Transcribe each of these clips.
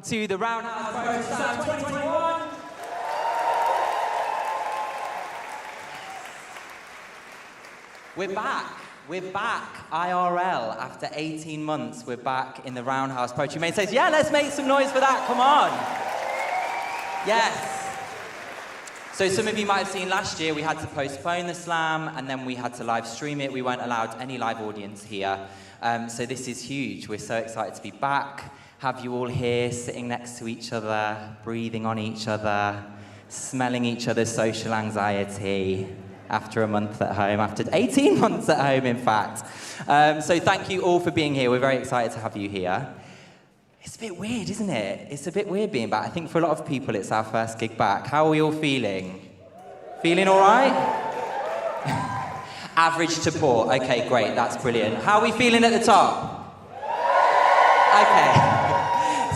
To the Roundhouse Poetry Slam 2021. We're back, IRL. After 18 months, we're back in the Roundhouse Poetry Main Stage. Yeah, let's make some noise for that, come on. Yes. So some of you might have seen last year, we had to postpone the slam, and then we had to live stream it. We weren't allowed any live audience here. So this is huge. We're so excited to be back. Have you all here, sitting next to each other, breathing on each other, smelling each other's social anxiety after a month at home, after 18 months at home, in fact. So thank you all for being here. We're very excited to have you here. It's a bit weird, isn't it? It's a bit weird being back. I think for a lot of people, it's our first gig back. How are we all feeling? Feeling all right? Average to poor. Okay, great. That's brilliant. How are we feeling at the top? Okay.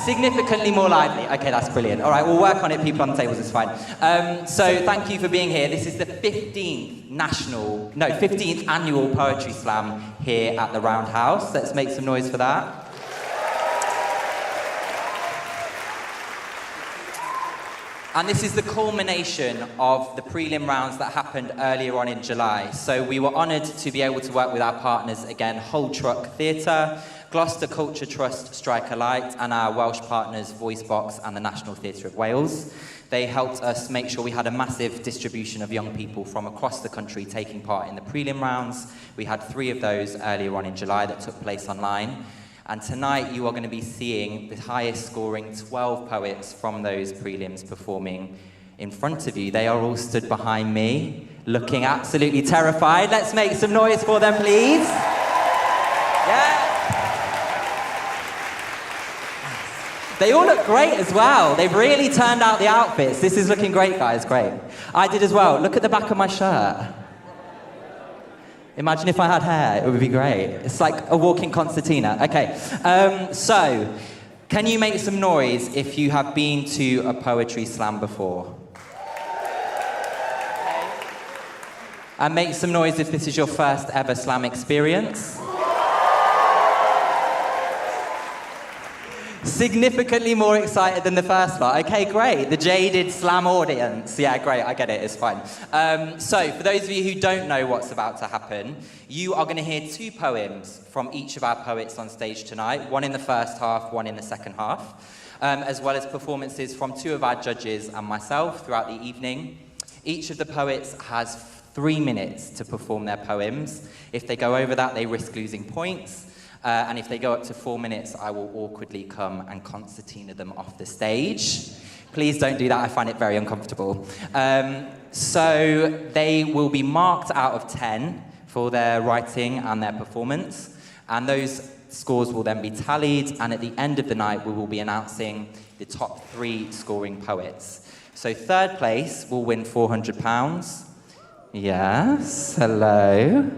Significantly more lively. Okay, that's brilliant. All right, we'll work on it. People on the tables is fine. So thank you for being here. This is the 15th annual Poetry Slam here at the Roundhouse. Let's make some noise for that. And this is the culmination of the prelim rounds that happened earlier on in July. So we were honoured to be able to work with our partners again, Whole Truck Theatre, Gloucester Culture Trust, Strike a Light, and our Welsh partners, Voice Box and the National Theatre of Wales. They helped us make sure we had a massive distribution of young people from across the country taking part in the prelim rounds. We had 3 of those earlier on in July that took place online. And tonight you are going to be seeing the highest scoring 12 poets from those prelims performing in front of you. They are all stood behind me, looking absolutely terrified. Let's make some noise for them, please. Yeah. They all look great as well. They've really turned out the outfits. This is looking great, guys, great. I did as well. Look at the back of my shirt. Imagine if I had hair, it would be great. It's like a walking concertina. Okay, so can you make some noise if you have been to a poetry slam before? And make some noise if this is your first ever slam experience. Significantly more excited than the first lot. Okay, great. The jaded slam audience. Yeah, great. I get it. It's fine. So, for those of you who don't know what's about to happen, you are going to hear 2 poems from each of our poets on stage tonight. One in the first half, one in the second half. As well as performances from 2 of our judges and myself throughout the evening. Each of the poets has 3 minutes to perform their poems. If they go over that, they risk losing points. And if they go up to 4 minutes, I will awkwardly come and concertina them off the stage. Please don't do that, I find it very uncomfortable. So they will be marked out of 10 for their writing and their performance. And those scores will then be tallied, and at the end of the night, we will be announcing the top 3 scoring poets. So 3rd place will win £400. Yes, hello.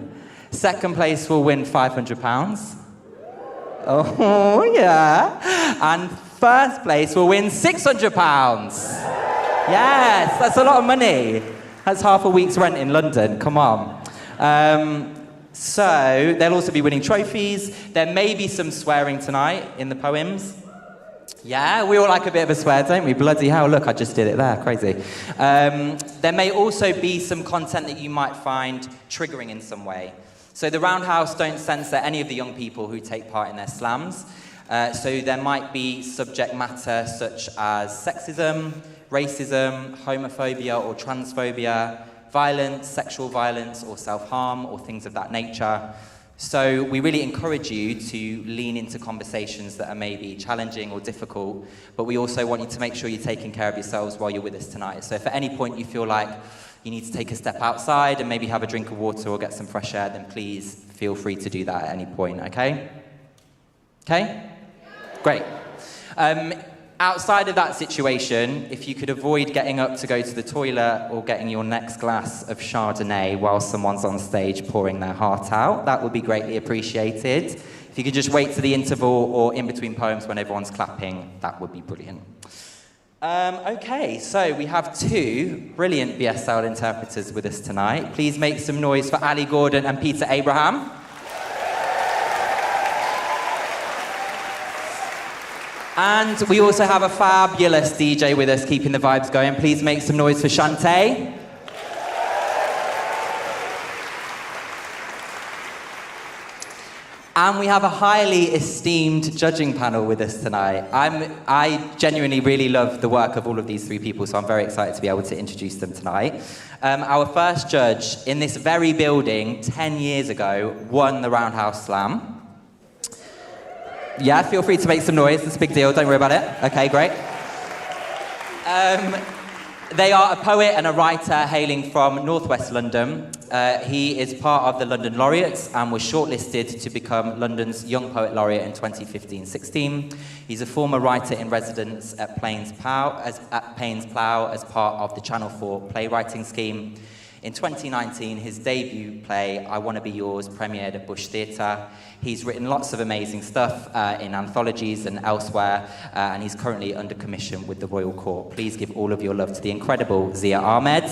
2nd place will win £500. Oh, yeah. And 1st place will win £600. Yes, that's a lot of money. That's half a week's rent in London, come on. So they'll also be winning trophies. There may be some swearing tonight in the poems. Yeah, we all like a bit of a swear, don't we? Bloody hell, look, I just did it there, crazy. There may also be some content that you might find triggering in some way. So the Roundhouse don't censor any of the young people who take part in their slams. So there might be subject matter such as sexism, racism, homophobia or transphobia, violence, sexual violence or self-harm or things of that nature. So we really encourage you to lean into conversations that are maybe challenging or difficult, but we also want you to make sure you're taking care of yourselves while you're with us tonight. So if at any point you feel like you need to take a step outside and maybe have a drink of water or get some fresh air, then please feel free to do that at any point, okay? Okay? Great. Outside of that situation, if you could avoid getting up to go to the toilet or getting your next glass of Chardonnay while someone's on stage pouring their heart out, that would be greatly appreciated. If you could just wait to the interval or in between poems when everyone's clapping, that would be brilliant. Okay, so we have 2 brilliant BSL interpreters with us tonight. Please make some noise for Ali Gordon and Peter Abraham. And we also have a fabulous DJ with us keeping the vibes going. Please make some noise for Shantae. And we have a highly esteemed judging panel with us tonight. I genuinely really love the work of all of these three people, so I'm very excited to be able to introduce them tonight. Our first judge in this very building 10 years ago won the Roundhouse Slam. Yeah, feel free to make some noise. It's a big deal. Don't worry about it. Okay, great. They are a poet and a writer hailing from northwest London. He is part of the London Laureates and was shortlisted to become London's Young Poet Laureate in 2015-16. He's a former writer in residence at Paynes Plough as part of the Channel 4 playwriting scheme. In 2019, his debut play, I Wanna Be Yours, premiered at Bush Theatre. He's written lots of amazing stuff in anthologies and elsewhere, and he's currently under commission with the Royal Court. Please give all of your love to the incredible Zia Ahmed.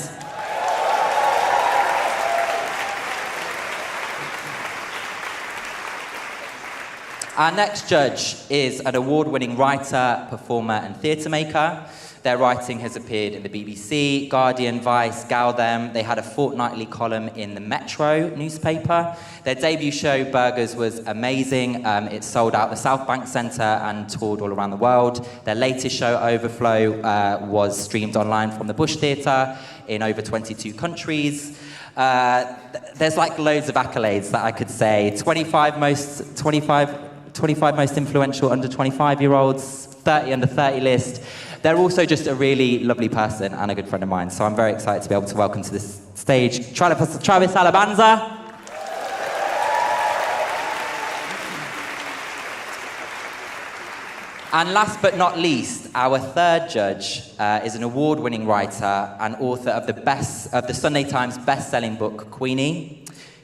Our next judge is an award-winning writer, performer, and theatre maker. Their writing has appeared in the BBC, Guardian, Vice, Them. They had a fortnightly column in the Metro newspaper. Their debut show, Burgerz, was amazing. It sold out the South Bank Centre and toured all around the world. Their latest show, Overflow, was streamed online from the Bush Theatre in over 22 countries. There's like loads of accolades that I could say. 25 most influential under 25-year-olds, 30 under 30 list. They're also just a really lovely person and a good friend of mine, so I'm very excited to be able to welcome to this stage Travis Alabanza. And last but not least, our third judge is an award-winning writer and author of the Sunday Times best-selling book, Queenie.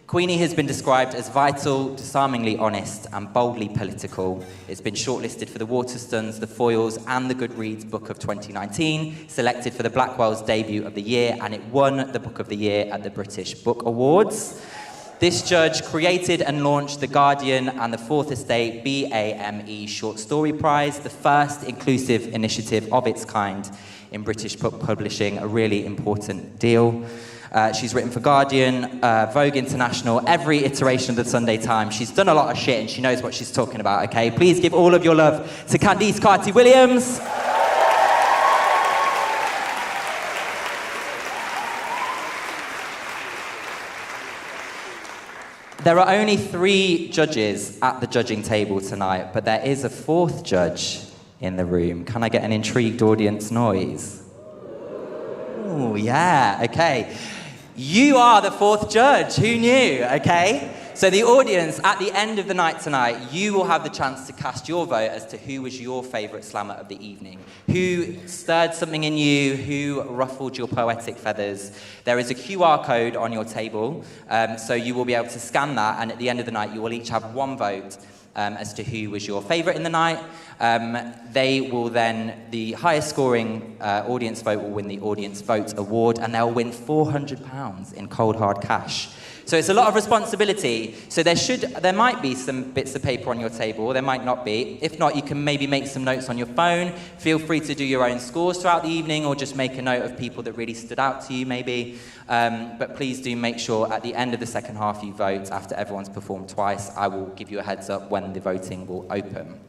Queenie has been described as vital, disarmingly honest, and boldly political. It's been shortlisted for the Waterstones, the Foyles, and the Goodreads Book of 2019, selected for the Blackwell's Debut of the Year, and it won the Book of the Year at the British Book Awards. This judge created and launched The Guardian and the Fourth Estate BAME Short Story Prize, the first inclusive initiative of its kind in British book publishing, a really important deal. She's written for Guardian, Vogue International, every iteration of the Sunday Times. She's done a lot of shit and she knows what she's talking about, okay? Please give all of your love to Candice Carty-Williams. There are only 3 judges at the judging table tonight, but there is a 4th judge in the room. Can I get an intrigued audience noise? Oh, yeah, okay. You are the 4th judge. Who knew? Okay. So the audience, at the end of the night tonight, you will have the chance to cast your vote as to who was your favourite slammer of the evening. Who stirred something in you? Who ruffled your poetic feathers? There is a QR code on your table, so you will be able to scan that, and at the end of the night, you will each have 1 vote as to who was your favourite in the night. They will then, the highest scoring audience vote will win the Audience Vote Award, and they'll win £400 in cold hard cash. So it's a lot of responsibility. So there might be some bits of paper on your table, there might not be. If not, you can maybe make some notes on your phone. Feel free to do your own scores throughout the evening, or just make a note of people that really stood out to you, maybe. But please do make sure at the end of the second half you vote. After everyone's performed twice, I will give you a heads up when the voting will open.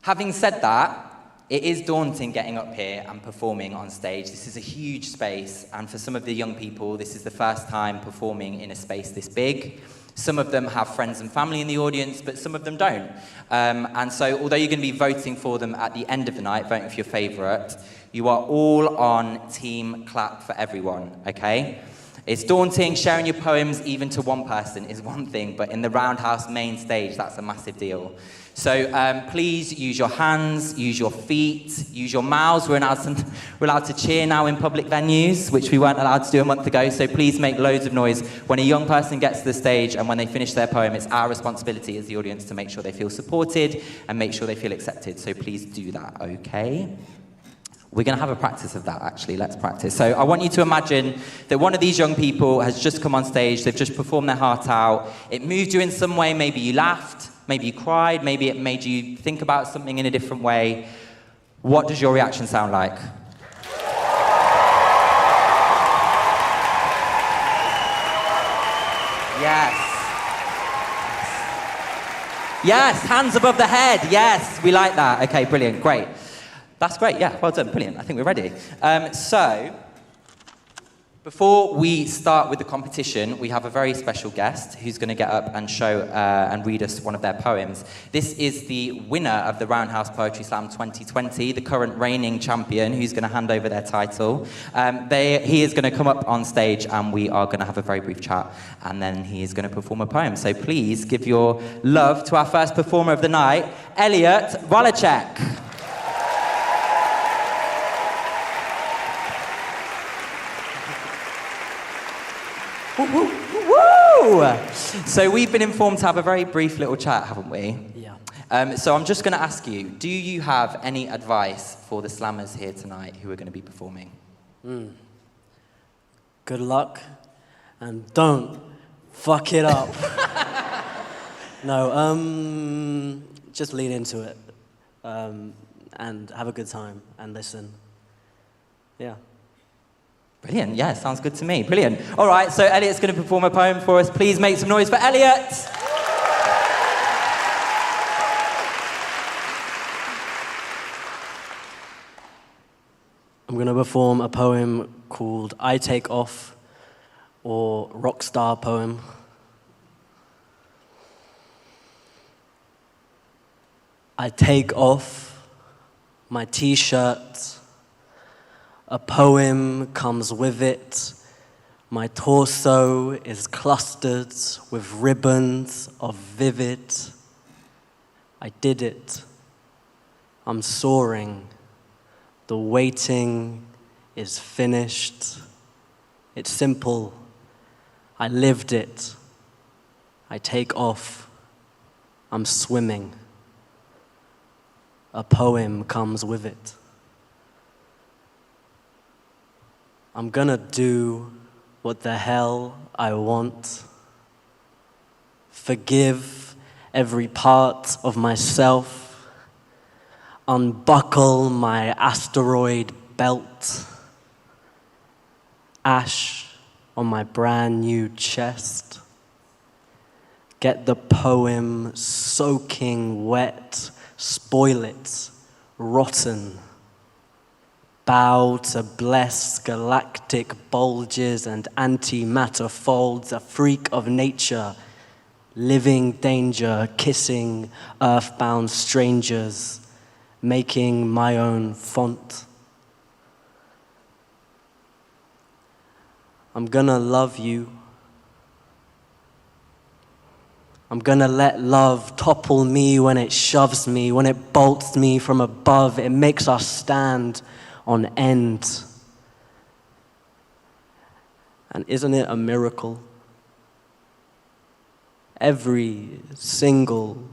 Having said that, it is daunting getting up here and performing on stage. This is a huge space, and for some of the young people, this is the first time performing in a space this big. Some of them have friends and family in the audience, but some of them don't. And so, although you're going to be voting for them at the end of the night, voting for your favourite, you are all on Team Clap for Everyone, okay? It's daunting. Sharing your poems even to one person is one thing, but in the Roundhouse main stage, that's a massive deal. So please use your hands, use your feet, use your mouths. We're allowed to cheer now in public venues, which we weren't allowed to do a month ago. So please make loads of noise. When a young person gets to the stage and when they finish their poem, it's our responsibility as the audience to make sure they feel supported and make sure they feel accepted. So please do that, okay? We're going to have a practice of that, actually. Let's practice. So I want you to imagine that one of these young people has just come on stage. They've just performed their heart out. It moved you in some way. Maybe you laughed. maybe you cried, maybe it made you think about something in a different way. What does your reaction sound like? Yes. Yes, hands above the head. Yes, we like that. Okay, brilliant, great. That's great, yeah, well done, brilliant. I think we're ready. So, before we start with the competition, we have a very special guest who's going to get up and show and read us one of their poems. This is the winner of the Roundhouse Poetry Slam 2020, the current reigning champion, who's going to hand over their title. He is going to come up on stage and we are going to have a very brief chat, and then he is going to perform a poem. So please give your love to our first performer of the night, Elliot Wallachek. Woo! So we've been informed to have a very brief little chat, haven't we? Yeah. So I'm just going to ask you, do you have any advice for the slammers here tonight who are going to be performing? Good luck, and don't fuck it up. No, just lean into it, and have a good time, and listen. Yeah. Brilliant, yeah, sounds good to me. Brilliant. All right, so Elliot's going to perform a poem for us. Please make some noise for Elliot. I'm going to perform a poem called I Take Off, or Rockstar Poem. I take off my t-shirt. A poem comes with it. My torso is clustered with ribbons of vivid. I did it. I'm soaring. The waiting is finished. It's simple. I lived it. I take off. I'm swimming. A poem comes with it. I'm gonna do what the hell I want. Forgive every part of myself. Unbuckle my asteroid belt. Ash on my brand new chest. Get the poem soaking wet. Spoil it, rotten. Bow to bless galactic bulges and antimatter folds, a freak of nature, living danger, kissing earthbound strangers, making my own font. I'm gonna love you. I'm gonna let love topple me when it shoves me, when it bolts me from above. It makes us stand on end. And isn't it a miracle? Every single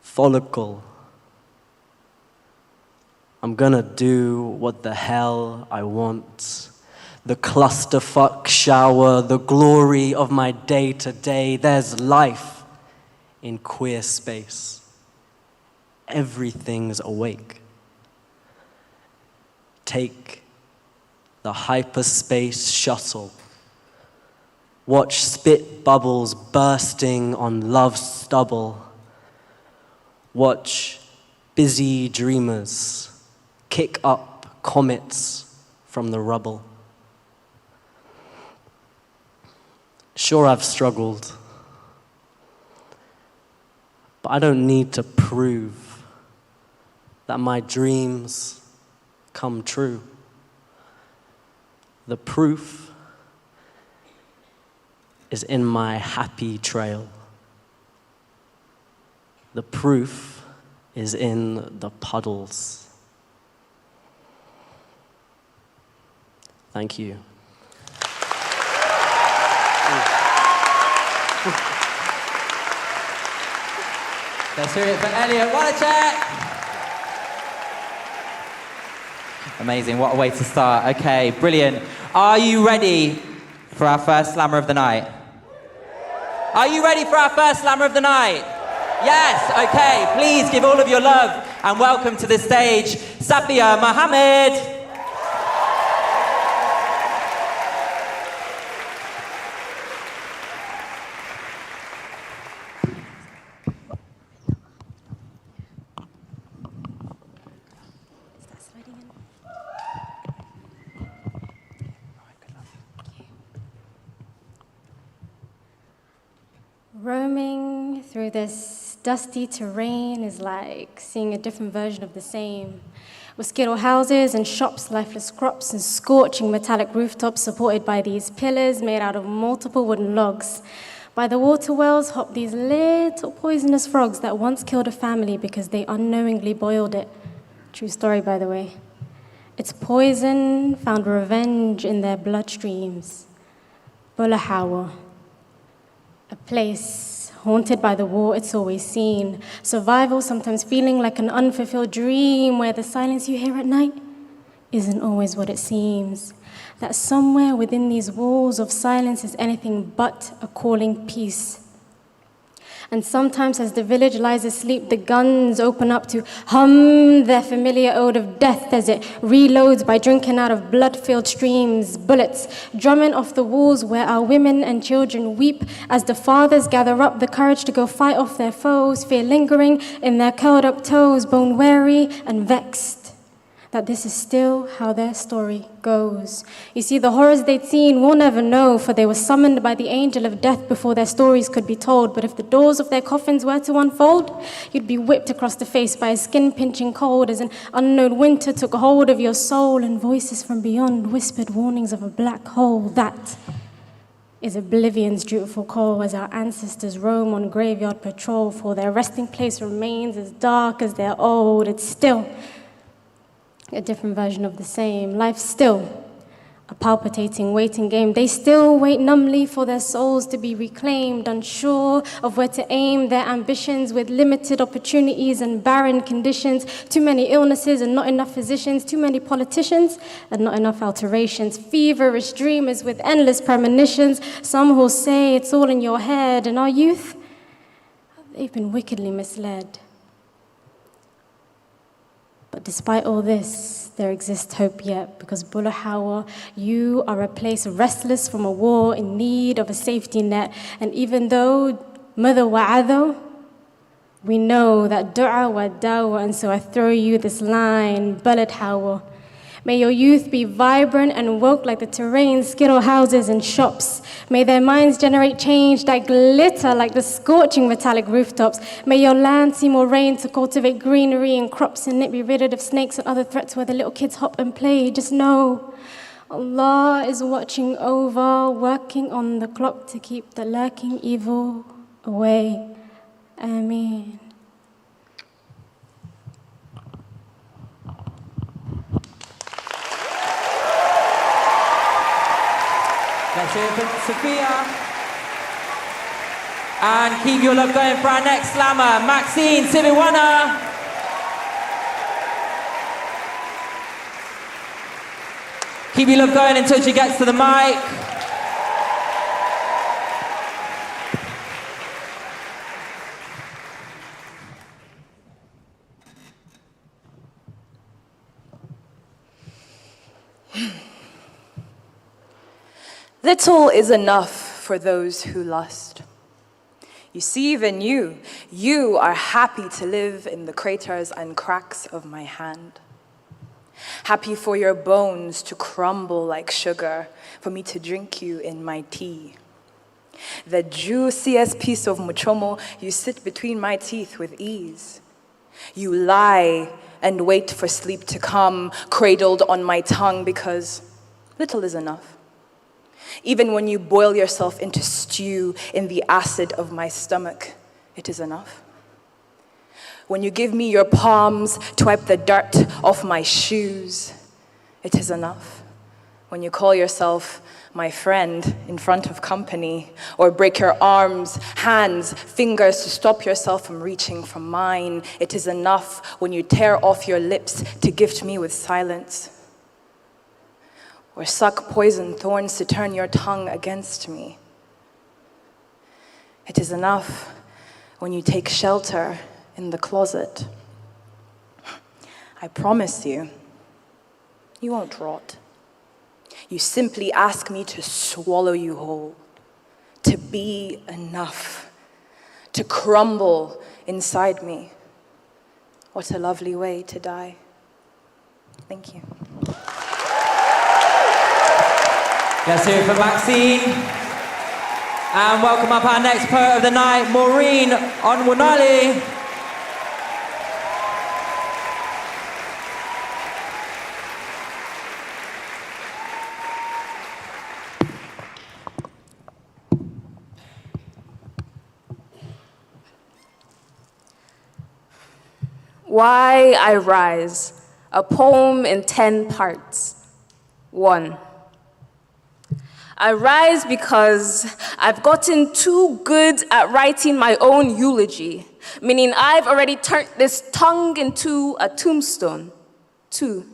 follicle. I'm gonna do what the hell I want. The clusterfuck shower, the glory of my day-to-day. There's life in queer space. Everything's awake. Take the hyperspace shuttle. Watch spit bubbles bursting on love's stubble. Watch busy dreamers kick up comets from the rubble. Sure, I've struggled, but I don't need to prove that my dreams come true. The proof is in my happy trail. The proof is in the puddles. Thank you. Let's hear it for Elliot Wallachek. Amazing, what a way to start. Okay, brilliant. Are you ready for our first slammer of the night? Are you ready for our first slammer of the night? Yes, okay. Please give all of your love and welcome to the stage, Zia Ahmed. Roaming through this dusty terrain is like seeing a different version of the same. With skittle houses and shops, lifeless crops, and scorching metallic rooftops supported by these pillars made out of multiple wooden logs. By the water wells hop these little poisonous frogs that once killed a family because they unknowingly boiled it. True story, by the way. Its poison found revenge in their bloodstreams. Bulahawa. A place haunted by the war it's always seen. Survival sometimes feeling like an unfulfilled dream where the silence you hear at night isn't always what it seems. That somewhere within these walls of silence is anything but a calling peace. And sometimes as the village lies asleep, the guns open up to hum their familiar ode of death as it reloads by drinking out of blood-filled streams, bullets drumming off the walls where our women and children weep as the fathers gather up the courage to go fight off their foes, fear lingering in their curled-up toes, bone-weary and vexed that this is still how their story goes. You see, the horrors they'd seen we'll never know, for they were summoned by the angel of death before their stories could be told. But if the doors of their coffins were to unfold, you'd be whipped across the face by a skin-pinching cold as an unknown winter took hold of your soul and voices from beyond whispered warnings of a black hole. That is oblivion's dutiful call as our ancestors roam on graveyard patrol, for their resting place remains as dark as they're old. It's still a different version of the same. Life's still a palpitating waiting game. They still wait numbly for their souls to be reclaimed, unsure of where to aim their ambitions with limited opportunities and barren conditions, too many illnesses and not enough physicians, too many politicians and not enough alterations, feverish dreamers with endless premonitions, some who'll say it's all in your head, and our youth, they've been wickedly misled. But despite all this, there exists hope yet, because Bulahawa, you are a place restless from a war in need of a safety net. And even though mother wa'adho, we know that du'a wa dawa, and so I throw you this line, Balad Hawa. May your youth be vibrant and woke like the terrain, skittle houses and shops. May their minds generate change that glitter like the scorching metallic rooftops. May your land see more rain to cultivate greenery and crops, and it be rid of snakes and other threats where the little kids hop and play. Just know Allah is watching over, working on the clock to keep the lurking evil away. Ameen. Let's hear it for Sophia. And keep your love going for our next slammer, Maxine Sibiwana. Keep your love going until she gets to the mic. Little is enough for those who lust. You see, even you are happy to live in the craters and cracks of my hand. Happy for your bones to crumble like sugar, for me to drink you in my tea. The juiciest piece of muchomo, you sit between my teeth with ease. You lie and wait for sleep to come, cradled on my tongue, because little is enough. Even when you boil yourself into stew in the acid of my stomach, it is enough. When you give me your palms to wipe the dirt off my shoes, it is enough. When you call yourself my friend in front of company, or break your arms, hands, fingers to stop yourself from reaching for mine, it is enough when you tear off your lips to gift me with silence, or suck poison thorns to turn your tongue against me. It is enough when you take shelter in the closet. I promise you, you won't rot. You simply ask me to swallow you whole, to be enough, to crumble inside me. What a lovely way to die. Thank you. Let's hear it for Maxine. And welcome up our next poet of the night, Maureen Onwunali. Why I Rise, a poem in 10 parts. 1. I rise because I've gotten too good at writing my own eulogy, meaning I've already turned this tongue into a tombstone. 2.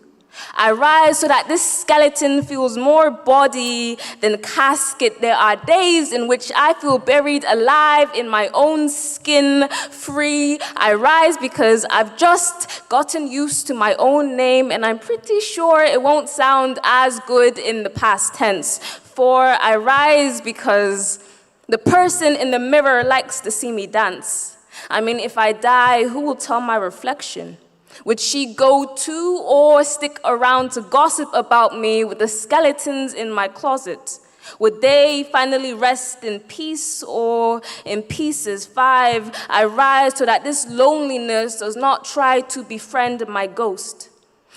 I rise so that this skeleton feels more body than casket. There are days in which I feel buried alive in my own skin, free. I rise because I've just gotten used to my own name, and I'm pretty sure it won't sound as good in the past tense. 4, I rise because the person in the mirror likes to see me dance. I mean, if I die, who will tell my reflection? Would she go to or stick around to gossip about me with the skeletons in my closet? Would they finally rest in peace or in pieces? 5, I rise so that this loneliness does not try to befriend my ghost.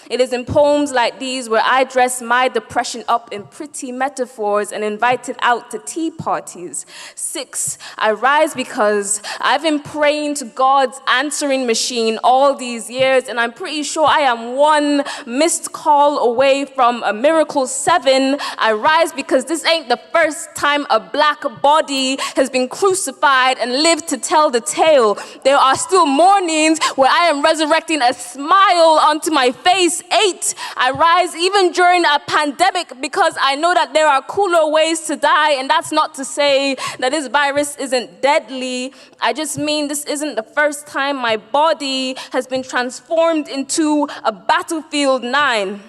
It is in poems like these where I dress my depression up in pretty metaphors and invite it out to tea parties. 6, I rise because I've been praying to God's answering machine all these years, and I'm pretty sure I am one missed call away from a miracle. 7, I rise because this ain't the first time a black body has been crucified and lived to tell the tale. There are still mornings where I am resurrecting a smile onto my face. 8, I rise even during a pandemic because I know that there are cooler ways to die, and that's not to say that this virus isn't deadly. I just mean this isn't the first time my body has been transformed into a battlefield. 9,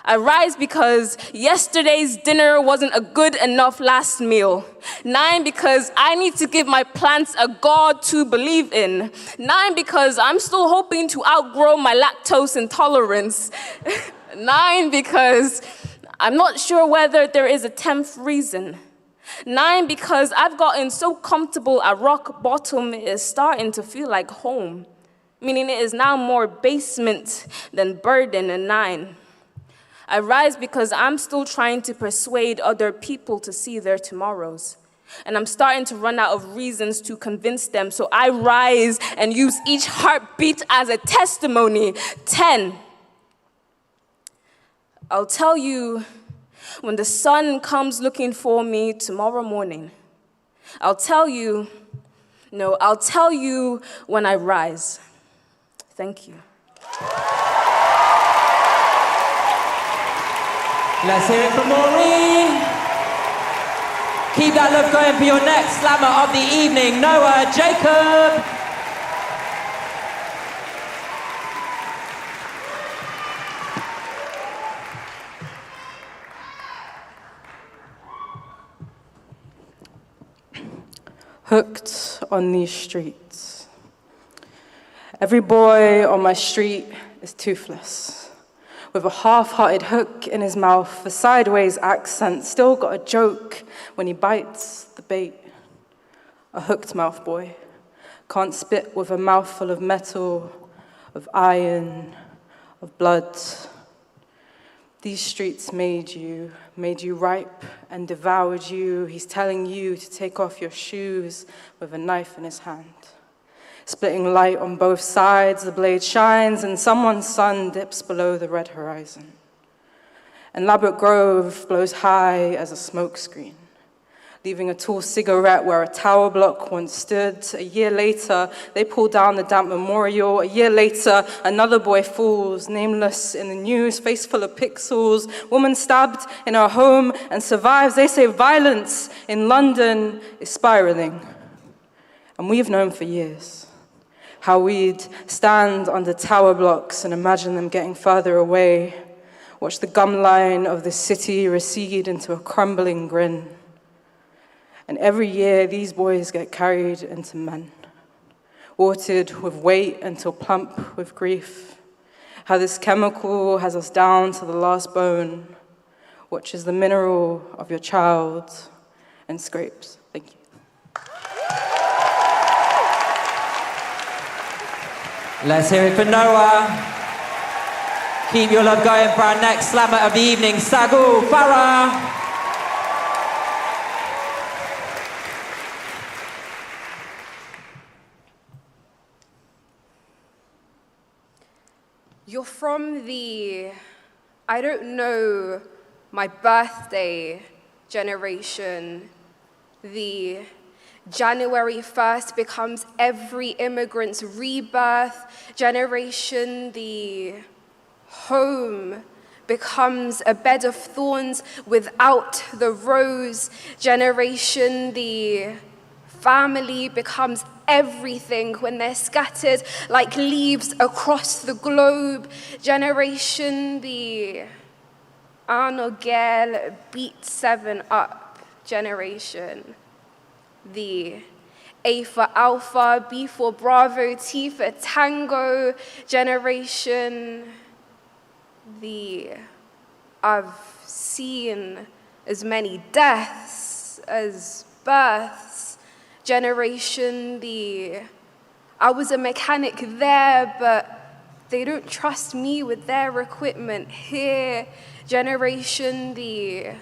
I rise because yesterday's dinner wasn't a good enough last meal. 9, because I need to give my plants a God to believe in. 9, because I'm still hoping to outgrow my lactose intolerance. 9, because I'm not sure whether there is a 10th reason. 9, because I've gotten so comfortable at rock bottom, it is starting to feel like home, meaning it is now more basement than burden. And 9, I rise because I'm still trying to persuade other people to see their tomorrows. And I'm starting to run out of reasons to convince them. So I rise and use each heartbeat as a testimony. 10, I'll tell you when the sun comes looking for me tomorrow morning. I'll tell you when I rise. Thank you. Let's hear it for Maureen. Keep that love going for your next slammer of the evening, Noah Jacob. Hooked on these streets. Every boy on my street is toothless, with a half-hearted hook in his mouth, a sideways accent, still got a joke when he bites the bait. A hooked mouth boy can't spit with a mouthful of metal, of iron, of blood. These streets made you ripe and devoured you. He's telling you to take off your shoes with a knife in his hand. Splitting light on both sides, the blade shines, and someone's sun dips below the red horizon. And Labrador Grove blows high as a smokescreen, leaving a tall cigarette where a tower block once stood. A year later, they pull down the damp memorial. A year later, another boy falls, nameless in the news, face full of pixels. Woman stabbed in her home and survives. They say violence in London is spiraling. And we've known for years how we'd stand under tower blocks and imagine them getting further away, watch the gum line of the city recede into a crumbling grin. And every year, these boys get carried into men, watered with weight until plump with grief. How this chemical has us down to the last bone, watches the mineral of your child and scrapes. Thank you. Let's hear it for Noah. Keep your love going for our next slammer of the evening, Sagu Farah. You're from the, I don't know, my birthday generation. The January 1st becomes every immigrant's rebirth generation. The home becomes a bed of thorns without the rose generation. The family becomes everything when they're scattered like leaves across the globe generation. The Arnogel beat 7 up generation. The A for Alpha, B for Bravo, T for Tango generation. The I've seen as many deaths as births generation. The I was a mechanic there, but they don't trust me with their equipment here generation. The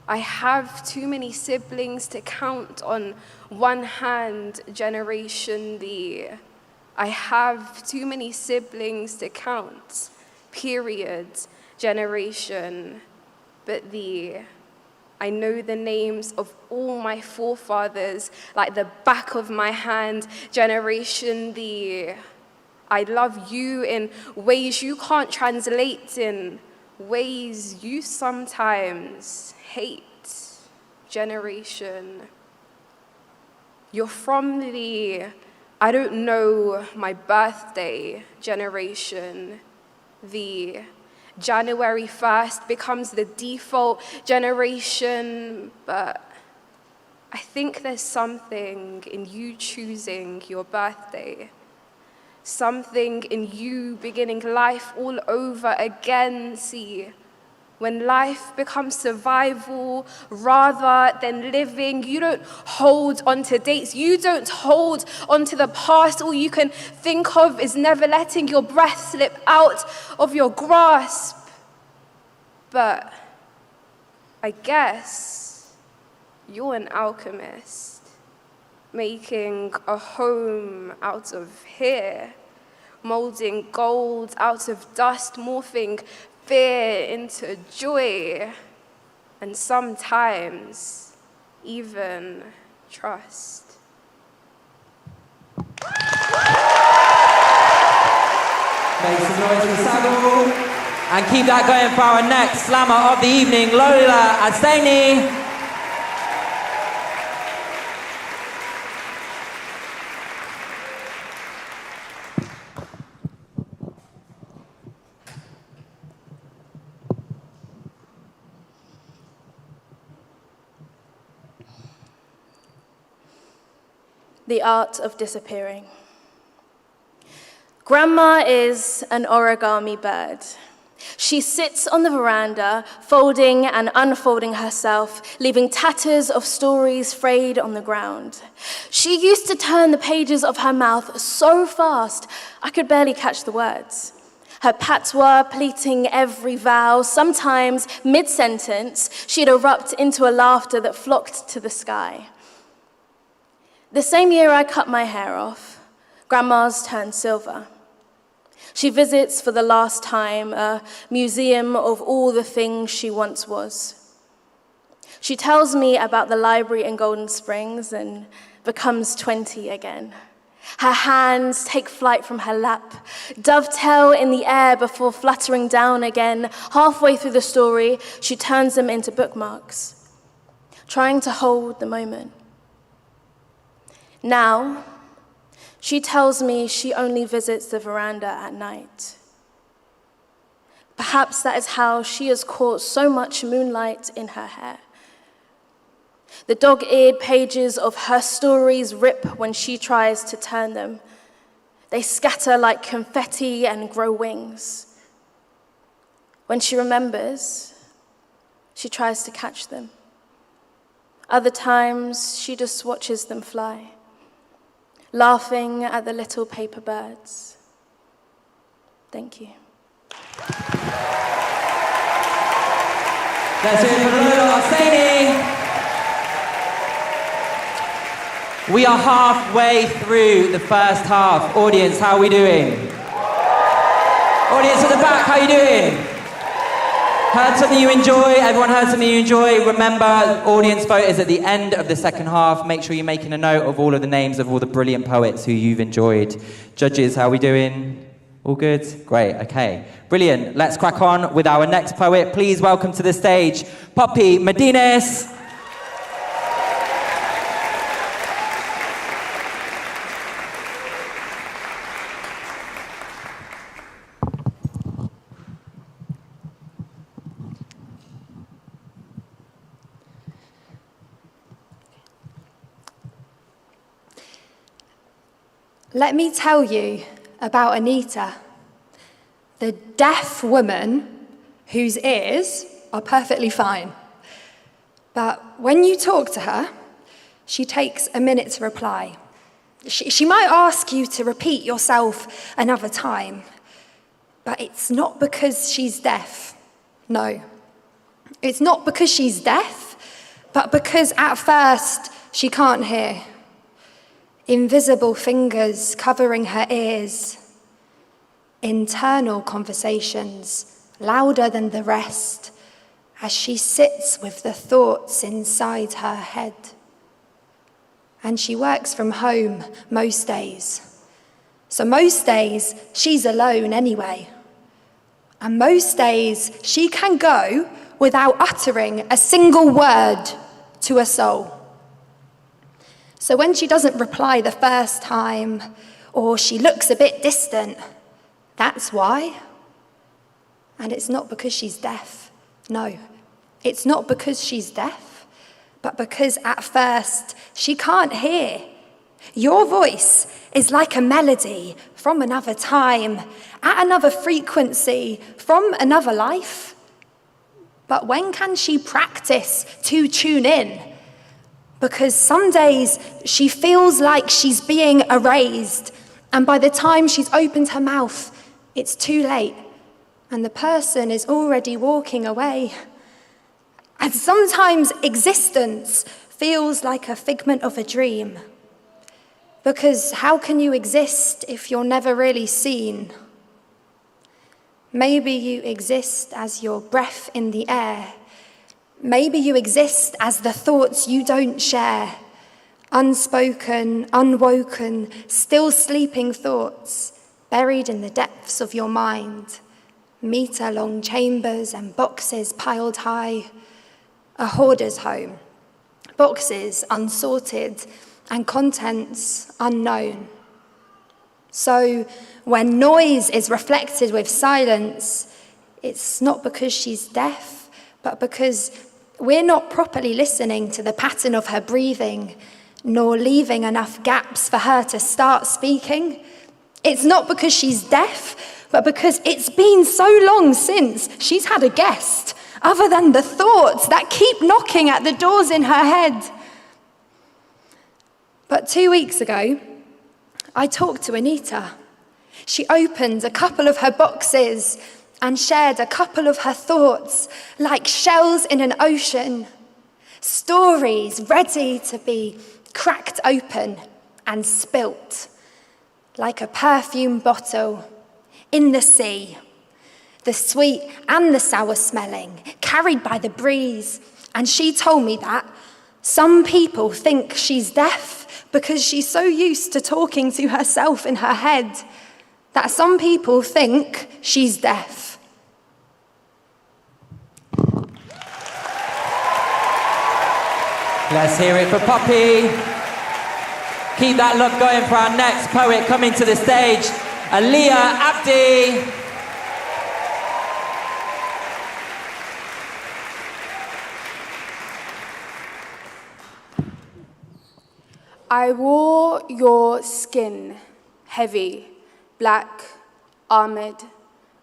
I have too many siblings to count on one hand generation. The I have too many siblings to count, period, generation. But the I know the names of all my forefathers like the back of my hand generation. The I love you in ways you can't translate, in ways you sometimes hate generation. You're from the I don't know my birthday generation. The January 1st becomes the default generation, but I think there's something in you choosing your birthday, something in you beginning life all over again. See, when life becomes survival rather than living, you don't hold on to dates, you don't hold on to the past. All you can think of is never letting your breath slip out of your grasp. But I guess you're an alchemist, making a home out of here, molding gold out of dust, morphing fear into joy, and sometimes even trust. Make some noise for Sagu. And keep that going for our next slammer of the evening, Lola Adesani. The art of disappearing. Grandma is an origami bird. She sits on the veranda, folding and unfolding herself, leaving tatters of stories frayed on the ground. She used to turn the pages of her mouth so fast, I could barely catch the words. Her patois pleating every vowel, sometimes mid-sentence, she'd erupt into a laughter that flocked to the sky. The same year I cut my hair off, Grandma's turned silver. She visits for the last time a museum of all the things she once was. She tells me about the library in Golden Springs and becomes 20 again. Her hands take flight from her lap, dovetail in the air before fluttering down again. Halfway through the story, she turns them into bookmarks, trying to hold the moment. Now, she tells me she only visits the veranda at night. Perhaps that is how she has caught so much moonlight in her hair. The dog-eared pages of her stories rip when she tries to turn them. They scatter like confetti and grow wings. When she remembers, she tries to catch them. Other times, she just watches them fly, laughing at the little paper birds. Thank you. Let's hear it for Lola Hosseini. We are halfway through the first half. Audience, how are we doing? Audience at the back, how are you doing? Heard something you enjoy? Everyone heard something you enjoy? Remember, audience vote is at the end of the second half. Make sure you're making a note of all of the names of all the brilliant poets who you've enjoyed. Judges, how are we doing? All good? Great, okay. Brilliant. Let's crack on with our next poet. Please welcome to the stage, Poppy Medines. Let me tell you about Anita, the deaf woman whose ears are perfectly fine. But when you talk to her, she takes a minute to reply. She might ask you to repeat yourself another time, but it's not because she's deaf. No, it's not because she's deaf, but because at first she can't hear. Invisible fingers covering her ears. Internal conversations, louder than the rest, as she sits with the thoughts inside her head. And she works from home most days. So most days, she's alone anyway. And most days, she can go without uttering a single word to a soul. So when she doesn't reply the first time, or she looks a bit distant, that's why. And it's not because she's deaf. No, it's not because she's deaf, but because at first she can't hear. Your voice is like a melody from another time, at another frequency, from another life. But when can she practice to tune in? Because some days she feels like she's being erased, and by the time she's opened her mouth, it's too late, and the person is already walking away. And sometimes existence feels like a figment of a dream, because how can you exist if you're never really seen? Maybe you exist as your breath in the air. Maybe you exist as the thoughts you don't share, unspoken, unwoken, still sleeping thoughts buried in the depths of your mind, meter-long chambers and boxes piled high, a hoarder's home, boxes unsorted and contents unknown. So when noise is reflected with silence, it's not because she's deaf, but because we're not properly listening to the pattern of her breathing, nor leaving enough gaps for her to start speaking. It's not because she's deaf, but because it's been so long since she's had a guest, other than the thoughts that keep knocking at the doors in her head. But 2 weeks ago, I talked to Anita. She opened a couple of her boxes and shared a couple of her thoughts like shells in an ocean, stories ready to be cracked open and spilt like a perfume bottle in the sea, the sweet and the sour smelling, carried by the breeze. And she told me that some people think she's deaf because she's so used to talking to herself in her head, that some people think she's deaf. Let's hear it for Poppy. Keep that look going for our next poet coming to the stage, Zia Ahmed. I wore your skin, heavy, black, armored.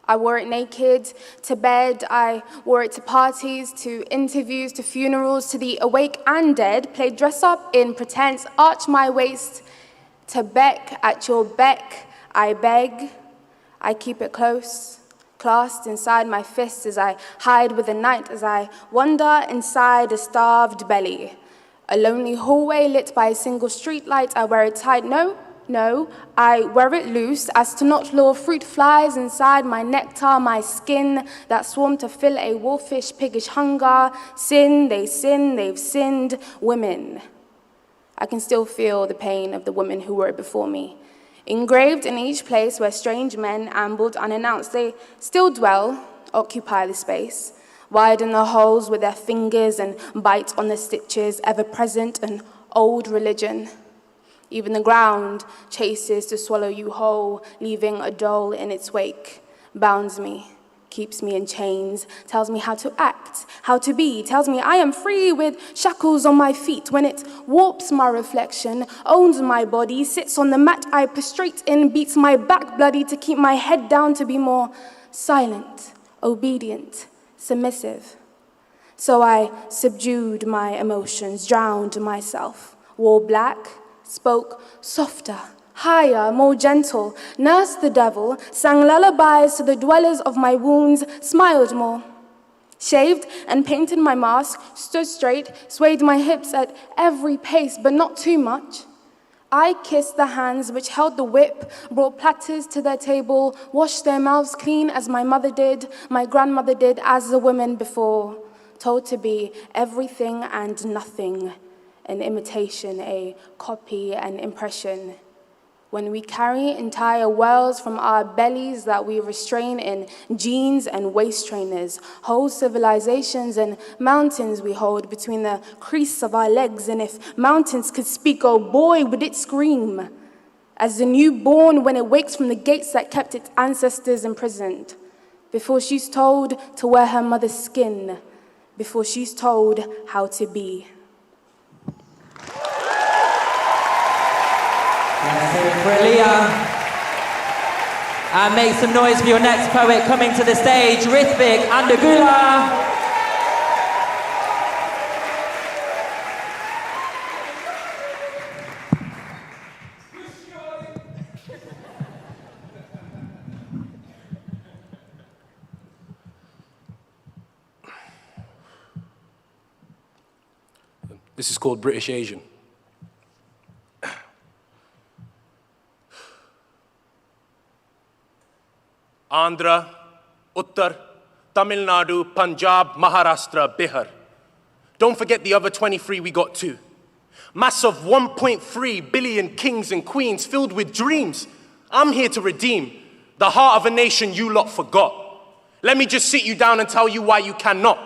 I wore it naked to bed, I wore it to parties, to interviews, to funerals, to the awake and dead, played dress up in pretense, arch my waist, to beck at your beck, I beg. I keep it close, clasped inside my fists as I hide with the night, as I wander inside a starved belly. A lonely hallway lit by a single street light, I wear it tight, no, I wear it loose as to not lure fruit flies inside my nectar, my skin that swarm to fill a wolfish, piggish hunger. Sin, they've sinned, women. I can still feel the pain of the women who were before me. Engraved in each place where strange men ambled unannounced, they still dwell, occupy the space. Widen the holes with their fingers and bite on the stitches, ever present, an old religion. Even the ground chases to swallow you whole, leaving a dole in its wake. Bounds me, keeps me in chains, tells me how to act, how to be, tells me I am free with shackles on my feet. When it warps my reflection, owns my body, sits on the mat I prostrate in, beats my back bloody to keep my head down, to be more silent, obedient, submissive. So I subdued my emotions, drowned myself, wore black, spoke softer, higher, more gentle, nursed the devil, sang lullabies to the dwellers of my wounds, smiled more. Shaved and painted my mask, stood straight, swayed my hips at every pace, but not too much. I kissed the hands which held the whip, brought platters to their table, washed their mouths clean as my mother did, my grandmother did, as the women before, told to be everything and nothing, an imitation, a copy, an impression. When we carry entire worlds from our bellies that we restrain in jeans and waist trainers, whole civilizations and mountains we hold between the crease of our legs, and if mountains could speak, oh boy, would it scream, as the newborn when it wakes from the gates that kept its ancestors imprisoned, before she's told to wear her mother's skin, before she's told how to be. Let's hear it for Zia. And make some noise for your next poet coming to the stage, Rithvik Andagula. This is called British Asian. Andhra, Uttar, Tamil Nadu, Punjab, Maharashtra, Bihar. Don't forget the other 23 we got too. Mass of 1.3 billion kings and queens filled with dreams. I'm here to redeem the heart of a nation you lot forgot. Let me just sit you down and tell you why you cannot.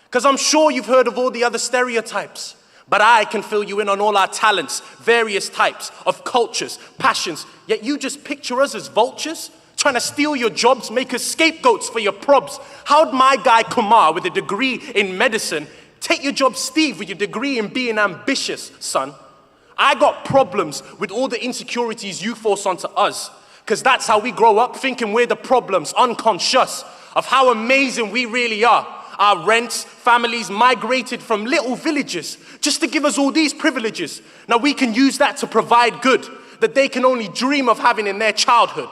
Because I'm sure you've heard of all the other stereotypes. But I can fill you in on all our talents, various types of cultures, passions. Yet you just picture us as vultures? Trying to steal your jobs, make us scapegoats for your probs. How'd my guy Kumar with a degree in medicine take your job Steve with your degree in being ambitious, son? I got problems with all the insecurities you force onto us, because that's how we grow up, thinking we're the problems, unconscious of how amazing we really are. Our rents, families migrated from little villages just to give us all these privileges. Now we can use that to provide good that they can only dream of having in their childhood.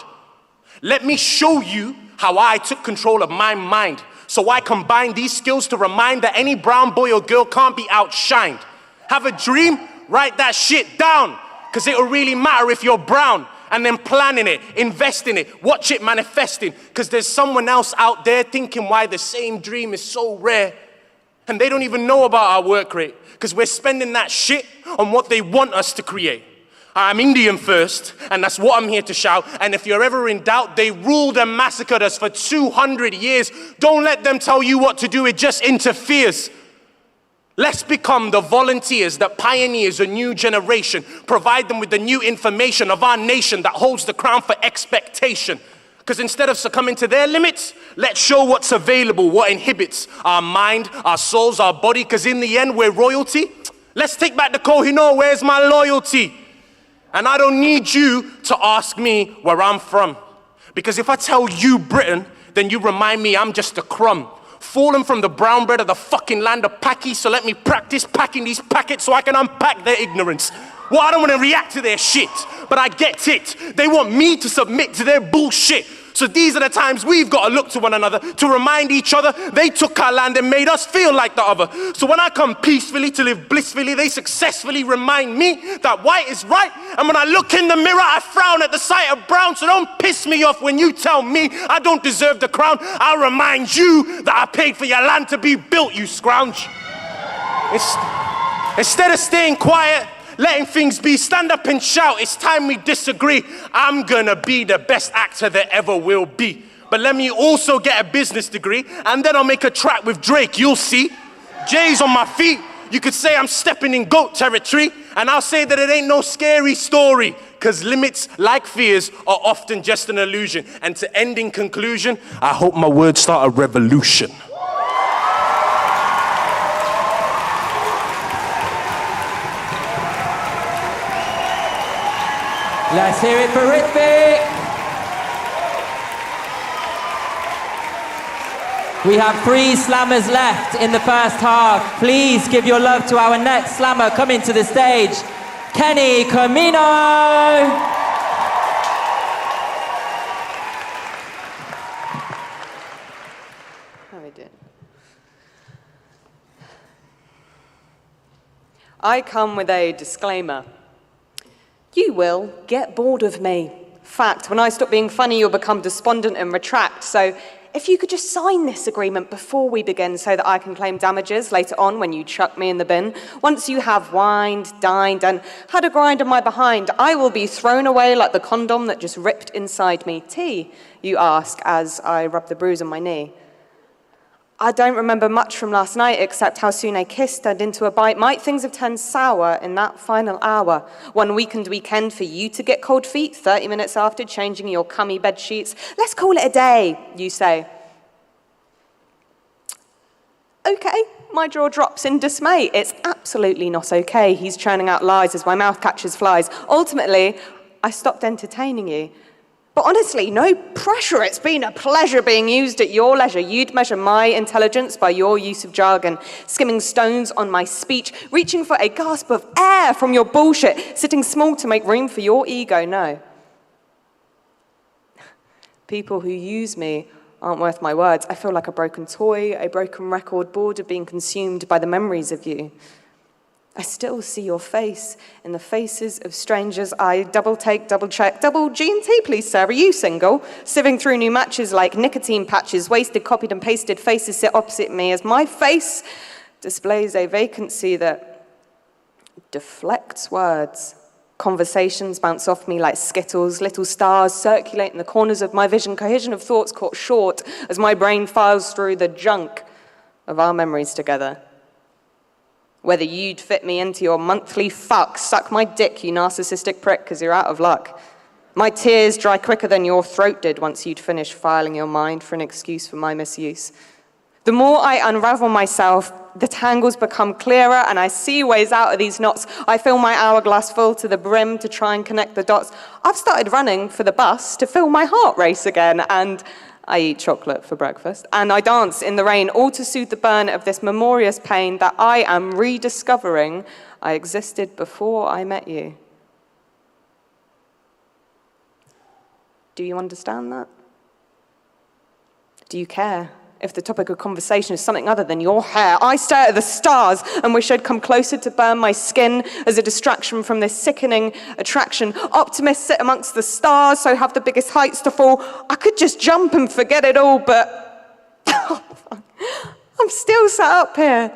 Let me show you how I took control of my mind. So I combine these skills to remind that any brown boy or girl can't be outshined. Have a dream? Write that shit down. Because it'll really matter if you're brown. And then plan in it, invest in it, watch it manifesting. Because there's someone else out there thinking why the same dream is so rare. And they don't even know about our work rate. Because we're spending that shit on what they want us to create. I'm Indian first, and that's what I'm here to shout. And if you're ever in doubt, they ruled and massacred us for 200 years. Don't let them tell you what to do, it just interferes. Let's become the volunteers that pioneers a new generation, provide them with the new information of our nation that holds the crown for expectation. Because instead of succumbing to their limits, let's show what's available, what inhibits our mind, our souls, our body, because in the end, we're royalty. Let's take back the Kohinoor, where's my loyalty? And I don't need you to ask me where I'm from. Because if I tell you Britain, then you remind me I'm just a crumb. Fallen from the brown bread of the fucking land of Paki, so let me practice packing these packets so I can unpack their ignorance. Well, I don't want to react to their shit, but I get it. They want me to submit to their bullshit. So these are the times we've got to look to one another to remind each other they took our land and made us feel like the other. So when I come peacefully to live blissfully, they successfully remind me that white is right. And when I look in the mirror, I frown at the sight of brown. So don't piss me off when you tell me I don't deserve the crown. I'll remind you that I paid for your land to be built, you scrounge. Instead of staying quiet, letting things be, stand up and shout, it's time we disagree. I'm gonna be the best actor there ever will be. But let me also get a business degree, and then I'll make a track with Drake, you'll see. J's on my feet, you could say I'm stepping in goat territory, and I'll say that it ain't no scary story, because limits, like fears, are often just an illusion. And to end in conclusion, I hope my words start a revolution. Let's hear it for Ritvi. We have 3 slammers left in the first half. Please give your love to our next slammer coming to the stage, Kenny Camino. How we doing? I come with a disclaimer. You will get bored of me. Fact, when I stop being funny, you'll become despondent and retract. So if you could just sign this agreement before we begin so that I can claim damages later on when you chuck me in the bin. Once you have wined, dined, and had a grind on my behind, I will be thrown away like the condom that just ripped inside me. Tea, you ask, as I rub the bruise on my knee. I don't remember much from last night except how soon a kiss turned into a bite. Might things have turned sour in that final hour? One weekend for you to get cold feet, 30 minutes after changing your cummy bed sheets. Let's call it a day, you say. Okay, my jaw drops in dismay. It's absolutely not okay. He's churning out lies as my mouth catches flies. Ultimately, I stopped entertaining you. But honestly, no pressure. It's been a pleasure being used at your leisure. You'd measure my intelligence by your use of jargon, skimming stones on my speech, reaching for a gasp of air from your bullshit, sitting small to make room for your ego. No. People who use me aren't worth my words. I feel like a broken toy, a broken record, bored of being consumed by the memories of you. I still see your face in the faces of strangers. I double take, double check, double G&T, please, sir. Are you single? Sieving through new matches like nicotine patches, wasted, copied and pasted faces sit opposite me as my face displays a vacancy that deflects words. Conversations bounce off me like skittles, little stars circulate in the corners of my vision, cohesion of thoughts caught short as my brain files through the junk of our memories together. Whether you'd fit me into your monthly fuck, suck my dick, you narcissistic prick, because you're out of luck. My tears dry quicker than your throat did once you'd finished filing your mind for an excuse for my misuse. The more I unravel myself, the tangles become clearer and I see ways out of these knots. I fill my hourglass full to the brim to try and connect the dots. I've started running for the bus to feel my heart race again, and I eat chocolate for breakfast, and I dance in the rain, all to soothe the burn of this memorious pain that I am rediscovering I existed before I met you. Do you understand that? Do you care if the topic of conversation is something other than your hair? I stare at the stars and wish I'd come closer to burn my skin as a distraction from this sickening attraction. Optimists sit amongst the stars, so have the biggest heights to fall. I could just jump and forget it all, but I'm still sat up here,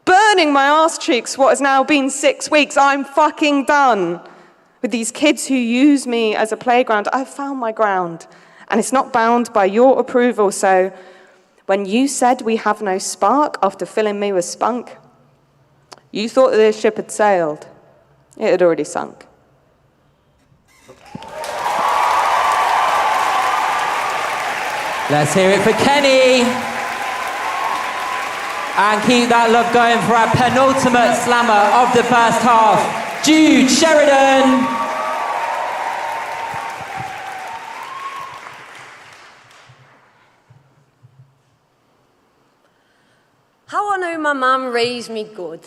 burning my arse cheeks what has now been 6 weeks. I'm fucking done with these kids who use me as a playground. I've found my ground, and it's not bound by your approval, so when you said we have no spark after filling me with spunk, You thought the ship had sailed. It had already sunk. Let's hear it for Kenny. And keep that love going for our penultimate slammer of the first half, Jude Sheridan. How I know my mum raised me good?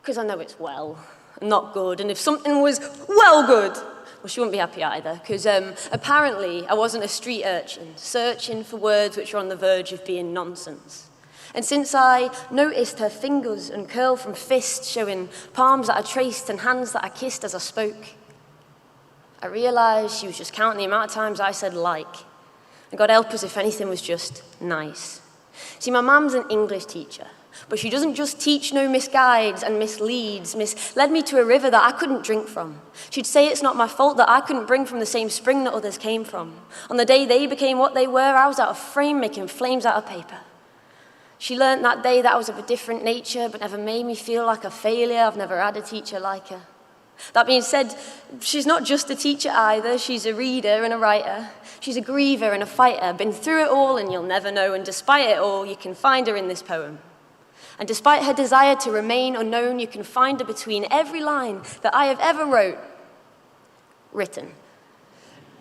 Because I know it's well, not good. And if something was well good, well, she wouldn't be happy either. Because apparently I wasn't a street urchin, searching for words which are on the verge of being nonsense. And since I noticed her fingers uncurl from fists, showing palms that I traced and hands that I kissed as I spoke, I realized she was just counting the amount of times I said like. And God help us if anything was just nice. See, my mum's an English teacher, but she doesn't just teach no misguides and misleads, misled me to a river that I couldn't drink from. She'd say it's not my fault that I couldn't bring from the same spring that others came from. On the day they became what they were, I was out of frame making flames out of paper. She learnt that day that I was of a different nature, but never made me feel like a failure. I've never had a teacher like her. That being said, she's not just a teacher either. She's a reader and a writer. She's a griever and a fighter. Been through it all and you'll never know. And despite it all, you can find her in this poem. And despite her desire to remain unknown, you can find her between every line that I have ever written.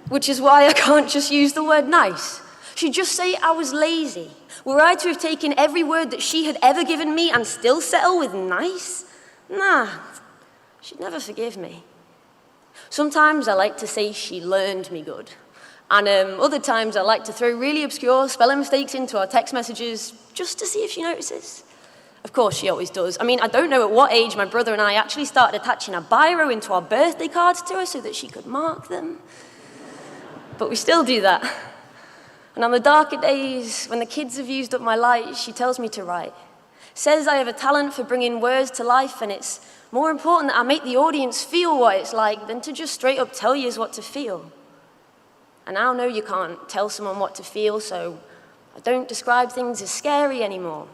Which is why I can't just use the word nice. She'd just say I was lazy. Were I to have taken every word that she had ever given me and still settle with nice? Nah, she'd never forgive me. Sometimes I like to say she learned me good. And other times I like to throw really obscure spelling mistakes into our text messages just to see if she notices. Of course, she always does. I mean, I don't know at what age my brother and I actually started attaching a biro into our birthday cards to her so that she could mark them. But we still do that. And on the darker days, when the kids have used up my light, she tells me to write. Says I have a talent for bringing words to life, and it's more important that I make the audience feel what it's like than to just straight up tell you what to feel. And now I know you can't tell someone what to feel, so I don't describe things as scary anymore.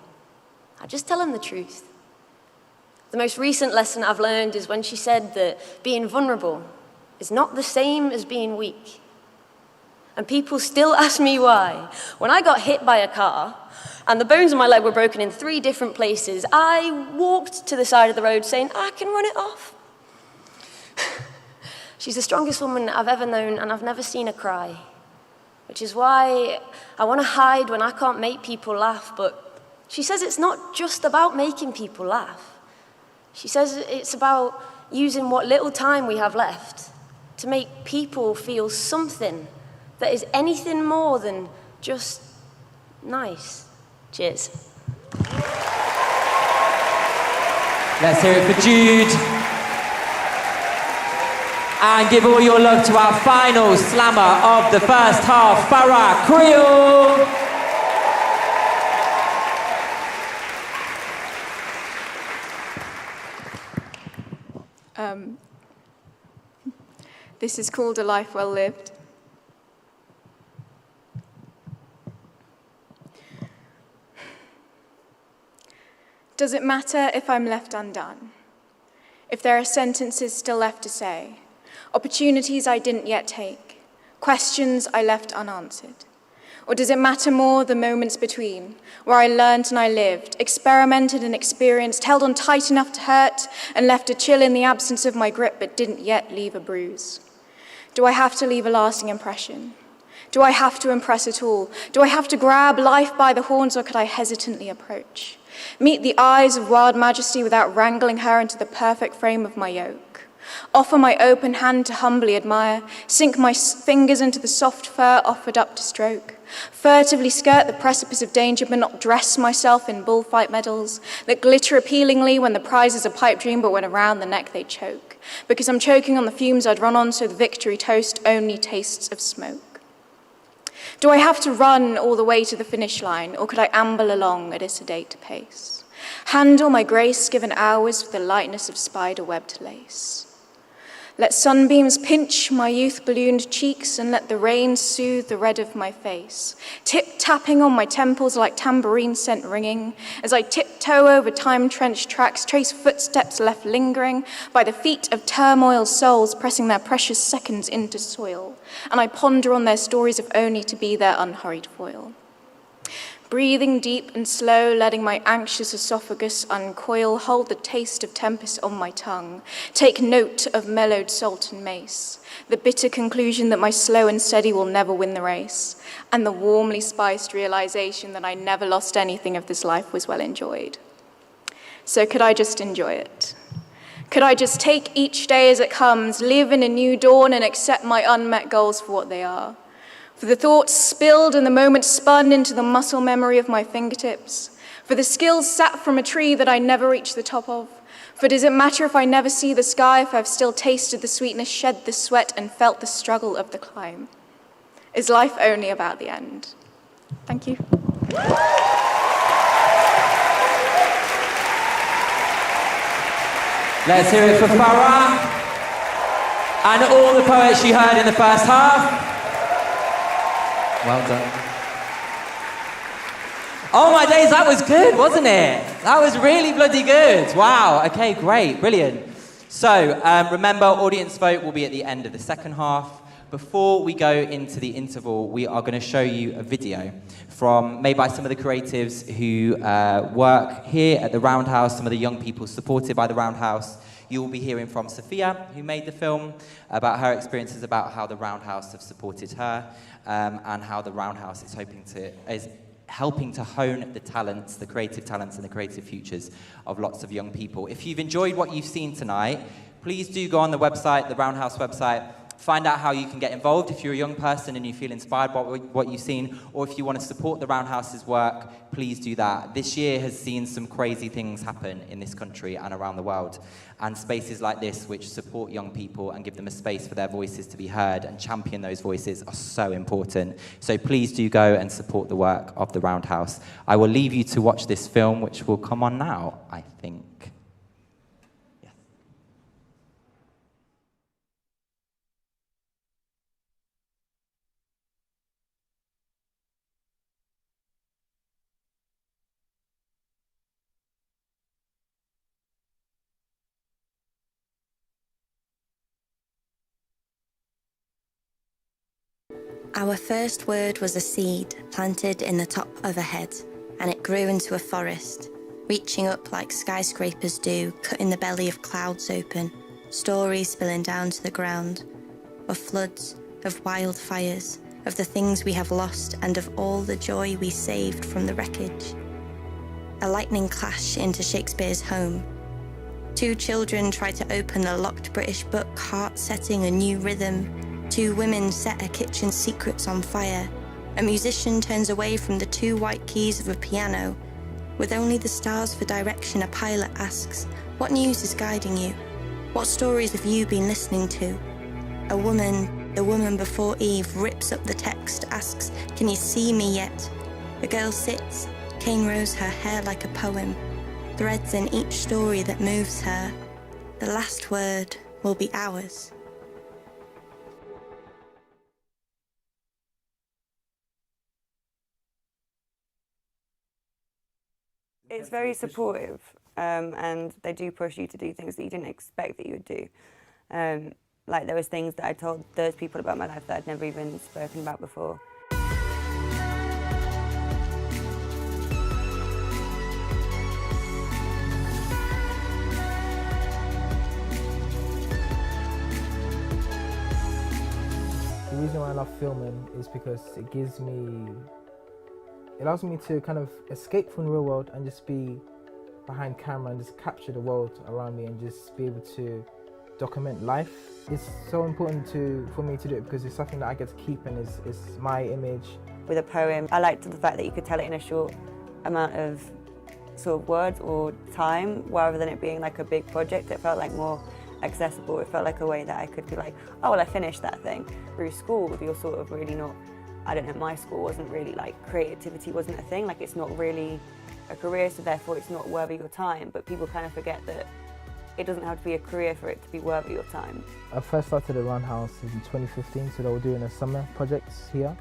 I just tell them the truth. The most recent lesson I've learned is when she said that being vulnerable is not the same as being weak. And people still ask me why. When I got hit by a car and the bones in my leg were broken in 3 different places, I walked to the side of the road saying, I can run it off. She's the strongest woman I've ever known, and I've never seen her cry. Which is why I want to hide when I can't make people laugh, but she says it's not just about making people laugh. She says it's about using what little time we have left to make people feel something that is anything more than just nice. Cheers. Let's hear it for Jude. And give all your love to our final slammer of the first half, Farah Creole. This is called A Life Well Lived. Does it matter if I'm left undone? If there are sentences still left to say, opportunities I didn't yet take, questions I left unanswered? Or does it matter more the moments between, where I learned and I lived, experimented and experienced, held on tight enough to hurt, and left a chill in the absence of my grip but didn't yet leave a bruise? Do I have to leave a lasting impression? Do I have to impress at all? Do I have to grab life by the horns, or could I hesitantly approach? Meet the eyes of wild majesty without wrangling her into the perfect frame of my yoke. Offer my open hand to humbly admire, sink my fingers into the soft fur offered up to stroke. Furtively skirt the precipice of danger, but not dress myself in bullfight medals that glitter appealingly when the prize is a pipe dream, but when around the neck they choke. Because I'm choking on the fumes I'd run on, so the victory toast only tastes of smoke. Do I have to run all the way to the finish line, or could I amble along at a sedate pace? Handle my grace given hours with the lightness of spider-webbed lace. Let sunbeams pinch my youth-ballooned cheeks and let the rain soothe the red of my face. Tip-tapping on my temples like tambourine scent ringing as I tiptoe over time-trenched tracks, trace footsteps left lingering by the feet of turmoil souls pressing their precious seconds into soil. And I ponder on their stories of only to be their unhurried foil. Breathing deep and slow, letting my anxious esophagus uncoil, hold the taste of tempest on my tongue, take note of mellowed salt and mace, the bitter conclusion that my slow and steady will never win the race, and the warmly spiced realization that I never lost anything if this life was well enjoyed. So could I just enjoy it? Could I just take each day as it comes, live in a new dawn and accept my unmet goals for what they are? For the thoughts spilled and the moments spun into the muscle memory of my fingertips. For the skills sat from a tree that I never reached the top of. For does it matter if I never see the sky, if I've still tasted the sweetness, shed the sweat, and felt the struggle of the climb? Is life only about the end? Thank you. Let's hear it for Farah and all the poets you heard in the first half. Well done. Oh my days, that was good, wasn't it? That was really bloody good. Wow, okay, great, brilliant. So, remember, audience vote will be at the end of the second half. Before we go into the interval, we are going to show you a video made by some of the creatives who work here at the Roundhouse, some of the young people supported by the Roundhouse. You will be hearing from Sophia, who made the film, about her experiences, about how the Roundhouse have supported her, and how the Roundhouse is helping to hone the talents, the creative talents and the creative futures of lots of young people. If you've enjoyed what you've seen tonight, please do go on the website, the Roundhouse website, find out how you can get involved if you're a young person and you feel inspired by what you've seen, or if you want to support the Roundhouse's work, please do that. This year has seen some crazy things happen in this country and around the world, and spaces like this, which support young people and give them a space for their voices to be heard and champion those voices, are so important. So please do go and support the work of the Roundhouse. I will leave you to watch this film, which will come on now, I think. Our first word was a seed planted in the top of a head, and it grew into a forest, reaching up like skyscrapers do, cutting the belly of clouds open, stories spilling down to the ground, of floods, of wildfires, of the things we have lost, and of all the joy we saved from the wreckage. A lightning clash into Shakespeare's home. Two children try to open a locked British book, heart setting a new rhythm. Two women set a kitchen's secrets on fire. A musician turns away from the two white keys of a piano. With only the stars for direction, a pilot asks, what news is guiding you? What stories have you been listening to? A woman, the woman before Eve, rips up the text, asks, can you see me yet? The girl sits, cane rows her hair like a poem, threads in each story that moves her. The last word will be ours. It's very supportive, and they do push you to do things that you didn't expect that you would do. Like there was things that I told those people about my life that I'd never even spoken about before. The reason why I love filming is because it allows me to kind of escape from the real world and just be behind camera and just capture the world around me and just be able to document life. It's so important for me to do it because it's something that I get to keep, and it's my image. With a poem, I liked the fact that you could tell it in a short amount of sort of words or time, rather than it being like a big project. It felt like more accessible. It felt like a way that I could be like, oh well, I finished that thing. Through school, you're sort of really not, I don't know, my school wasn't really like, creativity wasn't a thing, like it's not really a career, so therefore it's not worth your time. But people kind of forget that it doesn't have to be a career for it to be worth your time. I first started at Roundhouse in 2015, so they were doing a summer projects here.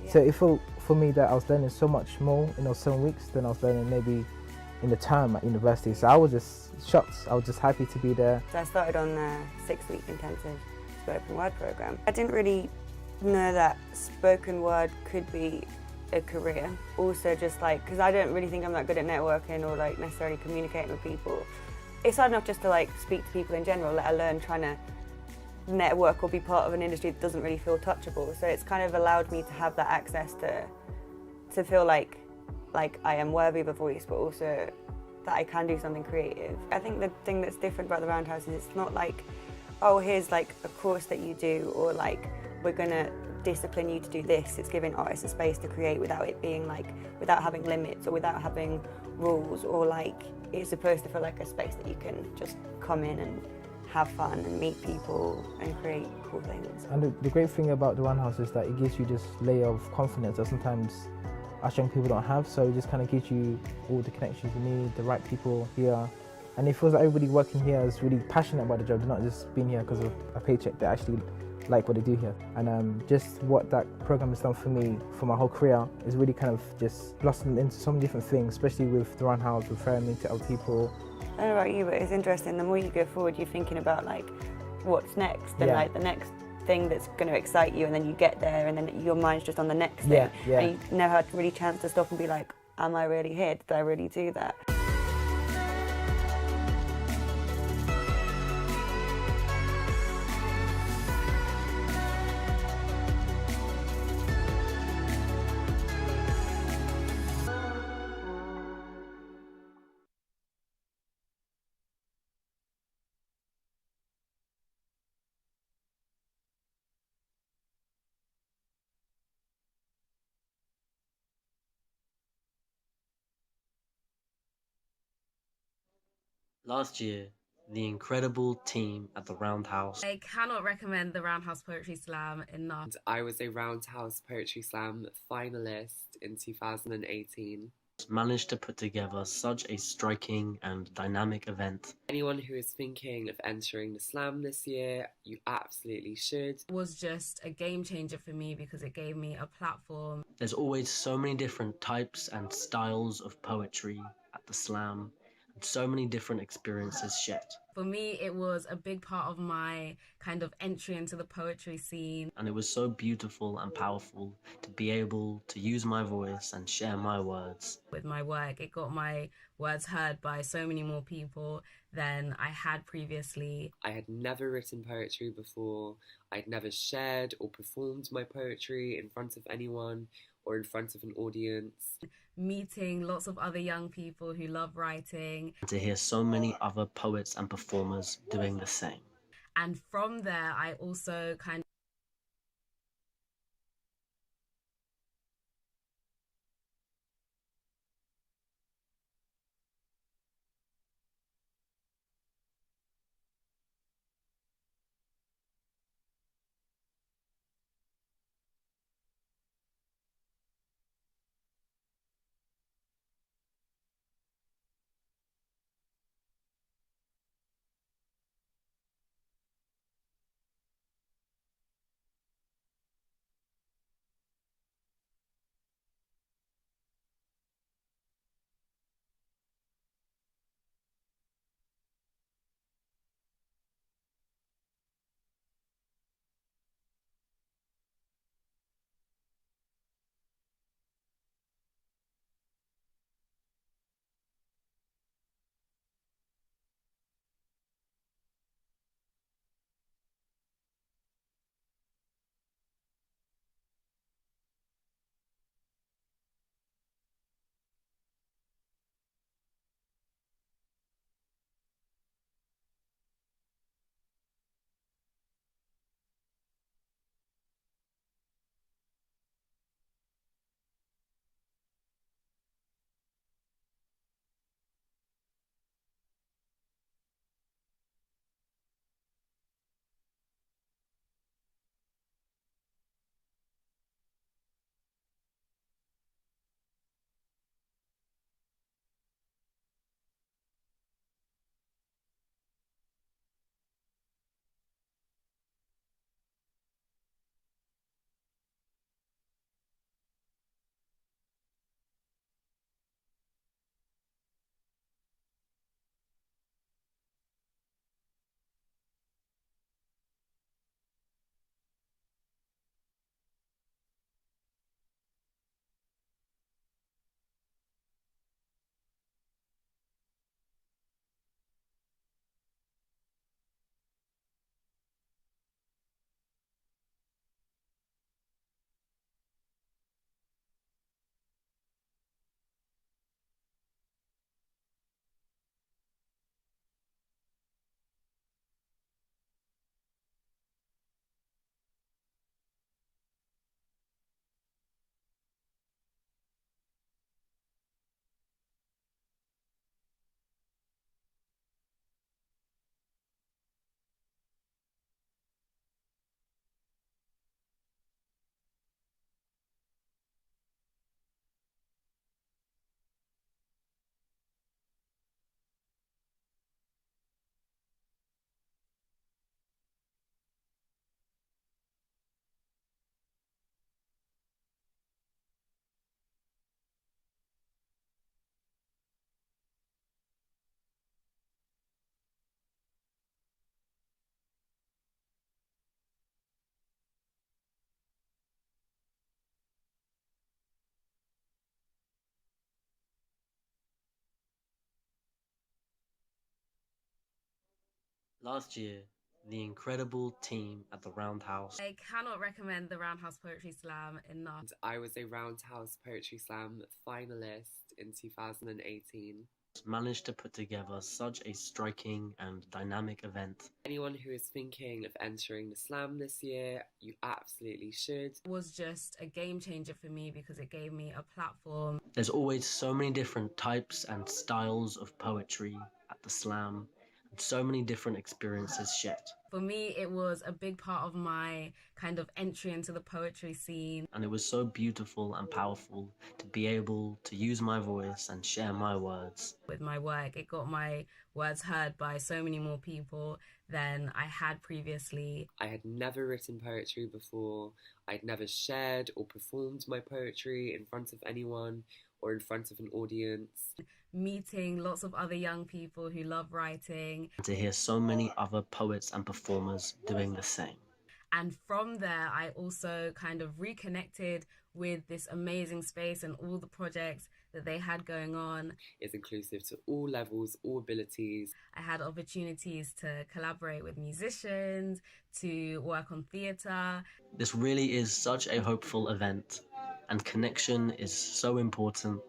So it felt for me that I was learning so much more in those 7 weeks than I was learning maybe in the term at university. So I was just shocked. I was just happy to be there. So I started on the 6-week intensive spoken word program. I didn't really know that spoken word could be a career. Also just like, because I don't really think I'm that good at networking or like necessarily communicating with people. It's hard enough just to like speak to people in general, let alone trying to network or be part of an industry that doesn't really feel touchable. So it's kind of allowed me to have that access to feel like I am worthy of a voice, but also that I can do something creative. I think the thing that's different about the Roundhouse is it's not like, oh, here's like a course that you do, or like we're gonna discipline you to do this. It's giving artists a space to create without it being like, without having limits or without having rules, or like it's supposed to feel like a space that you can just come in and have fun and meet people and create cool things. And the great thing about the Roundhouse is that it gives you this layer of confidence that sometimes us young people don't have, so it just kind of gives you all the connections you need, the right people here. And it feels like everybody working here is really passionate about the job. They're not just being here because of a paycheck, they actually like what they do here. And just what that program has done for me, for my whole career, is really kind of just blossomed into so many different things, especially with the Roundhouse, referring me to other people. I don't know about you, but it's interesting, the more you go forward, you're thinking about like, what's next, and like the next thing that's going to excite you, and then you get there and then your mind's just on the next thing. And you never had really chance to stop and be like, am I really here? Did I really do that? Last year, the incredible team at the Roundhouse. I cannot recommend the Roundhouse Poetry Slam enough. I was a Roundhouse Poetry Slam finalist in 2018. Managed to put together such a striking and dynamic event. Anyone who is thinking of entering the slam this year, you absolutely should. It was just a game changer for me because it gave me a platform. There's always so many different types and styles of poetry at the slam, and so many different experiences shared. For me, it was a big part of my kind of entry into the poetry scene. And it was so beautiful and powerful to be able to use my voice and share my words. With my work, it got my words heard by so many more people than I had previously. I had never written poetry before. I'd never shared or performed my poetry in front of anyone or in front of an audience. Meeting lots of other young people who love writing. And to hear so many other poets and performers doing the same. And from there, I also kind of Last year, the incredible team at the Roundhouse I cannot recommend the Roundhouse Poetry Slam enough. I was a Roundhouse Poetry Slam finalist in 2018. managed to put together such a striking and dynamic event. Anyone who is thinking of entering the slam this year, you absolutely should. It was just a game changer for me because it gave me a platform. There's always so many different types and styles of poetry at the slam, and so many different experiences shared. For me, it was a big part of my kind of entry into the poetry scene. And it was so beautiful and powerful to be able to use my voice and share my words. With my work, it got my words heard by so many more people than I had previously. I had never written poetry before. I'd never shared or performed my poetry in front of anyone or in front of an audience. Meeting lots of other young people who love writing. To hear so many other poets and performers doing the same. And from there, I also kind of reconnected with this amazing space and all the projects that they had going on. It's inclusive to all levels, all abilities. I had opportunities to collaborate with musicians, to work on theatre. This really is such a hopeful event, and connection is so important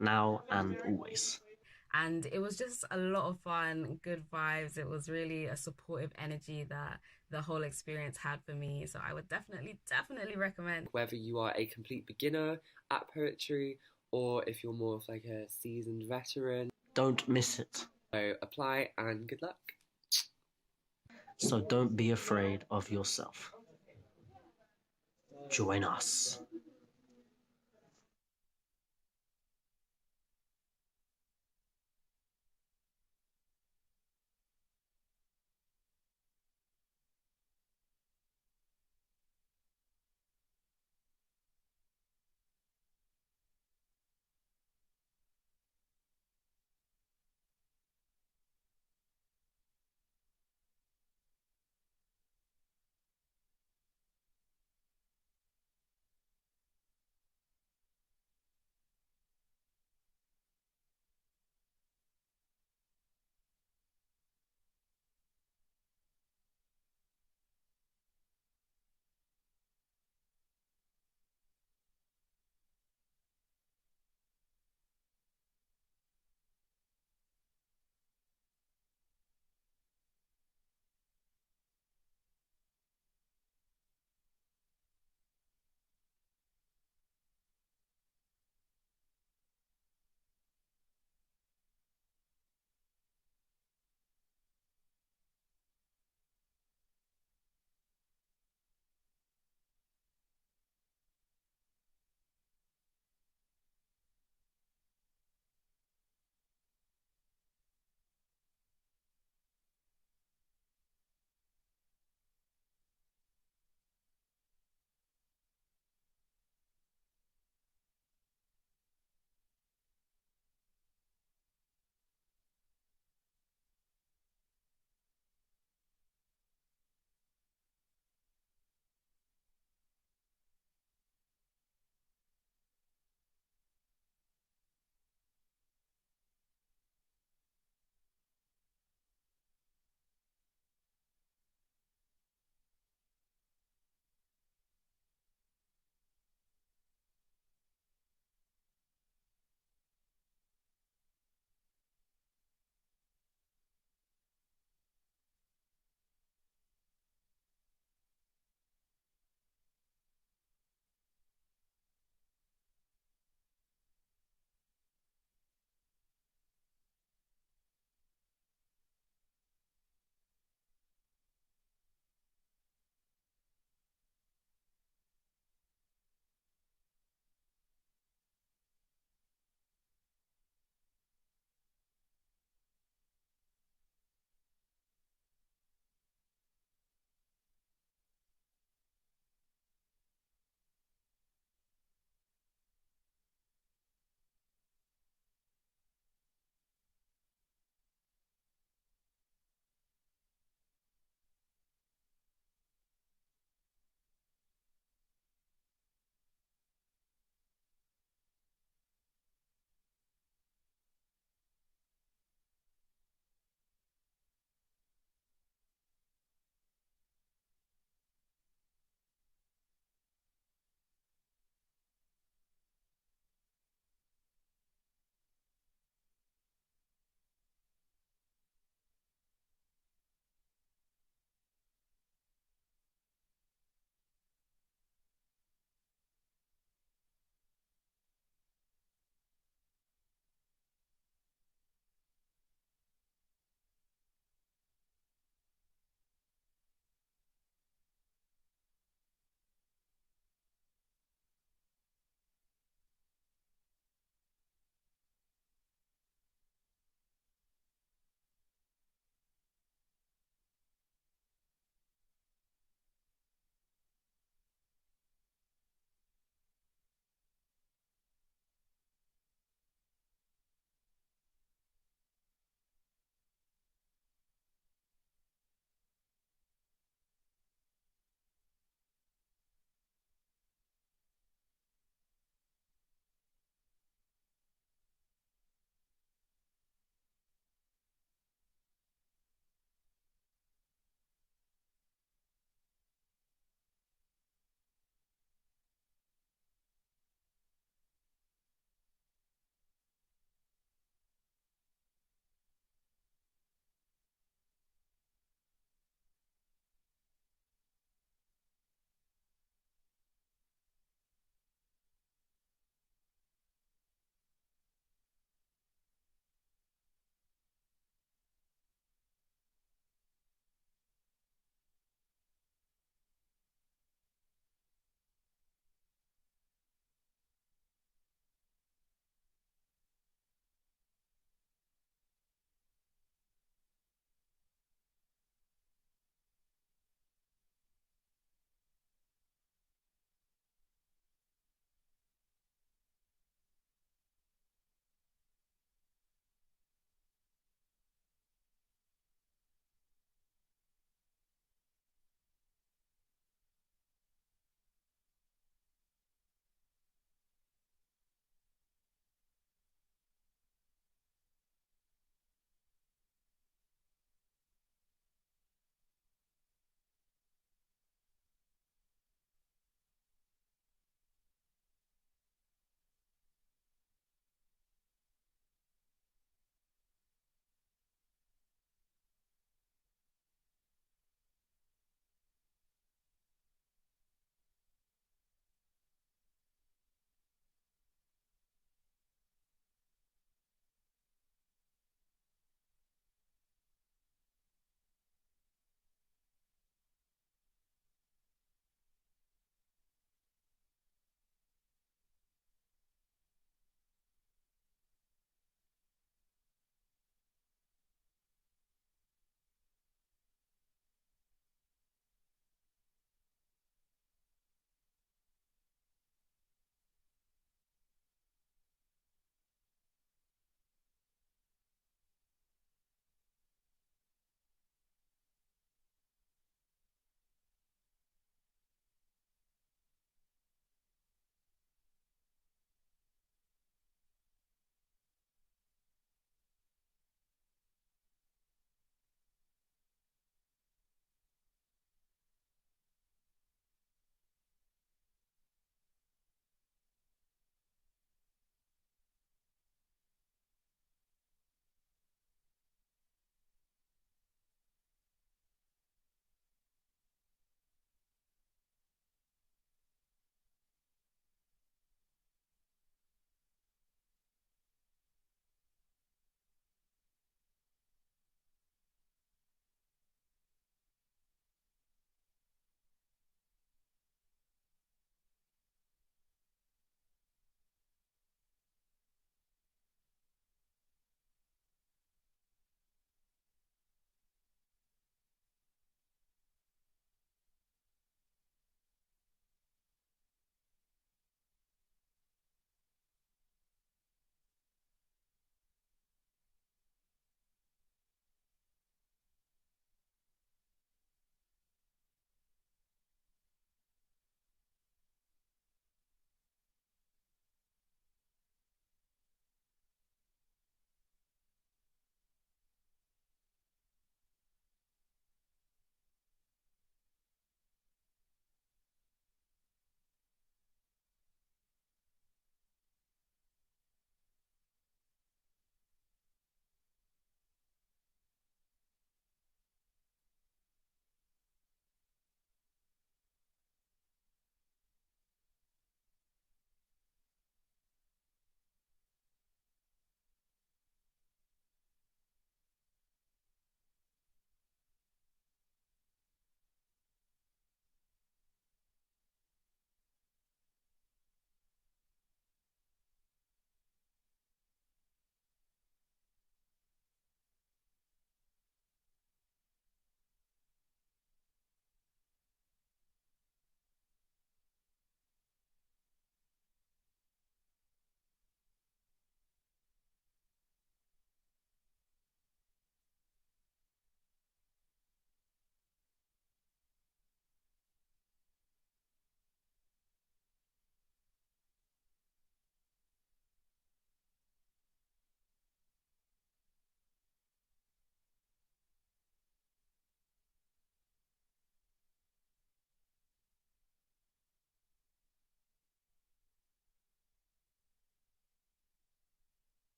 now and always. And it was just a lot of fun, good vibes. It was really a supportive energy that the whole experience had for me. So I would definitely recommend. Whether you are a complete beginner at poetry or if you're more of like a seasoned veteran. Don't miss it. So apply and good luck. So don't be afraid of yourself. Join us.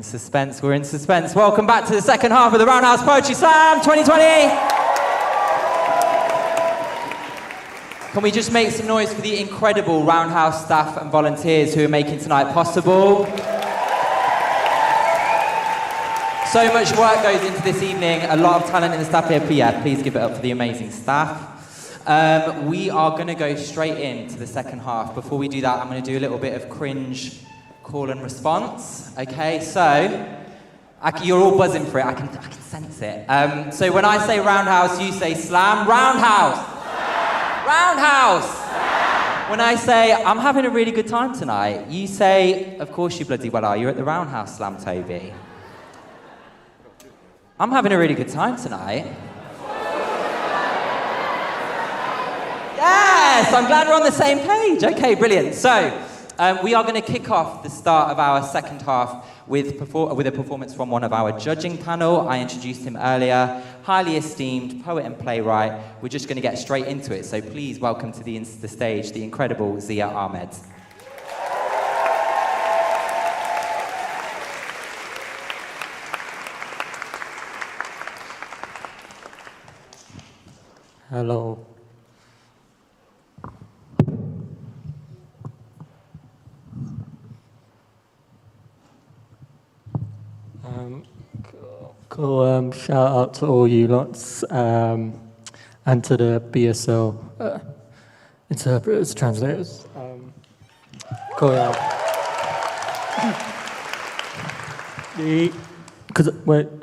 in suspense. We're in suspense. Welcome back to the second half of the Roundhouse Poetry Slam 2020. Can we just make some noise for the incredible Roundhouse staff and volunteers who are making tonight possible? So much work goes into this evening, a lot of talent in the staff here. Please give it up for the amazing staff. We are going to go straight into the second half. Before we do that, I'm going to do a little bit of cringe call and response. Okay, so you're all buzzing for it. I can sense it. So when I say roundhouse, you say slam. Roundhouse. Roundhouse. When I say I'm having a really good time tonight, you say, of course you bloody well are. You're at the Roundhouse Slam, Toby. I'm having a really good time tonight. Yes, I'm glad we're on the same page. Okay, brilliant. So, we are going to kick off the start of our second half with a performance from one of our judging panel. I introduced him earlier. Highly esteemed poet and playwright. We're just going to get straight into it. So please welcome to the stage the incredible Zia Ahmed. Hello. Cool. Shout out to all you lots and to the BSL interpreters, translators. Cool. Because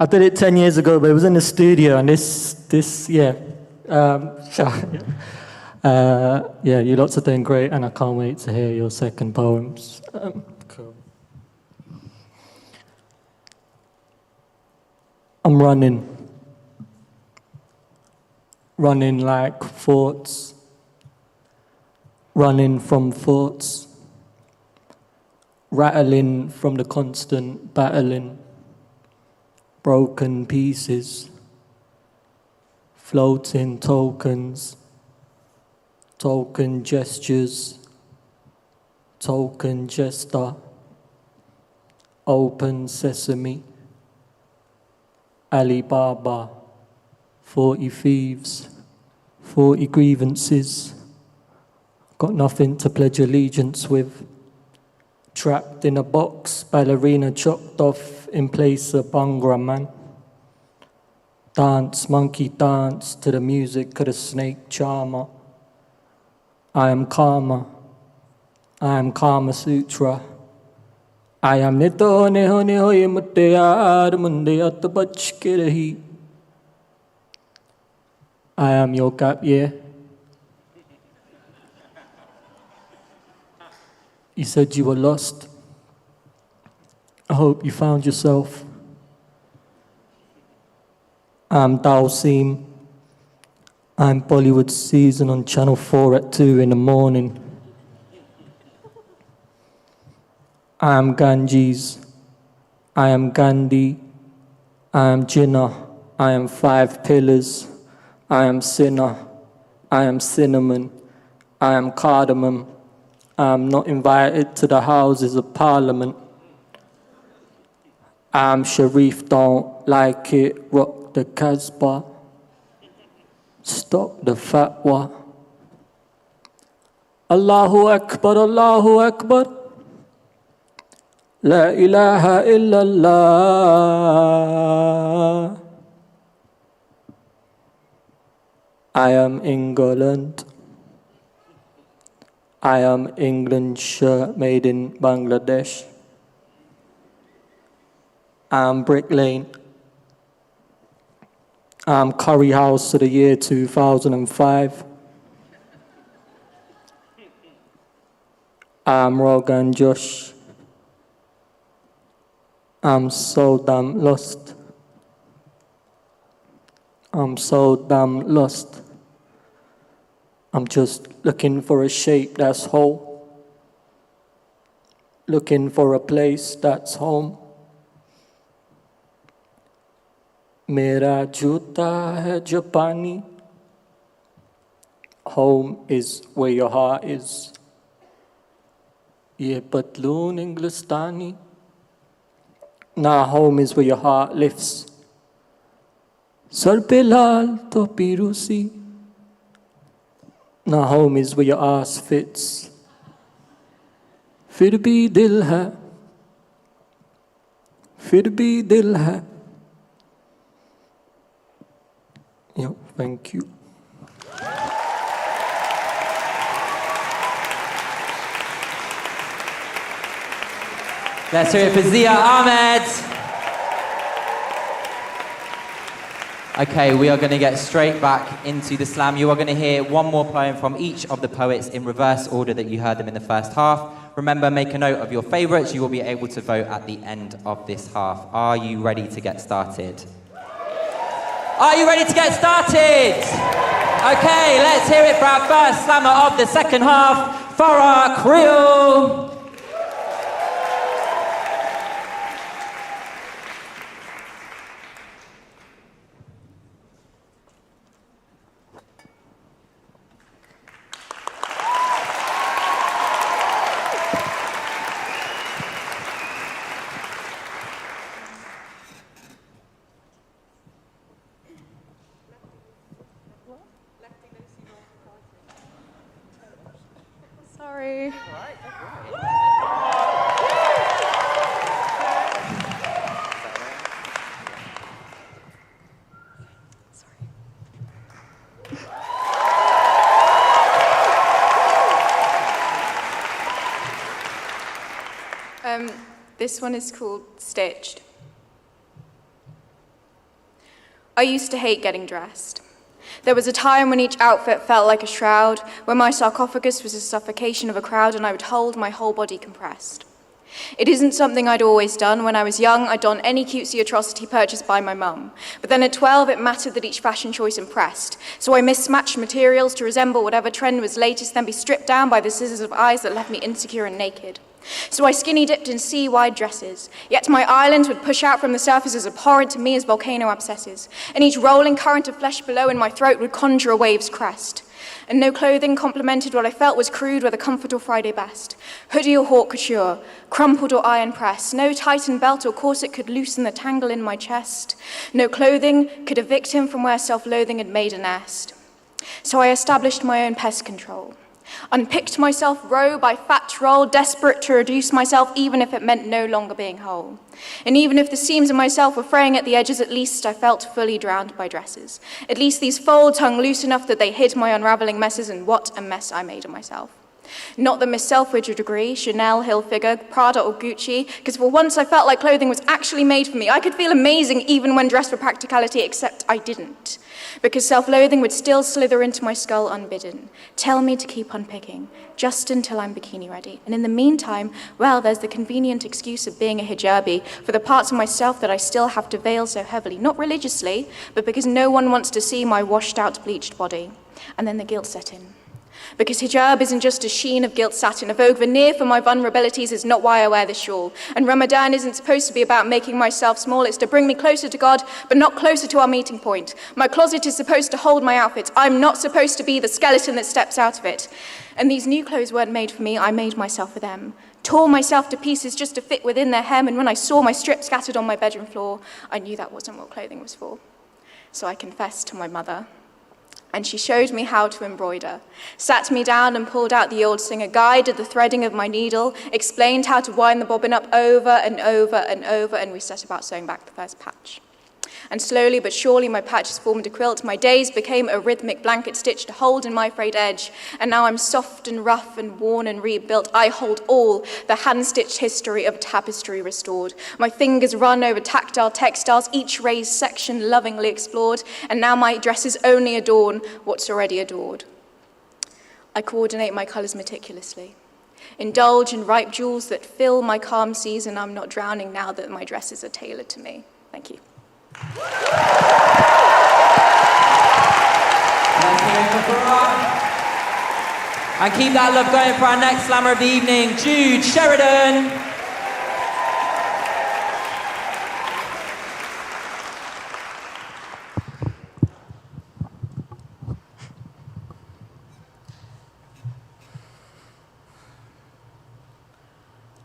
I did it 10 years ago, but it was in the studio, and you lots are doing great, and I can't wait to hear your second poems. Cool. I'm running like thoughts, running from thoughts, rattling from the constant battling, broken pieces, floating tokens, token gestures, token jester, open sesame, Alibaba, 40 thieves, 40 grievances, got nothing to pledge allegiance with, trapped in a box, ballerina chopped off in place of Bhangra man. Dance, monkey dance to the music of the snake charmer. I am Karma. I am Kama Sutra. I am Nito Neho Neho Yemuteyar Mundeyat Bachkirahi. I am your gap year. You said you were lost. I hope you found yourself. I'm Dalsim. I'm Bollywood season on Channel 4 at 2 in the morning. I am Ganges. I am Gandhi. I am Jinnah. I am 5 pillars. I am Sinner. I am cinnamon. I am cardamom. I am not invited to the Houses of Parliament. I am Sharif, don't like it, rock the Casbah. Stop the fatwa. Allahu Akbar, Allahu Akbar. La ilaha illallah. I am England. I am England shirt made in Bangladesh. I am Brick Lane. I am Curry House of the year 2005. I am Rogan Josh. I'm so damn lost. I'm so damn lost. I'm just looking for a shape that's whole. Looking for a place that's home. Mera juta hai Japani. Home is where your heart is. Ye patloon Englistani. Now home is where your heart lifts. Sar pe lal to pirusi. Now home is where your ass fits. Fir bhi dil hai. Fir bhi dil hai. Yeah, thank you. Let's hear it for Zia Ahmed. Okay, we are going to get straight back into the slam. You are going to hear one more poem from each of the poets in reverse order that you heard them in the first half. Remember, make a note of your favourites. You will be able to vote at the end of this half. Are you ready to get started? Are you ready to get started? Okay, let's hear it for our first slammer of the second half, Farah Creel. Sorry. This one is called Stitched. I used to hate getting dressed. There was a time when each outfit felt like a shroud, when my sarcophagus was the suffocation of a crowd and I would hold my whole body compressed. It isn't something I'd always done. When I was young, I'd don any cutesy atrocity purchased by my mum. But then at 12, it mattered that each fashion choice impressed. So I mismatched materials to resemble whatever trend was latest, then be stripped down by the scissors of eyes that left me insecure and naked. So I skinny dipped in sea-wide dresses, yet my islands would push out from the surface as abhorrent to me as volcano abscesses, and each rolling current of flesh below in my throat would conjure a wave's crest. And no clothing complemented what I felt was crude, whether comfort or Friday best. Hoodie or haute couture, crumpled or iron press, no tightened belt or corset could loosen the tangle in my chest. No clothing could evict him from where self-loathing had made a nest. So I established my own pest control. Unpicked myself row by fat roll, desperate to reduce myself even if it meant no longer being whole. And even if the seams of myself were fraying at the edges, at least I felt fully drowned by dresses. At least these folds hung loose enough that they hid my unraveling messes, and what a mess I made of myself. Not the Miss Selfridge degree, Chanel, Hilfiger, Prada or Gucci, because for once I felt like clothing was actually made for me. I could feel amazing even when dressed for practicality, except I didn't. Because self-loathing would still slither into my skull unbidden, tell me to keep on picking, just until I'm bikini ready. And in the meantime, well, there's the convenient excuse of being a hijabi for the parts of myself that I still have to veil so heavily, not religiously, but because no one wants to see my washed-out, bleached body. And then the guilt set in. Because hijab isn't just a sheen of gilt satin. A Vogue veneer for my vulnerabilities is not why I wear this shawl. And Ramadan isn't supposed to be about making myself small. It's to bring me closer to God, but not closer to our meeting point. My closet is supposed to hold my outfits. I'm not supposed to be the skeleton that steps out of it. And these new clothes weren't made for me. I made myself for them. Tore myself to pieces just to fit within their hem. And when I saw my strip scattered on my bedroom floor, I knew that wasn't what clothing was for. So I confessed to my mother. And she showed me how to embroider, sat me down and pulled out the old Singer guide, did the threading of my needle, explained how to wind the bobbin up over and over and over, and we set about sewing back the first patch. And slowly but surely my patches formed a quilt. My days became a rhythmic blanket stitch to hold in my frayed edge. And now I'm soft and rough and worn and rebuilt. I hold all the hand-stitched history of tapestry restored. My fingers run over tactile textiles, each raised section lovingly explored. And now my dresses only adorn what's already adored. I coordinate my colors meticulously. Indulge in ripe jewels that fill my calm seas, and I'm not drowning now that my dresses are tailored to me. Thank you. And keep that love going for our next slammer of the evening, Jude Sheridan.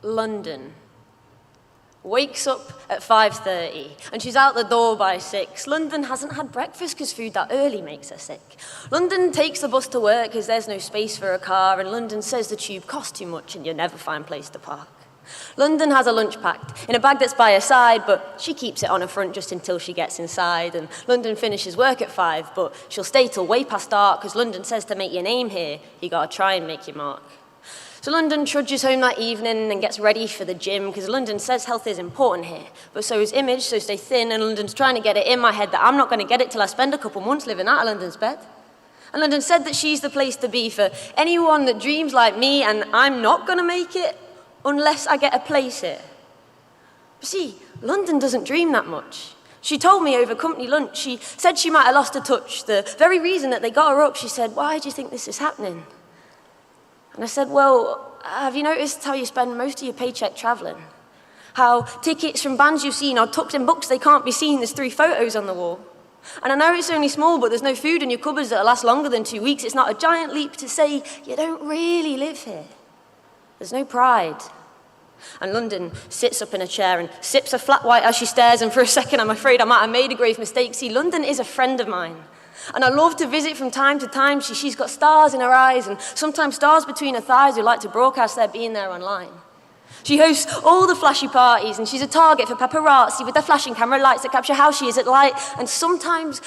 London. wakes up at 5:30 and she's out the door by 6. London hasn't had breakfast because food that early makes her sick. London takes the bus to work because there's no space for a car, and London says the tube costs too much and you never find a place to park. London has a lunch packed in a bag that's by her side, but she keeps it on her front just until she gets inside. And London finishes work at 5, but she'll stay till way past dark because London says to make your name here, you gotta try and make your mark. So London trudges home that evening and gets ready for the gym because London says health is important here, but so is image, so stay thin, and London's trying to get it in my head that I'm not gonna get it till I spend a couple months living out of London's bed. And London said that she's the place to be for anyone that dreams like me, and I'm not gonna make it unless I get a place here. But see, London doesn't dream that much. She told me over company lunch, she said she might have lost her touch. The very reason that they got her up, she said, "Why do you think this is happening?" And I said, "Well, have you noticed how you spend most of your paycheck traveling? How tickets from bands you've seen are tucked in books they can't be seen, there's 3 photos on the wall. And I know it's only small, but there's no food in your cupboards that'll last longer than 2 weeks. It's not a giant leap to say you don't really live here. There's no pride." And London sits up in a chair and sips a flat white as she stares, and for a second I'm afraid I might have made a grave mistake. See, London is a friend of mine, and I love to visit from time to time. She's got stars in her eyes and sometimes stars between her thighs who like to broadcast their being there online. She hosts all the flashy parties, and she's a target for paparazzi with their flashing camera lights that capture how she is at light. And sometimes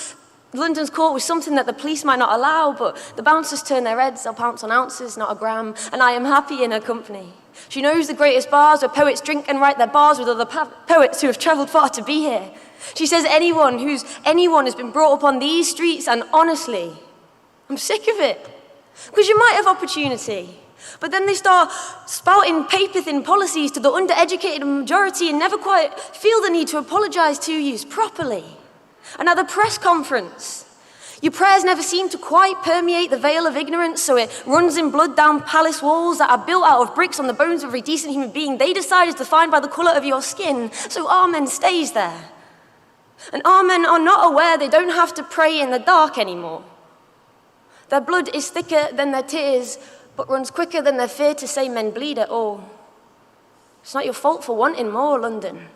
London's caught with something that the police might not allow, but the bouncers turn their heads, they'll pounce on ounces, not a gram, and I am happy in her company. She knows the greatest bars where poets drink and write their bars with other poets who have travelled far to be here. She says anyone has been brought up on these streets, and honestly, I'm sick of it. Because you might have opportunity, but then they start spouting paper-thin policies to the undereducated majority and never quite feel the need to apologise to you properly. And at the press conference, your prayers never seem to quite permeate the veil of ignorance, so it runs in blood down palace walls that are built out of bricks on the bones of every decent human being they decide is defined by the colour of your skin, so Amen stays there. And Amen are not aware they don't have to pray in the dark anymore. Their blood is thicker than their tears, but runs quicker than their fear to say men bleed at all. It's not your fault for wanting more, London.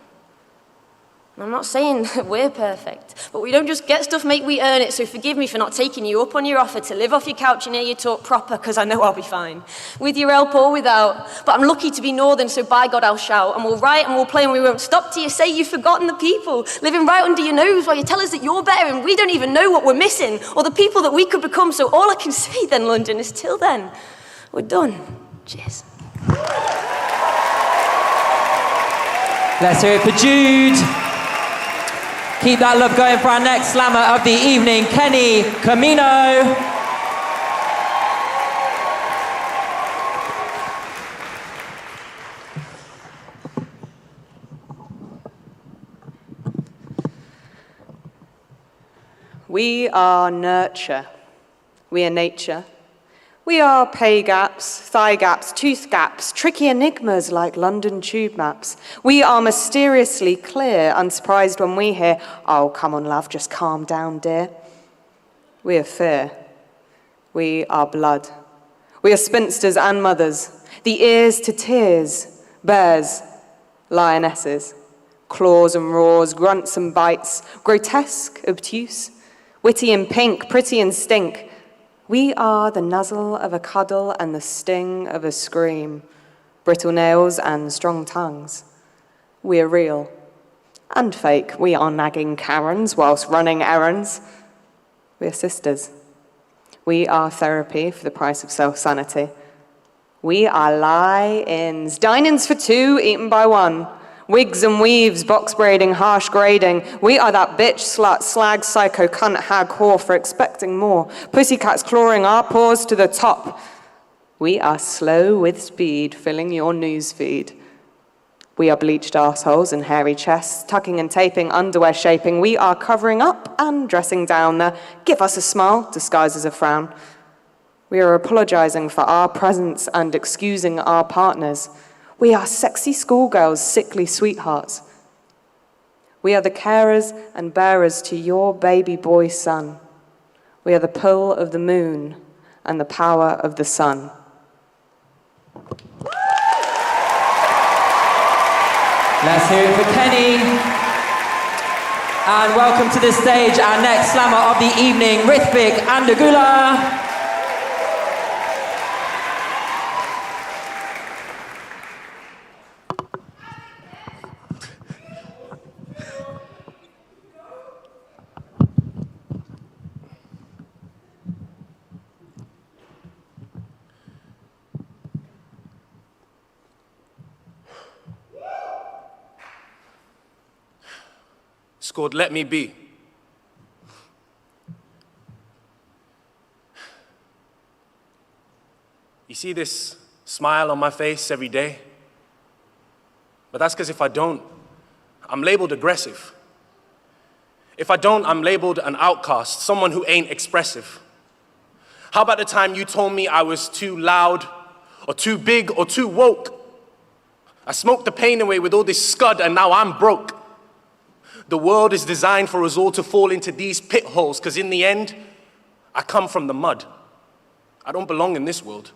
I'm not saying that we're perfect, but we don't just get stuff, mate, we earn it, so forgive me for not taking you up on your offer to live off your couch and hear you talk proper, because I know I'll be fine. With your help or without, but I'm lucky to be northern, so by God I'll shout, and we'll write and we'll play and we won't stop till you say you've forgotten the people, living right under your nose while you tell us that you're better and we don't even know what we're missing, or the people that we could become, so all I can say then, London, is till then, we're done. Cheers. Let's hear it for Jude. Keep that love going for our next slammer of the evening, Kenny Camino. We are nurture. We are nature. We are pay gaps, thigh gaps, tooth gaps, tricky enigmas like London tube maps. We are mysteriously clear, unsurprised when we hear, "Oh, come on, love, just calm down, dear." We are fear. We are blood. We are spinsters and mothers, the ears to tears, bears, lionesses, claws and roars, grunts and bites, grotesque, obtuse, witty and pink, pretty and stink. We are the nuzzle of a cuddle and the sting of a scream, brittle nails and strong tongues. We are real and fake. We are nagging Karens whilst running errands. We are sisters. We are therapy for the price of self-sanity. We are lie-ins, dine-ins for 2, eaten by 1. Wigs and weaves, box braiding, harsh grading. We are that bitch, slut, slag, psycho, cunt, hag, whore for expecting more. Pussycats clawing our paws to the top. We are slow with speed, filling your news feed. We are bleached arseholes and hairy chests, tucking and taping, underwear shaping. We are covering up and dressing down the give us a smile, disguised as a frown. We are apologizing for our presence and excusing our partners. We are sexy schoolgirls, sickly sweethearts. We are the carers and bearers to your baby boy son. We are the pull of the moon and the power of the sun. Let's hear it for Kenny. And welcome to the stage our next slammer of the evening, Rithvik Andagula. It's called Let Me Be. You see this smile on my face every day? But that's because if I don't, I'm labeled aggressive. If I don't, I'm labeled an outcast, someone who ain't expressive. How about the time you told me I was too loud, or too big, or too woke? I smoked the pain away with all this scud, and now I'm broke. The world is designed for us all to fall into these pit holes, because in the end, I come from the mud. I don't belong in this world.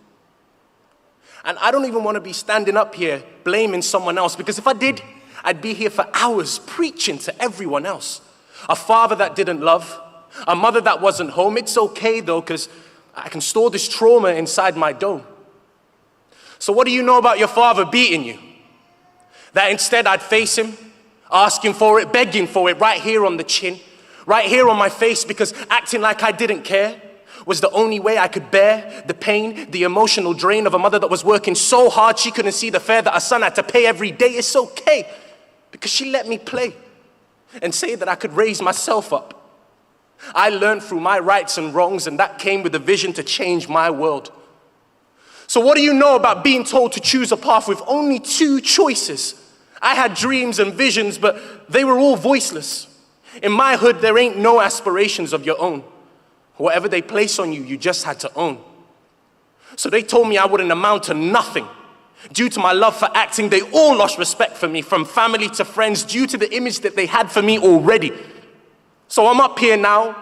And I don't even want to be standing up here blaming someone else, because if I did, I'd be here for hours preaching to everyone else. A father that didn't love, a mother that wasn't home. It's okay though, because I can store this trauma inside my dome. So what do you know about your father beating you? That instead I'd face him, asking for it, begging for it, right here on the chin, right here on my face, because acting like I didn't care was the only way I could bear the pain, the emotional drain of a mother that was working so hard she couldn't see the fare that her son had to pay every day. It's okay, because she let me play and say that I could raise myself up. I learned through my rights and wrongs, and that came with a vision to change my world. So what do you know about being told to choose a path with only 2 choices? I had dreams and visions, but they were all voiceless. In my hood, there ain't no aspirations of your own. Whatever they place on you, you just had to own. So they told me I wouldn't amount to nothing. Due to my love for acting, they all lost respect for me, from family to friends, due to the image that they had for me already. So I'm up here now,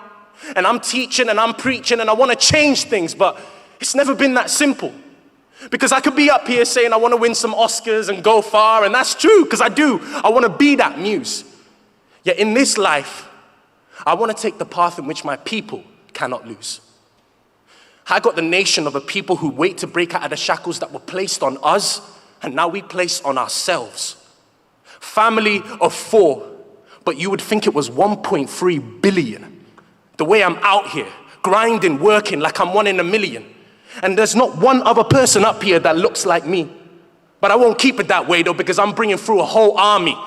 and I'm teaching and I'm preaching, and I want to change things, but it's never been that simple. Because I could be up here saying I want to win some Oscars and go far, and that's true, because I do. I want to be that muse. Yet in this life, I want to take the path in which my people cannot lose. I got the nation of a people who wait to break out of the shackles that were placed on us, and now we place on ourselves. Family of 4, but you would think it was 1.3 billion. The way I'm out here, grinding, working like I'm 1 in a million. And there's not one other person up here that looks like me. But I won't keep it that way though, because I'm bringing through a whole army.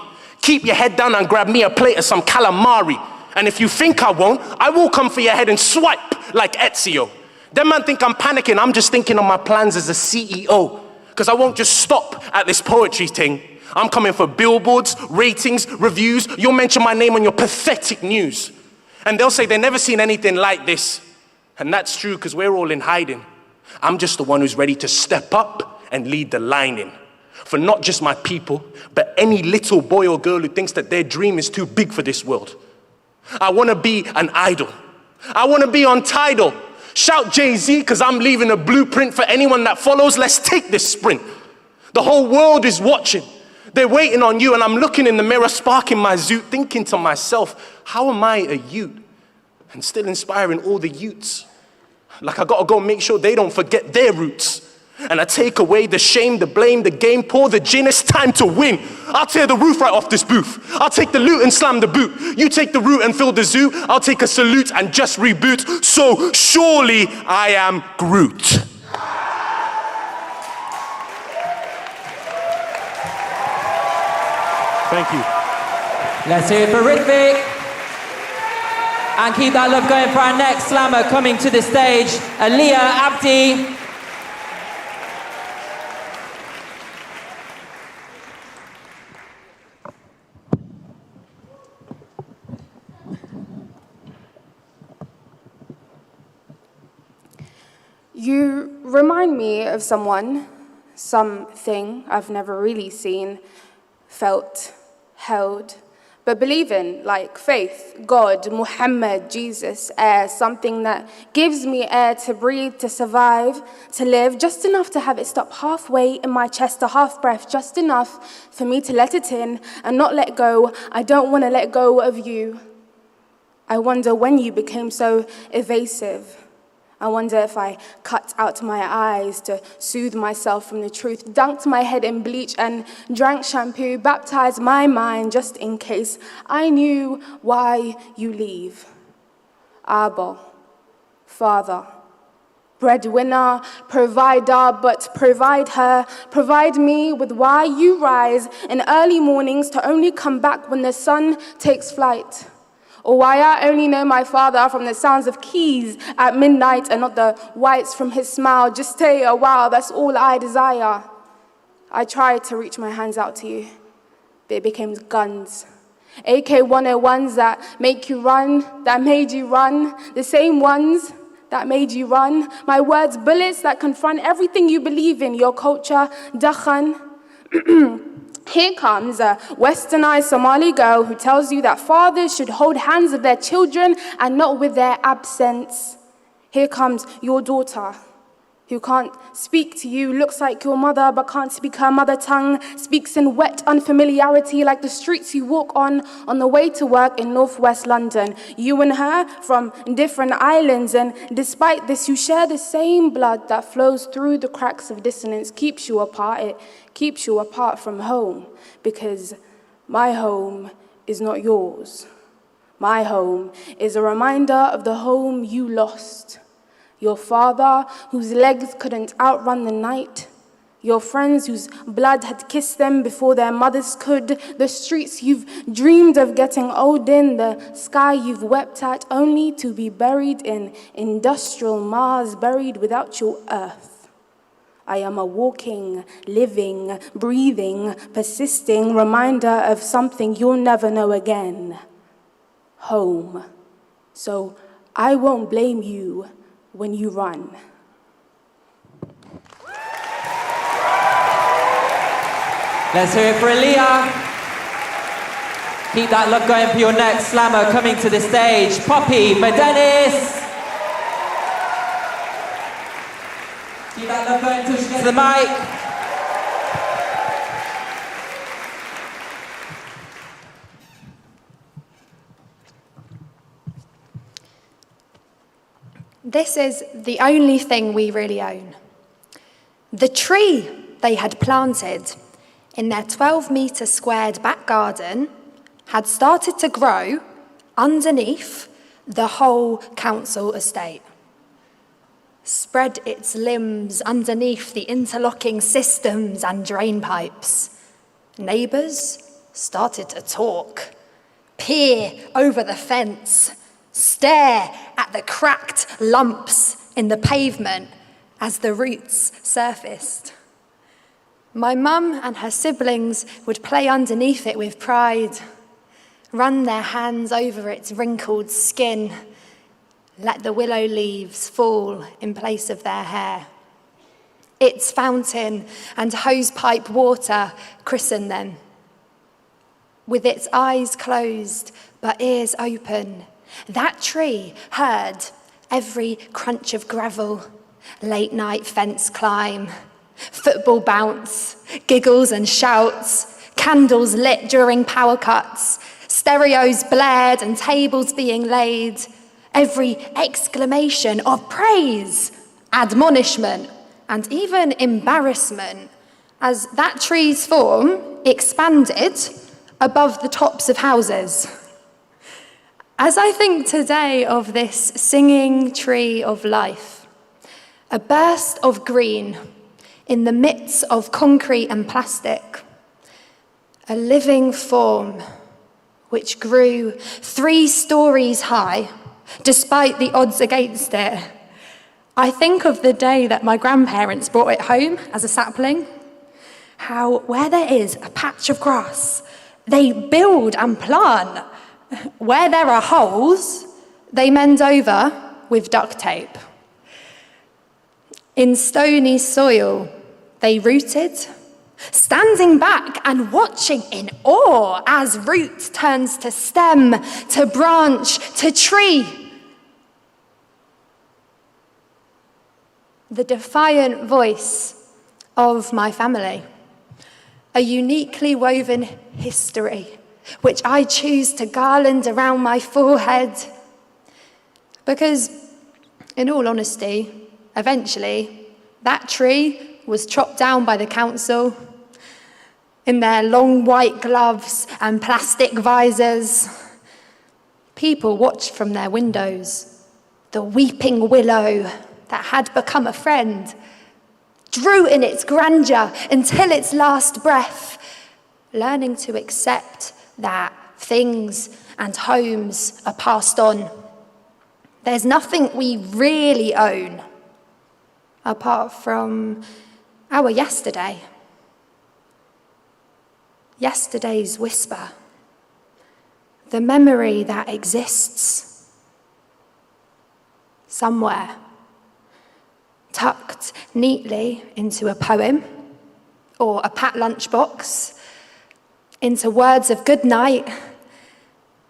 Keep your head down and grab me a plate of some calamari. And if you think I won't, I will come for your head and swipe like Ezio. Them man think I'm panicking, I'm just thinking on my plans as a CEO. Because I won't just stop at this poetry thing. I'm coming for billboards, ratings, reviews. You'll mention my name on your pathetic news. And they'll say they've never seen anything like this. And that's true, because we're all in hiding. I'm just the one who's ready to step up and lead the line in. For not just my people, but any little boy or girl who thinks that their dream is too big for this world. I want to be an idol. I want to be on Tidal. Shout Jay-Z, because I'm leaving a blueprint for anyone that follows. Let's take this sprint. The whole world is watching. They're waiting on you, and I'm looking in the mirror, sparking my zoot, thinking to myself, how am I a youth? And still inspiring all the youths. Like I gotta go make sure they don't forget their roots. And I take away the shame, the blame, the game, pour the gin, it's time to win. I'll tear the roof right off this booth. I'll take the loot and slam the boot. You take the root and fill the zoo. I'll take a salute and just reboot. So surely I am Groot. Thank you. Let's hear it for Rithvik. And keep that love going for our next slammer coming to the stage, Zia Ahmed. You remind me of someone, something I've never really seen, felt, held, But believing, like faith, God, Muhammad, Jesus, air, something that gives me air to breathe, to survive, to live, just enough to have it stop halfway in my chest, a half breath, just enough for me to let it in and not let go. I don't want to let go of you. I wonder when you became so evasive. I wonder if I cut out my eyes to soothe myself from the truth, dunked my head in bleach and drank shampoo, baptized my mind just in case I knew why you leave. Abba, Father, breadwinner, provider, but provide her, provide me with why you rise in early mornings to only come back when the sun takes flight. Or why I only know my father from the sounds of keys at midnight and not the whites from his smile. Just stay a while, that's all I desire. I tried to reach my hands out to you, but it became guns. AK-101s that make you run, that made you run, the same ones that made you run. My words, bullets that confront everything you believe in, your culture, Dakhan. Here comes a westernized Somali girl who tells you that fathers should hold hands of their children and not with their absence. Here comes your daughter who can't speak to you, looks like your mother but can't speak her mother tongue, speaks in wet unfamiliarity like the streets you walk on the way to work in northwest London. You and her from different islands, and despite this you share the same blood that flows through the cracks of dissonance, keeps you apart. It keeps you apart from home, because my home is not yours. My home is a reminder of the home you lost. Your father, whose legs couldn't outrun the night. Your friends whose blood had kissed them before their mothers could. The streets you've dreamed of getting old in. The sky you've wept at, only to be buried in industrial Mars, buried without your earth. I am a walking, living, breathing, persisting reminder of something you'll never know again. Home. So I won't blame you when you run. Let's hear it for Aaliyah. Keep that love going for your next slammer coming to the stage. Poppy Madenis. Keep that love going until she gets to the mic. This is the only thing we really own. The tree they had planted in their 12-metre squared back garden had started to grow underneath the whole council estate. Spread its limbs underneath the interlocking systems and drain pipes. Neighbours started to talk, peer over the fence, stare at the cracked lumps in the pavement as the roots surfaced. My mum and her siblings would play underneath it with pride, run their hands over its wrinkled skin, let the willow leaves fall in place of their hair. Its fountain and hosepipe water christened them. With its eyes closed but ears open, that tree heard every crunch of gravel, late-night fence climb, football bounce, giggles and shouts, candles lit during power cuts, stereos blared and tables being laid, every exclamation of praise, admonishment, and even embarrassment as that tree's form expanded above the tops of houses. As I think today of this singing tree of life, a burst of green in the midst of concrete and plastic, a living form which grew 3 stories high, despite the odds against it. I think of the day that my grandparents brought it home as a sapling, how where there is a patch of grass, they build and plant. Where there are holes, they mend over with duct tape. In stony soil, they rooted standing back and watching in awe as root turns to stem, to branch, to tree. The defiant voice of my family, a uniquely woven history, which I choose to garland around my forehead. Because, in all honesty, eventually, that tree was chopped down by the council in their long white gloves and plastic visors. People watched from their windows. The weeping willow that had become a friend drew in its grandeur until its last breath, learning to accept that things and homes are passed on. There's nothing we really own apart from our yesterday. Yesterday's whisper, the memory that exists somewhere, tucked neatly into a poem or a packed lunchbox, into words of good night,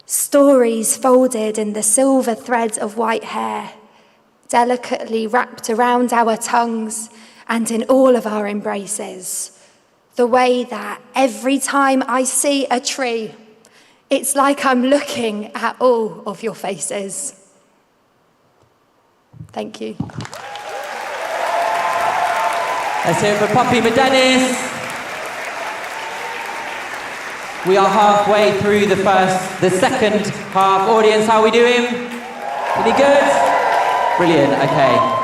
stories folded in the silver thread of white hair, delicately wrapped around our tongues and in all of our embraces. The way that every time I see a tree, it's like I'm looking at all of your faces. Thank you. Let's hear it for Poppy Madenis. We are halfway through the second half. Audience, how are we doing? Pretty good? Brilliant, okay.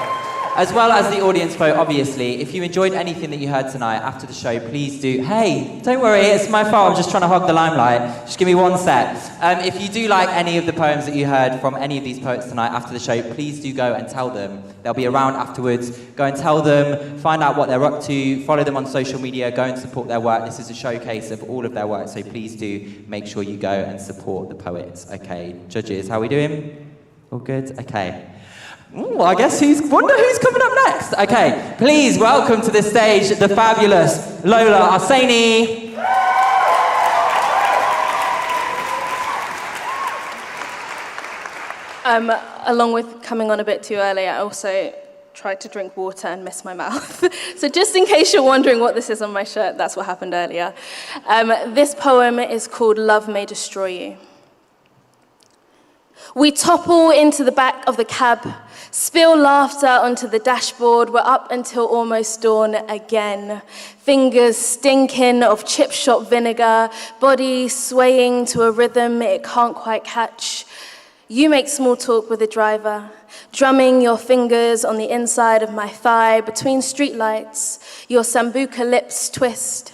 As well as the audience vote, obviously, if you enjoyed anything that you heard tonight after the show, please do. Hey, don't worry, it's my fault. I'm just trying to hog the limelight. Just give me one sec. If you do like any of the poems that you heard from any of these poets tonight after the show, please do go and tell them. They'll be around afterwards. Go and tell them, find out what they're up to, follow them on social media, go and support their work. This is a showcase of all of their work, so please do make sure you go and support the poets. Okay, judges, how are we doing? All good? Okay. Ooh, I guess wonder who's coming up next. Okay, please welcome to the stage the fabulous Lola Arseni. Along with coming on a bit too early, I also tried to drink water and miss my mouth. So just in case you're wondering what this is on my shirt, that's what happened earlier. This poem is called Love May Destroy You. We topple into the back of the cab, spill laughter onto the dashboard. We're up until almost dawn again. Fingers stinking of chip shop vinegar, body swaying to a rhythm it can't quite catch. You make small talk with the driver, drumming your fingers on the inside of my thigh between streetlights. Your sambuca lips twist,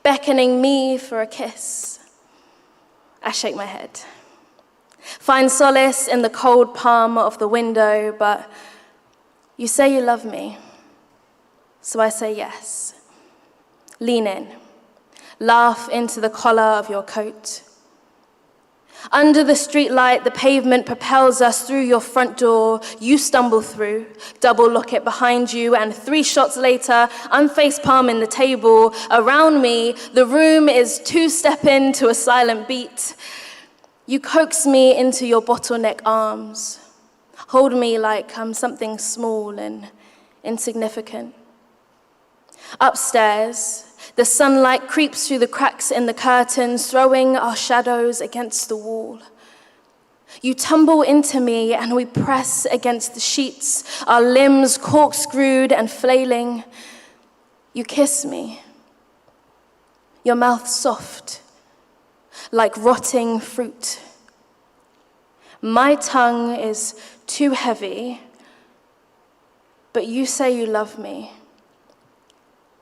beckoning me for a kiss. I shake my head. Find solace in the cold palm of the window, but you say you love me, so I say yes. Lean in, laugh into the collar of your coat. Under the streetlight, the pavement propels us through your front door. You stumble through, double lock it behind you, and 3 shots later, I'm face palm in the table. Around me, the room is 2-stepping to a silent beat. You coax me into your bottleneck arms, hold me like I'm something small and insignificant. Upstairs, the sunlight creeps through the cracks in the curtains, throwing our shadows against the wall. You tumble into me and we press against the sheets, our limbs corkscrewed and flailing. You kiss me, your mouth soft, like rotting fruit. My tongue is too heavy, but you say you love me.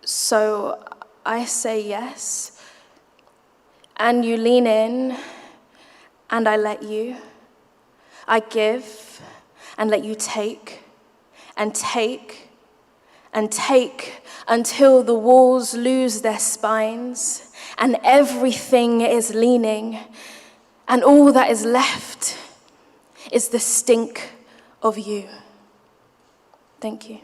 So I say yes, and you lean in, and I let you. I give, and let you take, and take, and take, until the walls lose their spines, and everything is leaning, and all that is left is the stink of you. Thank you.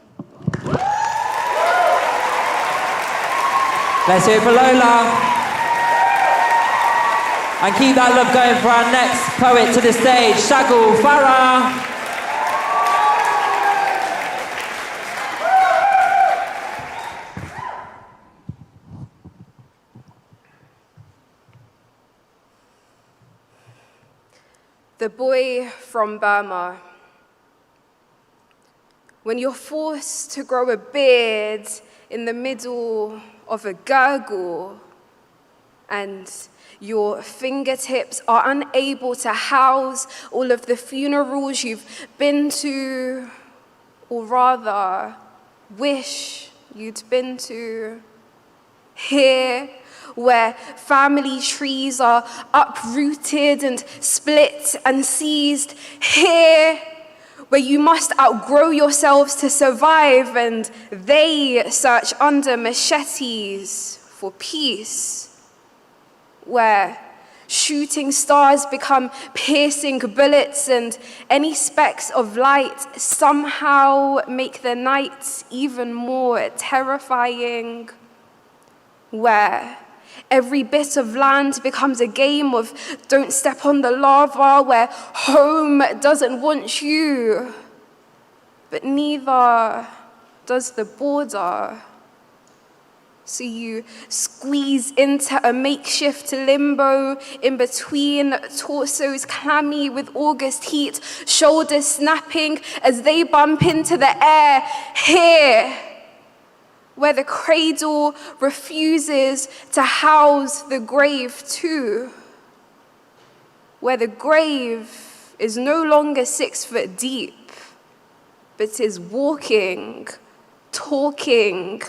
Let's hear it for Lola. And keep that love going for our next poet to the stage, Shagul Farah. The boy from Burma. When you're forced to grow a beard in the middle of a gurgle and your fingertips are unable to house all of the funerals you've been to, or rather, wish you'd been to. Here, where family trees are uprooted and split and seized. Here, where you must outgrow yourselves to survive, and they search under machetes for peace. Where shooting stars become piercing bullets, and any specks of light somehow make the night even more terrifying. Where every bit of land becomes a game of don't step on the lava, where home doesn't want you, but neither does the border. So you squeeze into a makeshift limbo in between torsos clammy with August heat, shoulders snapping as they bump into the air. Here, where the cradle refuses to house the grave too, where the grave is no longer 6 foot deep, but is walking, talking,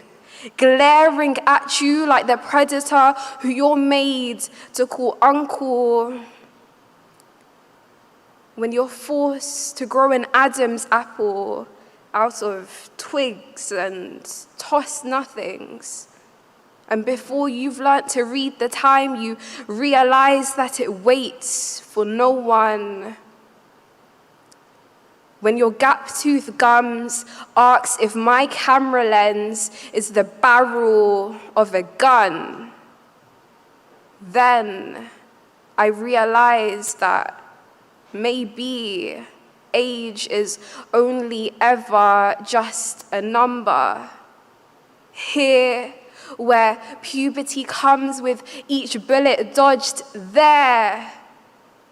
glaring at you like the predator who you're made to call uncle. When you're forced to grow an Adam's apple out of twigs and tossed nothings. And before you've learnt to read the time, you realize that it waits for no one. When your gap-toothed gums asks if my camera lens is the barrel of a gun, then I realize that maybe age is only ever just a number. Here, where puberty comes with each bullet dodged, there,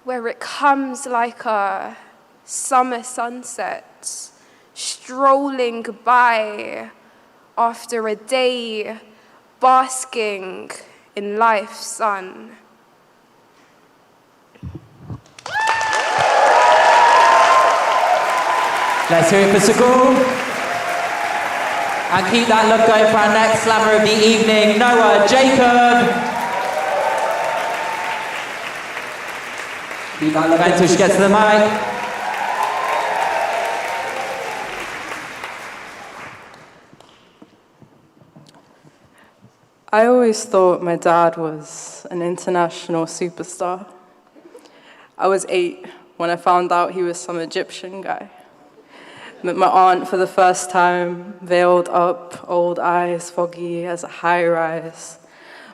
where it comes like a summer sunset, strolling by after a day basking in life's sun. Let's hear it for Shagul. And keep that love going for our next slammer of the evening, Noah Jacob. Keep that love going until she gets to the mic. I always thought my dad was an international superstar. I was 8 when I found out he was some Egyptian guy. Met my aunt for the first time, veiled up, old eyes foggy as a high-rise,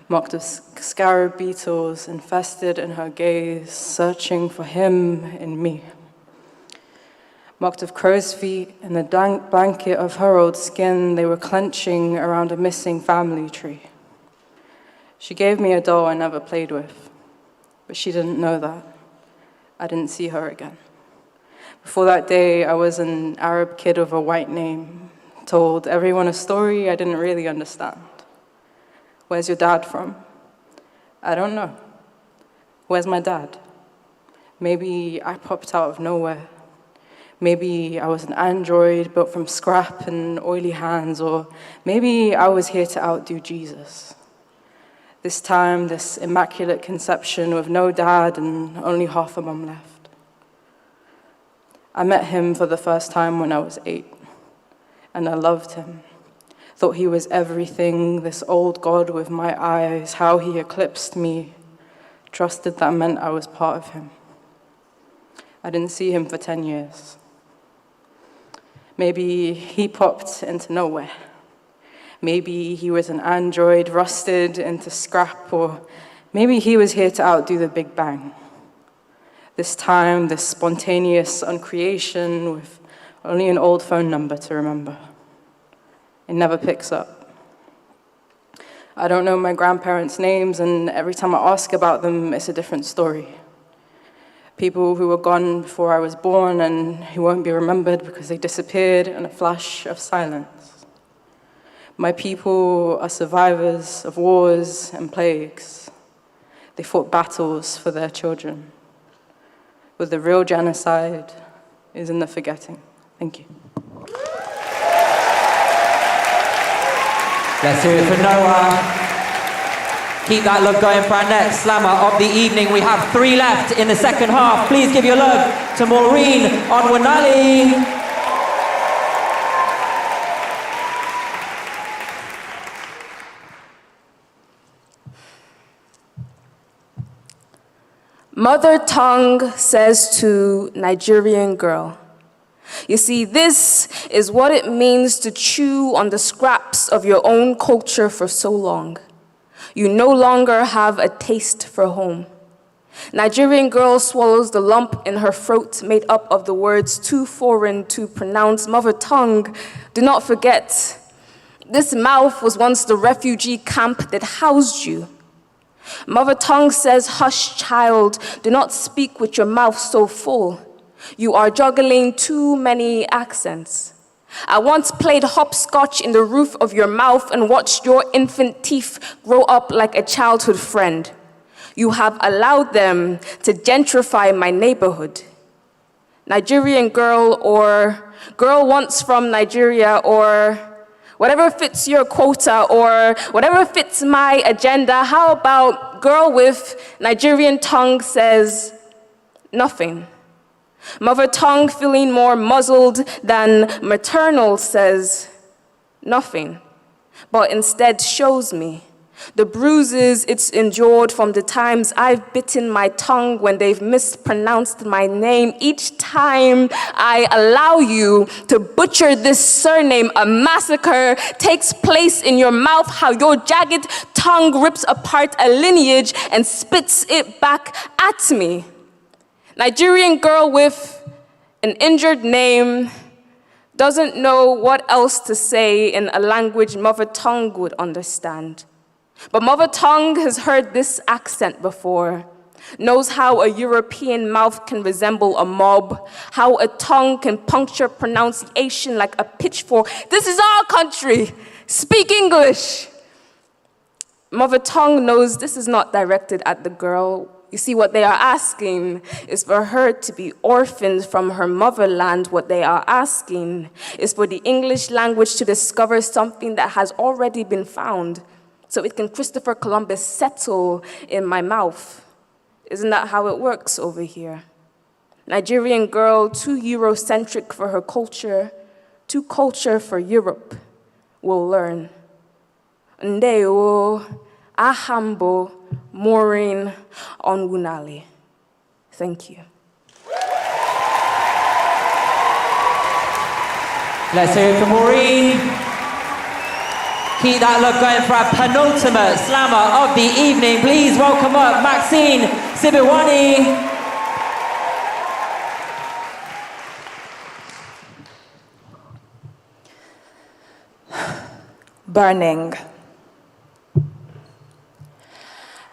mocked of scarab beetles infested in her gaze, searching for him in me. Mocked of crow's feet in the dank blanket of her old skin, they were clenching around a missing family tree. She gave me a doll I never played with, but she didn't know that. I didn't see her again. Before that day, I was an Arab kid of a white name, told everyone a story I didn't really understand. Where's your dad from? I don't know. Where's my dad? Maybe I popped out of nowhere. Maybe I was an android built from scrap and oily hands, or maybe I was here to outdo Jesus. This time, this immaculate conception with no dad and only half a mum left. I met him for the first time when I was 8, and I loved him. Thought he was everything, this old God with my eyes, how he eclipsed me. Trusted that meant I was part of him. I didn't see him for 10 years. Maybe he popped into nowhere. Maybe he was an android rusted into scrap, or maybe he was here to outdo the Big Bang. This time, this spontaneous uncreation with only an old phone number to remember. It never picks up. I don't know my grandparents' names, and every time I ask about them, it's a different story. People who were gone before I was born and who won't be remembered because they disappeared in a flash of silence. My people are survivors of wars and plagues. They fought battles for their children. But the real genocide is in the forgetting. Thank you. Let's hear it for Noah. Keep that love going for our next slammer of the evening. We have 3 left in the second half. Please give your love to Maureen Onwanali. Mother tongue says to Nigerian girl, you see, this is what it means to chew on the scraps of your own culture for so long. You no longer have a taste for home. Nigerian girl swallows the lump in her throat made up of the words too foreign to pronounce. Mother tongue, do not forget, this mouth was once the refugee camp that housed you. Mother tongue says, hush, child, do not speak with your mouth so full. You are juggling too many accents. I once played hopscotch in the roof of your mouth and watched your infant teeth grow up like a childhood friend. You have allowed them to gentrify my neighborhood. Nigerian girl, or girl once from Nigeria, or whatever fits your quota, or whatever fits my agenda. How about girl with Nigerian tongue says nothing? Mother tongue, feeling more muzzled than maternal, says nothing, but instead shows me the bruises it's endured from the times I've bitten my tongue when they've mispronounced my name. Each time I allow you to butcher this surname, a massacre takes place in your mouth, how your jagged tongue rips apart a lineage and spits it back at me. Nigerian girl with an injured name doesn't know what else to say in a language mother tongue would understand. But mother tongue has heard this accent before, knows how a European mouth can resemble a mob, how a tongue can puncture pronunciation like a pitchfork. This is our country. Speak English. Mother tongue knows this is not directed at the girl. You see, what they are asking is for her to be orphaned from her motherland. What they are asking is for the English language to discover something that has already been found, so it can Christopher Columbus settle in my mouth. Isn't that how it works over here? Nigerian girl, too Eurocentric for her culture, too culture for Europe, will learn. Ndeo, ahambo, Maureen Onwunali. Thank you. Let's hear it for Maureen. Keep that look going for our penultimate slammer of the evening. Please welcome up Maxine Sibiwani. Burning.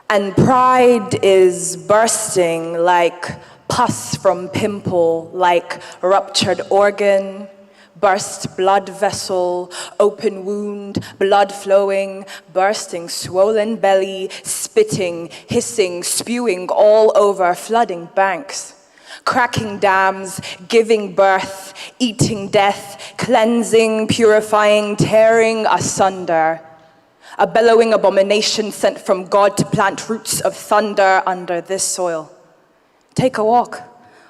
And pride is bursting like pus from pimple, like ruptured organ, burst blood vessel, open wound, blood flowing, bursting, swollen belly, spitting, hissing, spewing all over, flooding banks, cracking dams, giving birth, eating death, cleansing, purifying, tearing asunder. A bellowing abomination sent from God to plant roots of thunder under this soil. Take a walk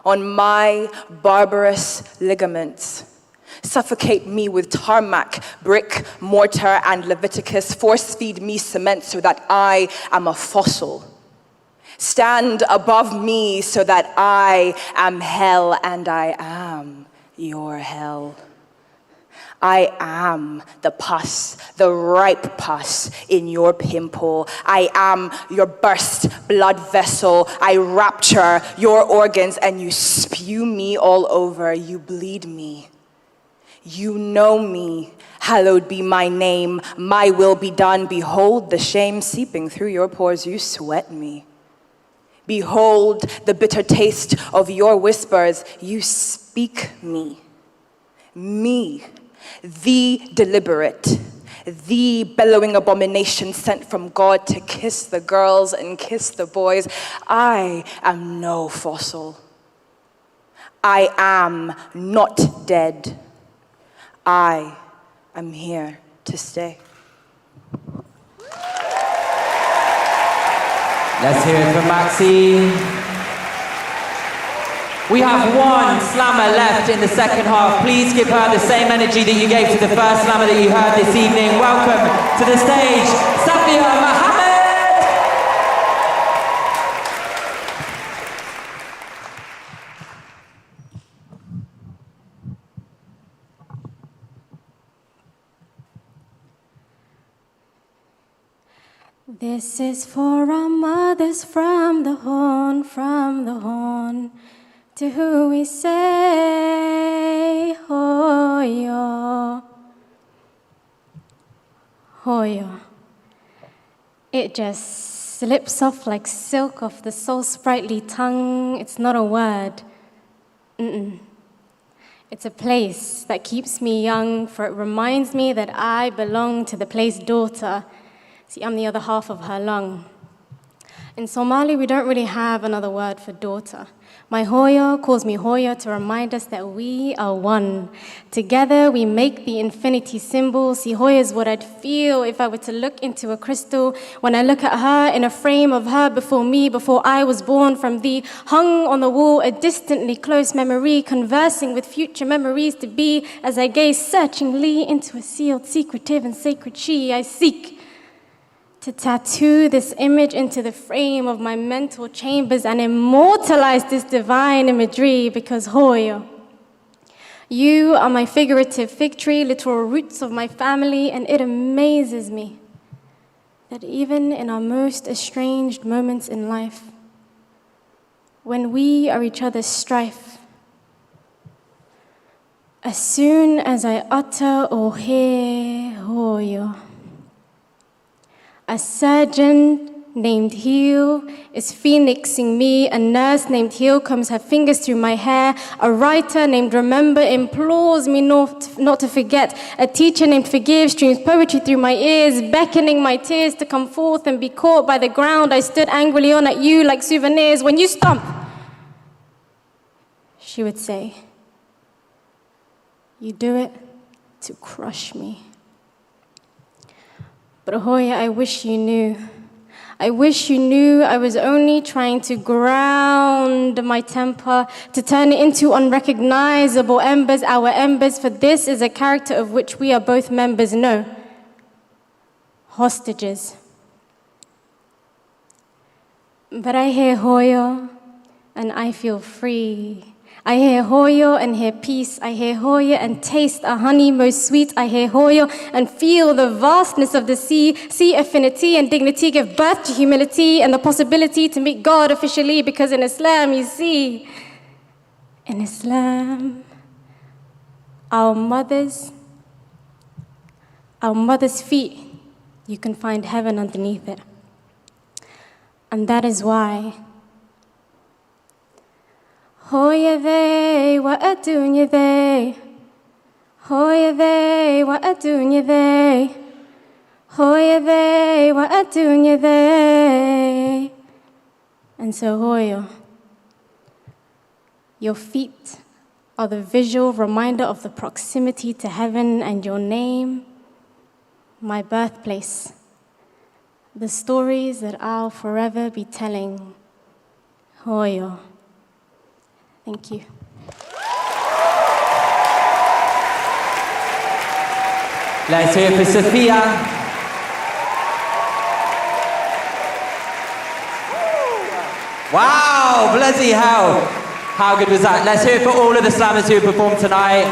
on my barbarous ligaments. Suffocate me with tarmac, brick, mortar, and Leviticus. Force feed me cement so that I am a fossil. Stand above me so that I am hell and I am your hell. I am the pus, the ripe pus in your pimple. I am your burst blood vessel. I rapture your organs and you spew me all over. You bleed me. You know me. Hallowed be my name. My will be done. Behold the shame seeping through your pores. You sweat me. Behold the bitter taste of your whispers. You speak me. Me, the deliberate, the bellowing abomination sent from God to kiss the girls and kiss the boys. I am no fossil. I am not dead. I am here to stay. Let's hear it for Maxine. We have one slammer left in the second half. Please give her the same energy that you gave to the first slammer that you heard this evening. Welcome to the stage, Zia Ahmed. This is for our mothers from the horn, to who we say, Hoyo, Hoyo. It just slips off like silk off the soul's sprightly tongue. It's not a word. It's a place that keeps me young, for it reminds me that I belong to the place daughter. See, I'm the other half of her lung. In Somali, we don't really have another word for daughter. My Hoya calls me Hoya to remind us that we are one. Together, we make the infinity symbol. See, Hoya is what I'd feel if I were to look into a crystal. When I look at her in a frame of her before me, before I was born from thee, hung on the wall, a distantly close memory, conversing with future memories to be. As I gaze searchingly into a sealed, secretive, and sacred she, I seek to tattoo this image into the frame of my mental chambers and immortalize this divine imagery, because Hoyo, you are my figurative fig tree, literal roots of my family, and it amazes me that even in our most estranged moments in life, when we are each other's strife, as soon as I utter or hear Hoyo, a surgeon named Heel is phoenixing me. A nurse named Heel combs her fingers through my hair. A writer named Remember implores me not to forget. A teacher named Forgive streams poetry through my ears, beckoning my tears to come forth and be caught by the ground I stood angrily on at you like souvenirs. When you stomp, she would say, you do it to crush me. But Hoya, I wish you knew. I wish you knew I was only trying to ground my temper, to turn it into unrecognizable embers, our embers, for this is a character of which we are both members. No, hostages. But I hear Hoya and I feel free. I hear Hoyo and hear peace. I hear Hoyo and taste a honey most sweet. I hear Hoyo and feel the vastness of the sea. See affinity and dignity give birth to humility and the possibility to meet God officially, because in Islam, you see, in Islam, our mothers' feet, you can find heaven underneath it. And that is why Hoya they wa adunya they, Hoya they wa adunya they, Hoya they wa adunya they. And so Hoya, your feet are the visual reminder of the proximity to heaven, and your name, my birthplace, the stories that I'll forever be telling. Hoya. Thank you. Let's hear it for Sophia. Wow, bloody hell. How good was that? Let's hear it for all of the slammers who performed tonight.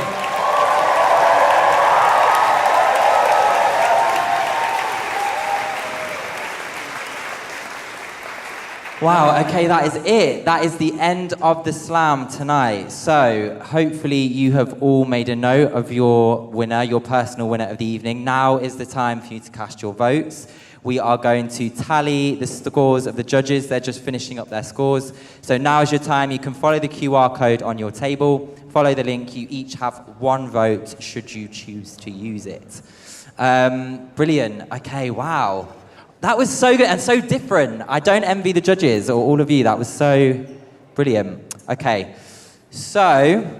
Wow, okay, that is it. That is the end of the slam tonight. So, hopefully you have all made a note of your winner, your personal winner of the evening. Now is the time for you to cast your votes. We are going to tally the scores of the judges. They're just finishing up their scores. So now is your time. You can follow the QR code on your table. Follow the link. You each have one vote should you choose to use it. Brilliant. Okay, wow. That was so good and so different. I don't envy the judges or all of you. That was so brilliant. Okay, so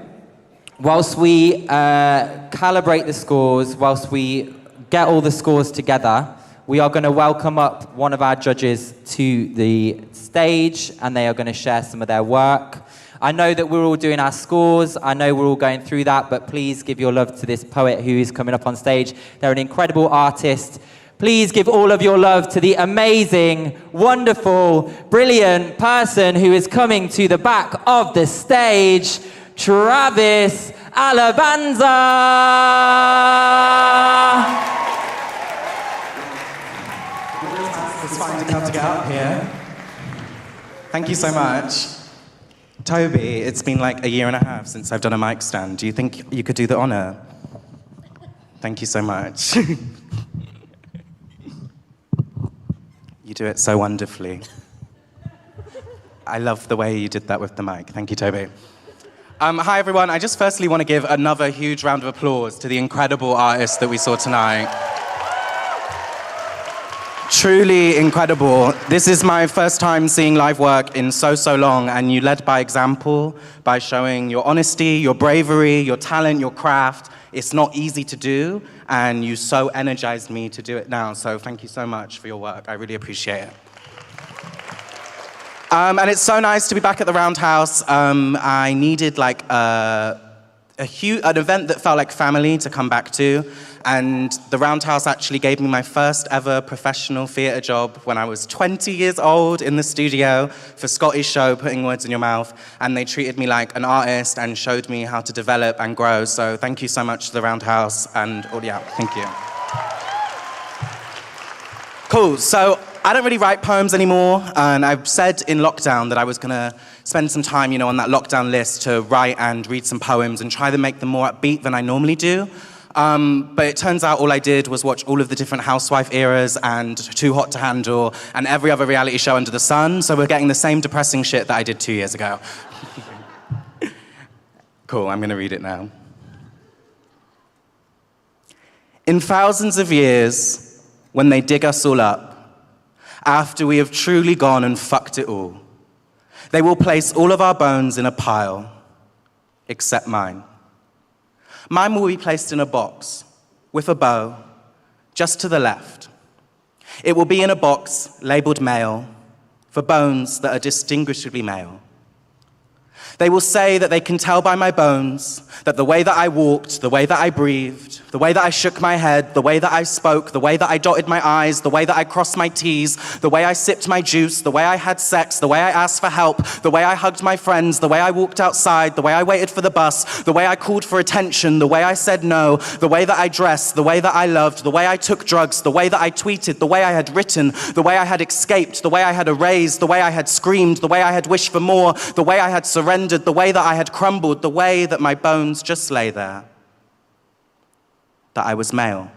whilst we calibrate the scores, whilst we get all the scores together, we are going to welcome up one of our judges to the stage, and they are going to share some of their work. I know that we're all doing our scores. I know we're all going through that, but please give your love to this poet who is coming up on stage. They're an incredible artist. Please give all of your love to the amazing, wonderful, brilliant person who is coming to the back of the stage, Travis Alabanza. It's fine to get up here. Thank you so much. Toby, it's been like a year and a half since I've done a mic stand. Do you think you could do the honor? Thank you so much. You do it so wonderfully. I love the way you did that with the mic. Thank you, Toby. Hi, everyone. I just firstly want to give another huge round of applause to the incredible artists that we saw tonight. Truly incredible. This is my first time seeing live work in so long, and you led by example by showing your honesty, your bravery, your talent, your craft. It's not easy to do, and you so energized me to do it now. So thank you so much for your work. I really appreciate it. And it's so nice to be back at the Roundhouse. I needed like an event that felt like family to come back to. And the Roundhouse actually gave me my first ever professional theatre job when I was 20 years old in the studio for Scotty's show, Putting Words in Your Mouth. And they treated me like an artist and showed me how to develop and grow. So thank you so much to the Roundhouse. And yeah, thank you. Cool, so I don't really write poems anymore. And I've said in lockdown that I was gonna spend some time, on that lockdown list to write and read some poems and try to make them more upbeat than I normally do. But it turns out all I did was watch all of the different housewife eras and Too Hot to Handle and every other reality show under the sun, so we're getting the same depressing shit that I did 2 years ago. Cool, I'm gonna read it now. In thousands of years, when they dig us all up, after we have truly gone and fucked it all, they will place all of our bones in a pile, except mine. Mine will be placed in a box with a bow just to the left. It will be in a box labeled male for bones that are distinguishably male. They will say that they can tell by my bones that the way that I walked, the way that I breathed, the way that I shook my head, the way that I spoke, the way that I dotted my I's, the way that I crossed my T's, the way I sipped my juice, the way I had sex, the way I asked for help, the way I hugged my friends, the way I walked outside, the way I waited for the bus, the way I called for attention, the way I said no, the way that I dressed, the way that I loved, the way I took drugs, the way that I tweeted, the way I had written, the way I had escaped, the way I had erased, the way I had screamed, the way I had wished for more, the way I had surrendered, the way that I had crumbled, the way that my bones just lay there. That I was male.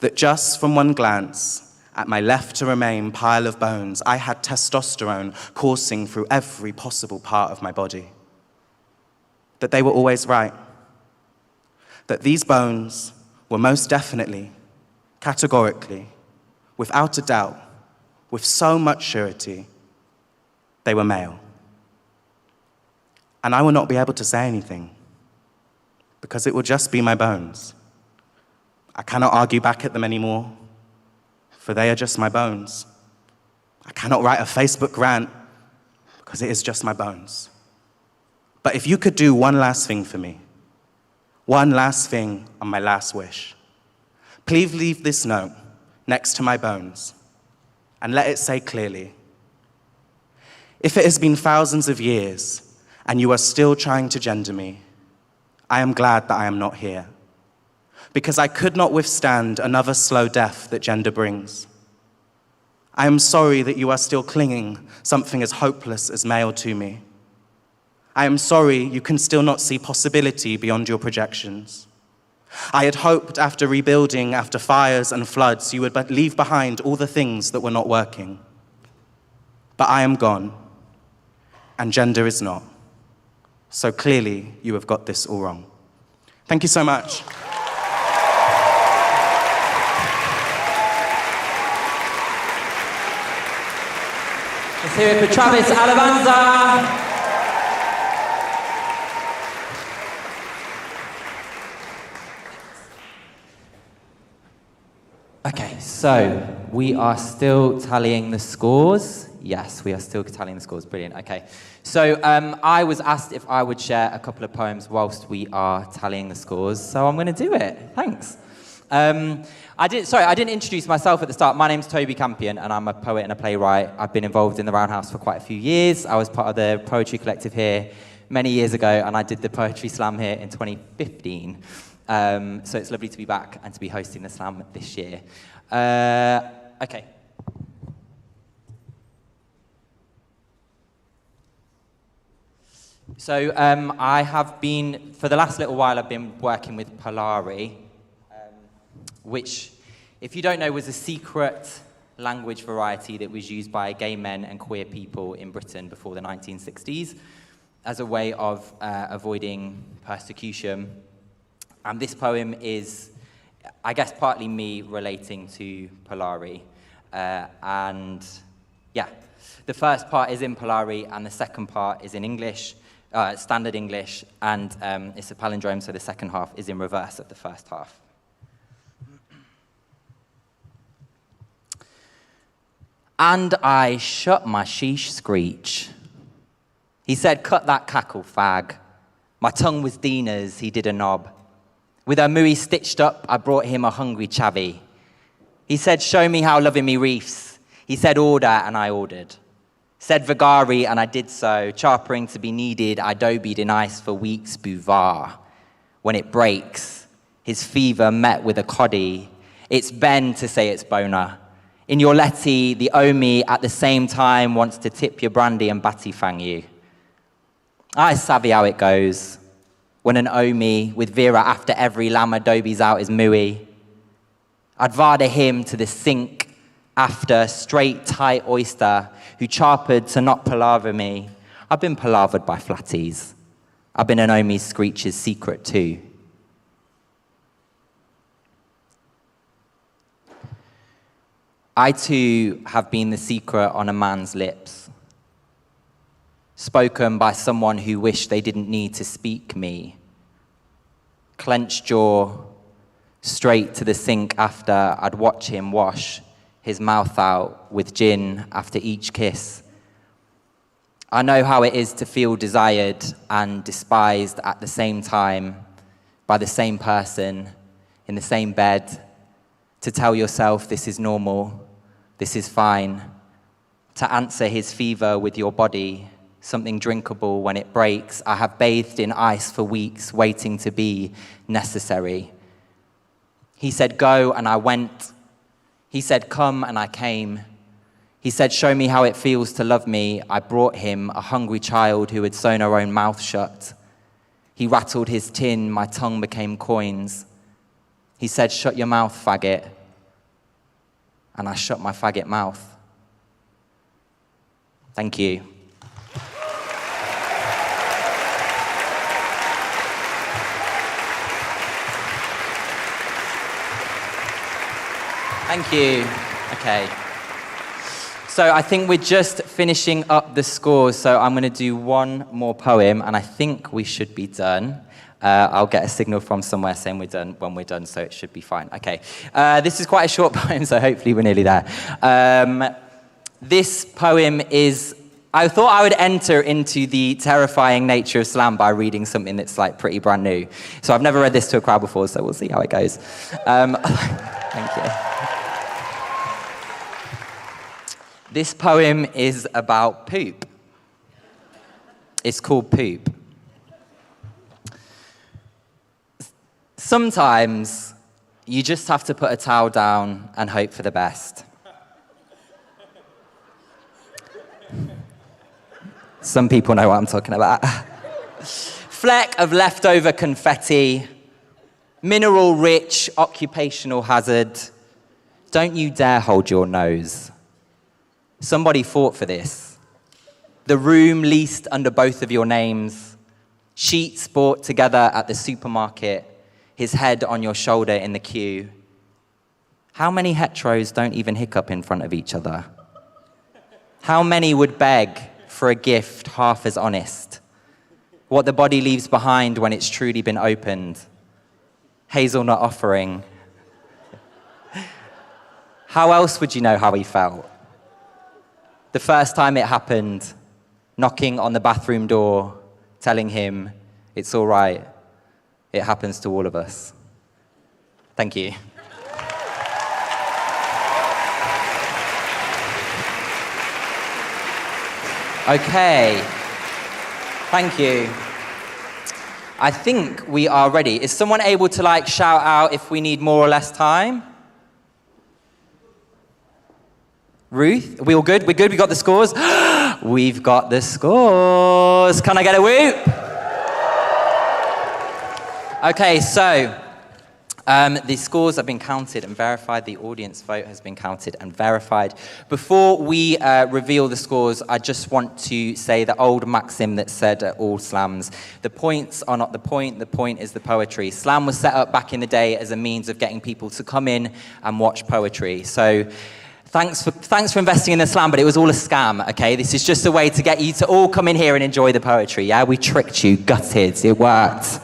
That just from one glance at my left to remain pile of bones, I had testosterone coursing through every possible part of my body. That they were always right. That these bones were most definitely, categorically, without a doubt, with so much surety, they were male. And I will not be able to say anything, because it will just be my bones. I cannot argue back at them anymore, for they are just my bones. I cannot write a Facebook rant, because it is just my bones. But if you could do one last thing for me, one last thing on my last wish, please leave this note next to my bones, and let it say clearly, if it has been thousands of years, and you are still trying to gender me, I am glad that I am not here, because I could not withstand another slow death that gender brings. I am sorry that you are still clinging something as hopeless as mail to me. I am sorry you can still not see possibility beyond your projections. I had hoped after rebuilding, after fires and floods, you would leave behind all the things that were not working. But I am gone, and gender is not. So clearly, you have got this all wrong. Thank you so much. Let's hear it for Travis Alabanza. Okay, so we are still tallying the scores. Yes, we are still tallying the scores. Brilliant. Okay, so I was asked if I would share a couple of poems whilst we are tallying the scores, so I'm going to do it. Thanks. I didn't introduce myself at the start. My name's Toby Campion, and I'm a poet and a playwright. I've been involved in the Roundhouse for quite a few years. I was part of the poetry collective here many years ago, and I did the poetry slam here in 2015. So it's lovely to be back and to be hosting the slam this year. Okay. So I have been, for the last little while, I've been working with Polari, which, if you don't know, was a secret language variety that was used by gay men and queer people in Britain before the 1960s as a way of avoiding persecution. And this poem is, I guess, partly me relating to Polari. And yeah, the first part is in Polari and the second part is in English, standard English, and it's a palindrome, so the second half is in reverse of the first half. And I shut my sheesh screech. He said, cut that cackle, fag. My tongue was Dina's, he did a knob. With her mooey stitched up, I brought him a hungry chavvy. He said, show me how loving me reefs. He said, order, and I ordered. Said vagari, and I did so. Charpering to be needed, I dobied in ice for weeks, bouvar. When it breaks, his fever met with a coddy. It's Ben to say it's boner. In your letty, the Omi at the same time wants to tip your brandy and batty fang you. I savvy how it goes. When an Omi with Vera after every lamb adobe's out is mooey. I'd vada him to the sink after straight tight oyster who charpered to not palaver me. I've been palavered by flatties. I've been an Omi screech's secret too. I too have been the secret on a man's lips, spoken by someone who wished they didn't need to speak me. Clenched jaw, straight to the sink after I'd watch him wash his mouth out with gin after each kiss. I know how it is to feel desired and despised at the same time by the same person in the same bed, to tell yourself this is normal, this is fine, to answer his fever with your body, something drinkable when it breaks. I have bathed in ice for weeks, waiting to be necessary. He said, go, and I went. He said, come, and I came. He said, show me how it feels to love me. I brought him a hungry child who had sewn her own mouth shut. He rattled his tin, my tongue became coins. He said, shut your mouth, faggot. And I shut my faggot mouth. Thank you. Thank you. Okay. So I think we're just finishing up the scores, so I'm going to do one more poem, and I think we should be done. I'll get a signal from somewhere saying we're done when we're done, so it should be fine. Okay. This is quite a short poem, so hopefully we're nearly there. This poem is... I thought I would enter into the terrifying nature of slam by reading something that's like pretty brand new. So I've never read this to a crowd before, so we'll see how it goes. Thank you. This poem is about poop. It's called Poop. Sometimes you just have to put a towel down and hope for the best. Some people know what I'm talking about. Fleck of leftover confetti, mineral-rich occupational hazard. Don't you dare hold your nose. Somebody fought for this. The room leased under both of your names. Sheets bought together at the supermarket. His head on your shoulder in the queue. How many heteros don't even hiccup in front of each other? How many would beg for a gift half as honest? What the body leaves behind when it's truly been opened. Hazelnut offering. How else would you know how he felt? The first time it happened, knocking on the bathroom door, telling him, it's all right, it happens to all of us. Thank you. Okay, thank you. I think we are ready. Is someone able to shout out if we need more or less time? Ruth, are we all good? We're good, we got the scores? We've got the scores. Can I get a whoop? Okay, so the scores have been counted and verified. The audience vote has been counted and verified. Before we reveal the scores, I just want to say the old maxim that said at all slams, the points are not the point is the poetry. Slam was set up back in the day as a means of getting people to come in and watch poetry. So thanks for investing in the slam, but it was all a scam, okay? This is just a way to get you to all come in here and enjoy the poetry, yeah? We tricked you, gutted, it worked.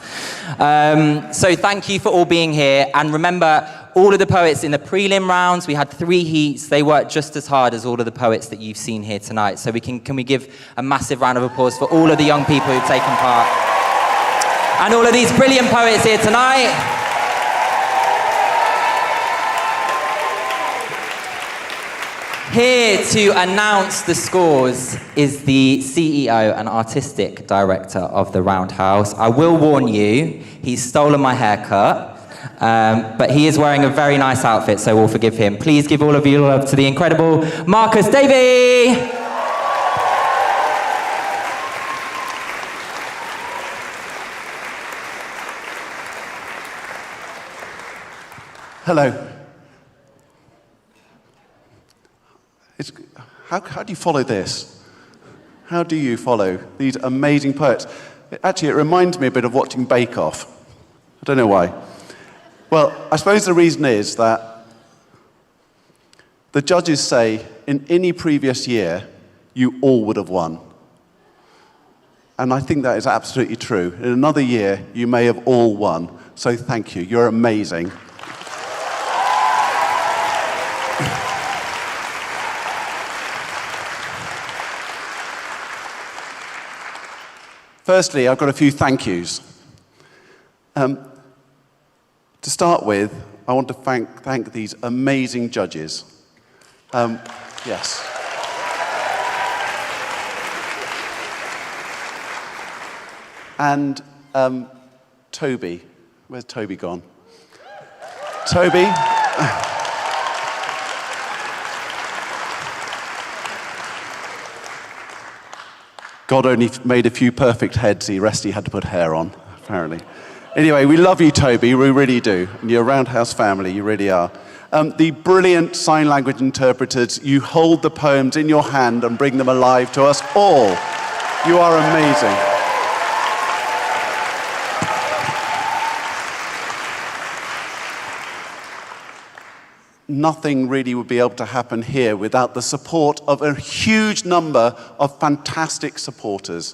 So thank you for all being here. And remember, all of the poets in the prelim rounds, we had 3 heats. They worked just as hard as all of the poets that you've seen here tonight. So can we give a massive round of applause for all of the young people who've taken part? And all of these brilliant poets here tonight. Here to announce the scores is the CEO and artistic director of the Roundhouse. I will warn you, he's stolen my haircut, but he is wearing a very nice outfit, so we'll forgive him. Please give all of your love to the incredible Marcus Davey! Hello. How do you follow this? How do you follow these amazing poets? Actually, it reminds me a bit of watching Bake Off. I don't know why. Well, I suppose the reason is that the judges say, in any previous year, you all would have won. And I think that is absolutely true. In another year, you may have all won. So thank you. You're amazing. Firstly, I've got a few thank yous. To start with, I want to thank these amazing judges. Yes. And Toby. Where's Toby gone? Toby. God only made a few perfect heads, the rest he had to put hair on, apparently. Anyway, we love you, Toby, we really do. And you're a Roundhouse family, you really are. The brilliant sign language interpreters, you hold the poems in your hand and bring them alive to us all. You are amazing. Nothing really would be able to happen here without the support of a huge number of fantastic supporters,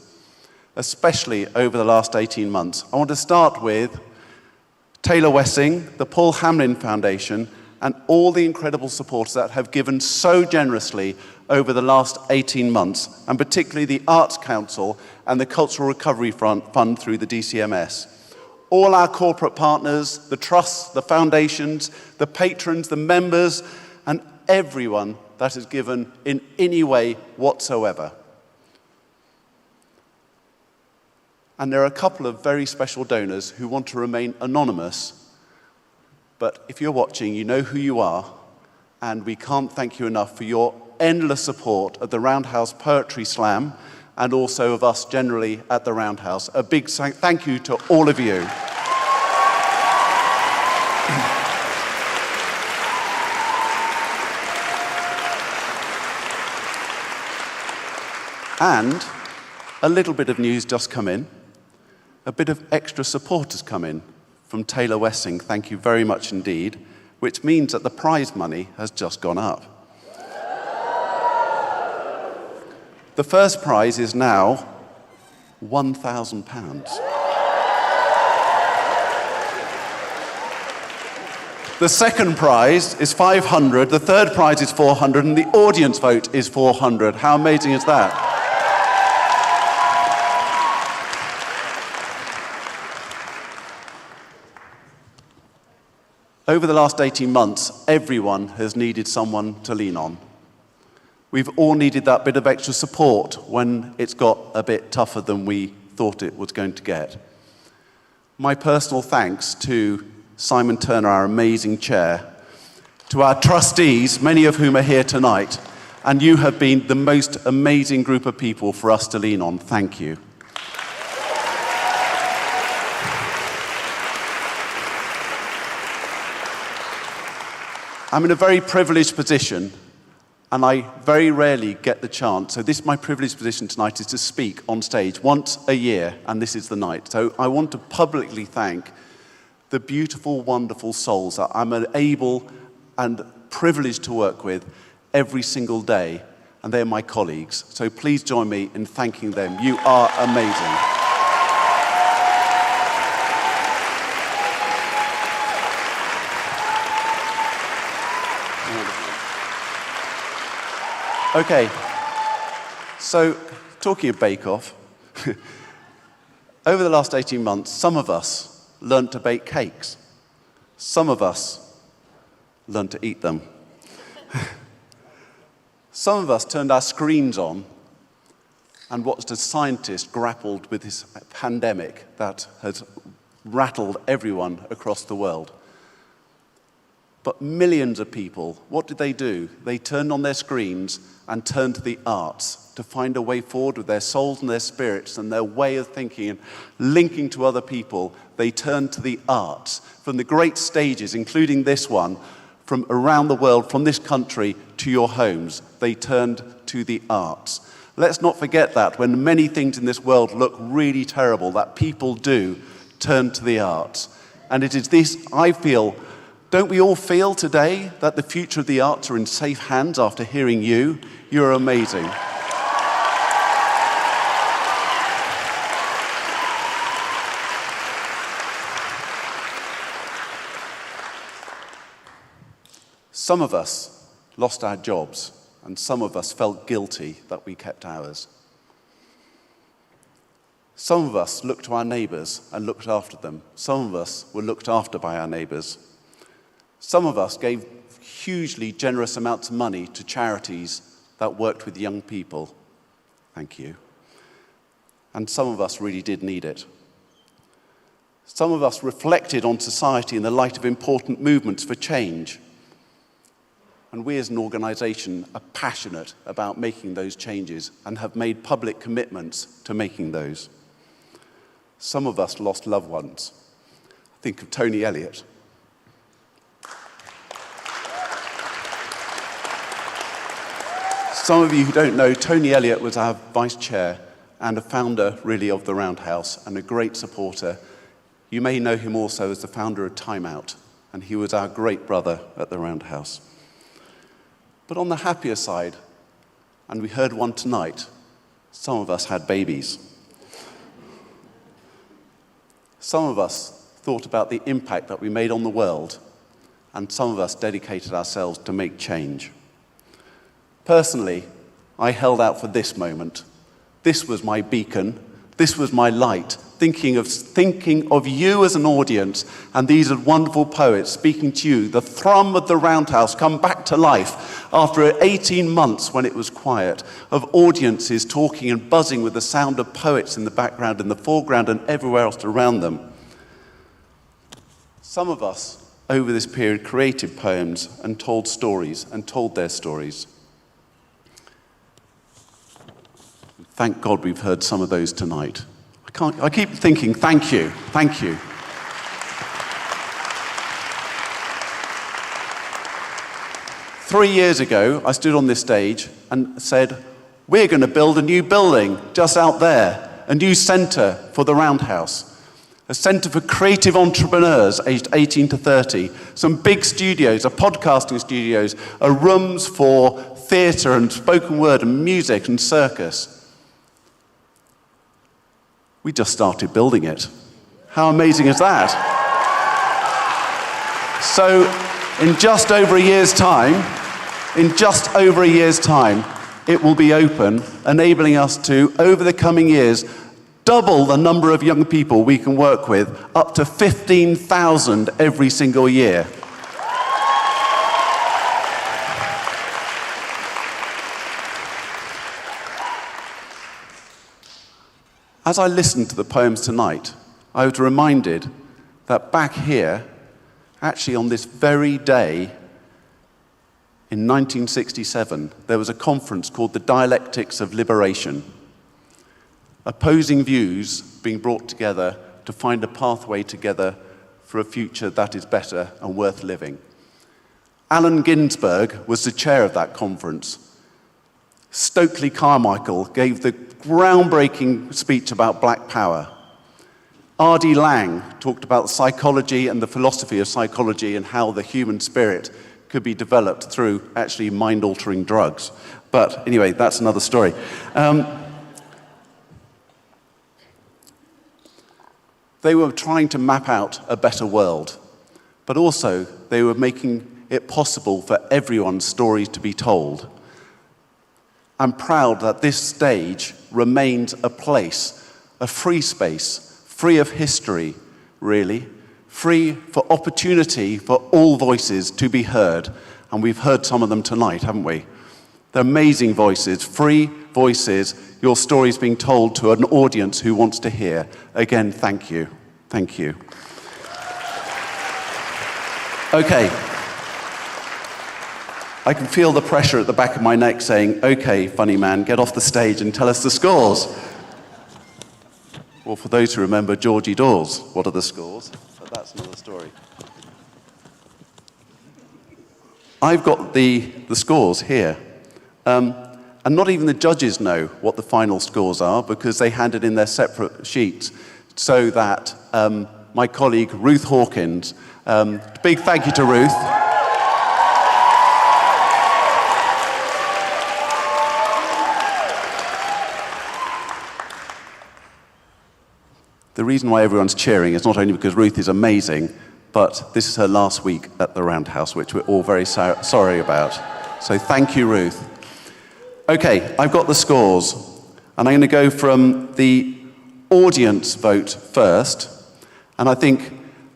especially over the last 18 months. I want to start with Taylor Wessing, the Paul Hamlin Foundation, and all the incredible supporters that have given so generously over the last 18 months, and particularly the Arts Council and the Cultural Recovery Fund through the DCMS. All our corporate partners, the trusts, the foundations, the patrons, the members, and everyone that has given in any way whatsoever. And there are a couple of very special donors who want to remain anonymous, but if you're watching, you know who you are, and we can't thank you enough for your endless support of the Roundhouse Poetry Slam and also of us generally at the Roundhouse. A big thank you to all of you. And a little bit of news just come in. A bit of extra support has come in from Taylor Wessing. Thank you very much indeed, which means that the prize money has just gone up. The first prize is now £1,000. The second prize is 500, the third prize is 400, and the audience vote is 400. How amazing is that? Over the last 18 months, everyone has needed someone to lean on. We've all needed that bit of extra support when it's got a bit tougher than we thought it was going to get. My personal thanks to Simon Turner, our amazing chair, to our trustees, many of whom are here tonight, and you have been the most amazing group of people for us to lean on. Thank you. I'm in a very privileged position, and I very rarely get the chance. So this, my privileged position tonight, is to speak on stage once a year, and this is the night. So I want to publicly thank the beautiful, wonderful souls that I'm able and privileged to work with every single day, and they're my colleagues. So please join me in thanking them. You are amazing. Okay, so talking of Bake Off, over the last 18 months, some of us learned to bake cakes. Some of us learned to eat them. Some of us turned our screens on and watched as scientists grappled with this pandemic that has rattled everyone across the world. But millions of people, what did they do? They turned on their screens and turned to the arts to find a way forward with their souls and their spirits and their way of thinking and linking to other people. They turned to the arts. From the great stages, including this one, from around the world, from this country to your homes, they turned to the arts. Let's not forget that when many things in this world look really terrible, that people do turn to the arts. And it is this, I feel, don't we all feel today that the future of the arts are in safe hands after hearing you? You're amazing. Some of us lost our jobs, and some of us felt guilty that we kept ours. Some of us looked to our neighbours and looked after them. Some of us were looked after by our neighbours. Some of us gave hugely generous amounts of money to charities that worked with young people. Thank you. And some of us really did need it. Some of us reflected on society in the light of important movements for change. And we as an organisation are passionate about making those changes and have made public commitments to making those. Some of us lost loved ones. Think of Tony Elliott. Some of you who don't know, Tony Elliott was our vice chair and a founder, really, of the Roundhouse and a great supporter. You may know him also as the founder of Time Out, and he was our great brother at the Roundhouse. But on the happier side, and we heard one tonight, some of us had babies. Some of us thought about the impact that we made on the world, and some of us dedicated ourselves to make change. Personally, I held out for this moment. This was my beacon. This was my light, thinking of you as an audience, and these are wonderful poets speaking to you. The thrum of the Roundhouse come back to life after 18 months when it was quiet, of audiences talking and buzzing with the sound of poets in the background, in the foreground, and everywhere else around them. Some of us, over this period, created poems and told stories and told their stories. Thank God we've heard some of those tonight. I keep thinking, thank you, thank you. Three years ago, I stood on this stage and said, we're going to build a new building just out there, a new centre for the Roundhouse, a centre for creative entrepreneurs aged 18 to 30, some big studios, podcasting studios, rooms for theatre and spoken word and music and circus. We just started building it. How amazing is that? So, in just over a year's time, it will be open, enabling us to, over the coming years, double the number of young people we can work with, up to 15,000 every single year. As I listened to the poems tonight, I was reminded that back here, actually on this very day, in 1967, there was a conference called the Dialectics of Liberation. Opposing views being brought together to find a pathway together for a future that is better and worth living. Allen Ginsberg was the chair of that conference. Stokely Carmichael gave the groundbreaking speech about Black Power. R.D. Laing talked about the psychology and the philosophy of psychology and how the human spirit could be developed through actually mind-altering drugs. But anyway, that's another story. They were trying to map out a better world, but also they were making it possible for everyone's stories to be told. I'm proud that this stage remains a place, a free space, free of history, really, free for opportunity for all voices to be heard. And we've heard some of them tonight, haven't we? They're amazing voices, free voices, your stories being told to an audience who wants to hear. Again, thank you. Thank you. Okay. I can feel the pressure at the back of my neck saying, okay, funny man, get off the stage and tell us the scores. Or for those who remember Georgie Dawes, what are the scores? But that's another story. I've got the scores here. And not even the judges know what the final scores are because they handed in their separate sheets so that my colleague Ruth Hawkins, big thank you to Ruth. The reason why everyone's cheering is not only because Ruth is amazing, but this is her last week at the Roundhouse, which we're all very sorry about. So thank you, Ruth. Okay, I've got the scores, and I'm going to go from the audience vote first. And I think